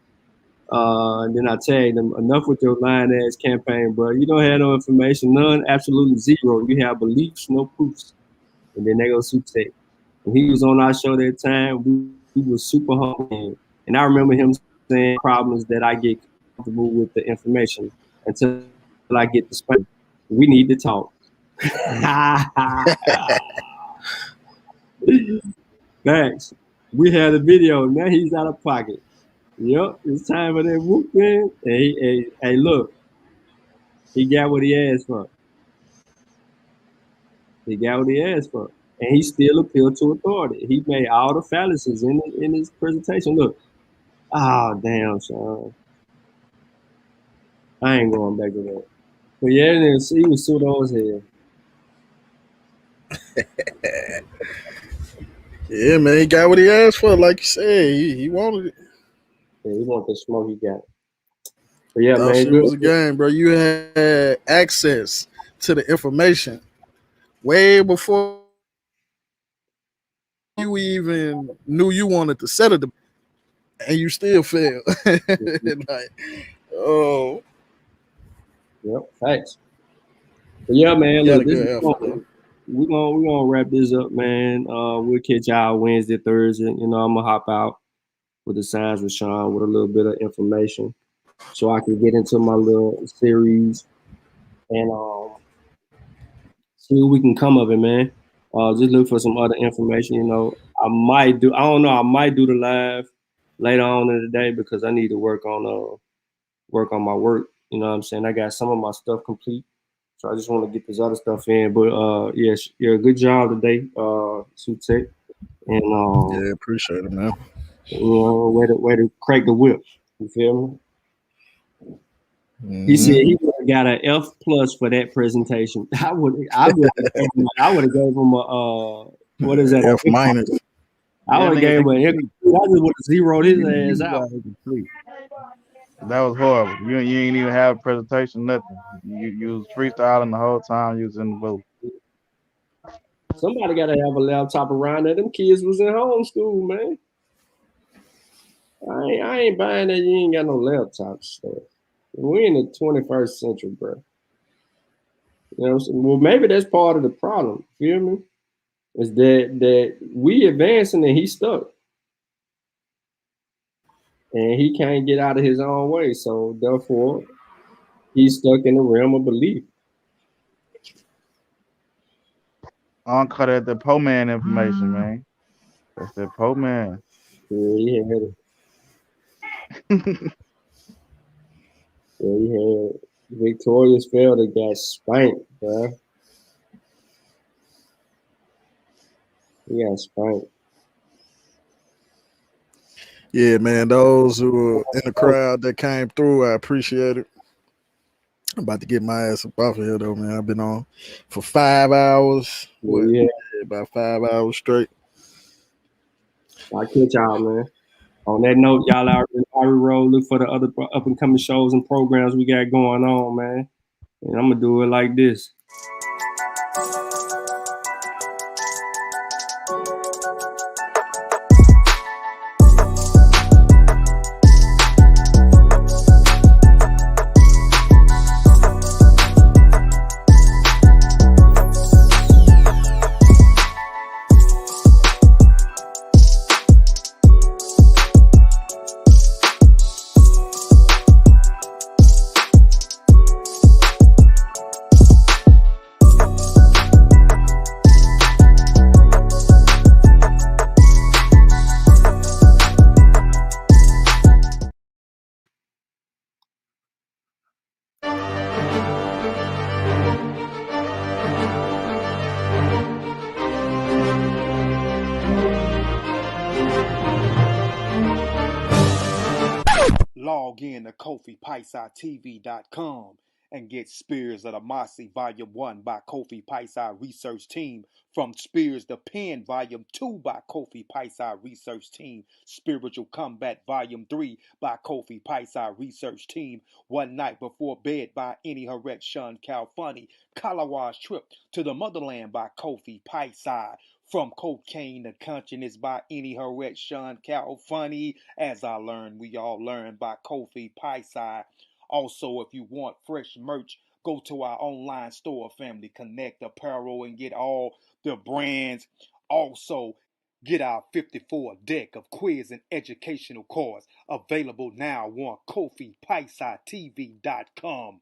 And then I tagged them, enough with your lying ass campaign, bro. You don't have no information, none, absolutely zero. You have beliefs, no proofs. And then they go Sutekh. When he was on our show that time, we was super humble. And I remember him saying problems that I get comfortable with the information until I get the space. We need to talk. Thanks. We had a video. Now he's out of pocket. Yep, it's time for that whoop in. Hey, look. He got what he asked for. He got what he asked for. And he still appealed to authority. He made all the fallacies in his presentation. Look. Oh, damn, Sean. I ain't going back to that. But yeah, he was pseudo as hell. Yeah, man, he got what he asked for. Like you said, he wanted it. Yeah, he want the smoke he got. But yeah, That man, shit good. was a game, bro. You had access to the information way before you even knew you wanted to settle the, and you still failed. Like, oh, Yep, thanks. But yeah, man, got look, a this good is effort though. we're gonna wrap this up, man. We'll catch y'all Wednesday, Thursday. You know, I'm gonna hop out with the signs with Sean with a little bit of information, so I can get into my little series and see what we can come of it, man. Just look for some other information. You know, I don't know. I might do the live later on in the day because I need to work on my work. You know what I'm saying? I got some of my stuff complete. So I just want to get this other stuff in. But yes, yeah, good job today, Sutekh. And Yeah, appreciate it, man. you know, way to crack the whip. You feel me? Mm-hmm. He said he would have got an F plus for that presentation. I would have gave him a what is that? F minus. I would have gave him an F. I just would have zeroed his ass out. That was horrible. You ain't even have a presentation, nothing. You was freestyling the whole time you was in the booth. Somebody got to have a laptop around there. Them kids was in homeschool, man. I ain't buying that. You ain't got no laptop stuff. We in the 21st century, bro. You know, well, maybe that's part of the problem. Feel me? Is that we advancing and he's stuck, and he can't get out of his own way. So therefore, he's stuck in the realm of belief. Uncut at the po man information, man. That's the po man. Yeah, he had it. Yeah, he had Victoria's Felder got spanked, bro. He got spanked. Yeah, man. Those who were in the crowd that came through, I appreciate it. I'm about to get my ass up off of here though, man. I've been on for 5 hours. Yeah, about 5 hours straight. I'll catch y'all, man. On that note, y'all out in Ari Road, look for the other up and coming shows and programs we got going on, man. And I'm gonna do it like this. Log in to KofiPaisaTV.com and get Spears of the Mossy Volume 1 by Kofi Paisa Research Team, from Spears the Pen Volume 2 by Kofi Paisa Research Team, Spiritual Combat Volume 3 by Kofi Paisa Research Team, One Night Before Bed by Any Haret Shun Calfunny, Kalawa's Trip to the Motherland by Kofi Paisa, From Cocaine to Consciousness by Any Haret Shun Calfunny, As I Learned, We All Learn by Kofi Paisa. Also, if you want fresh merch, go to our online store, Family Connect Apparel, and get all the brands. Also, get our 54 deck of quiz and educational cards available now on KofiPaisaTV.com.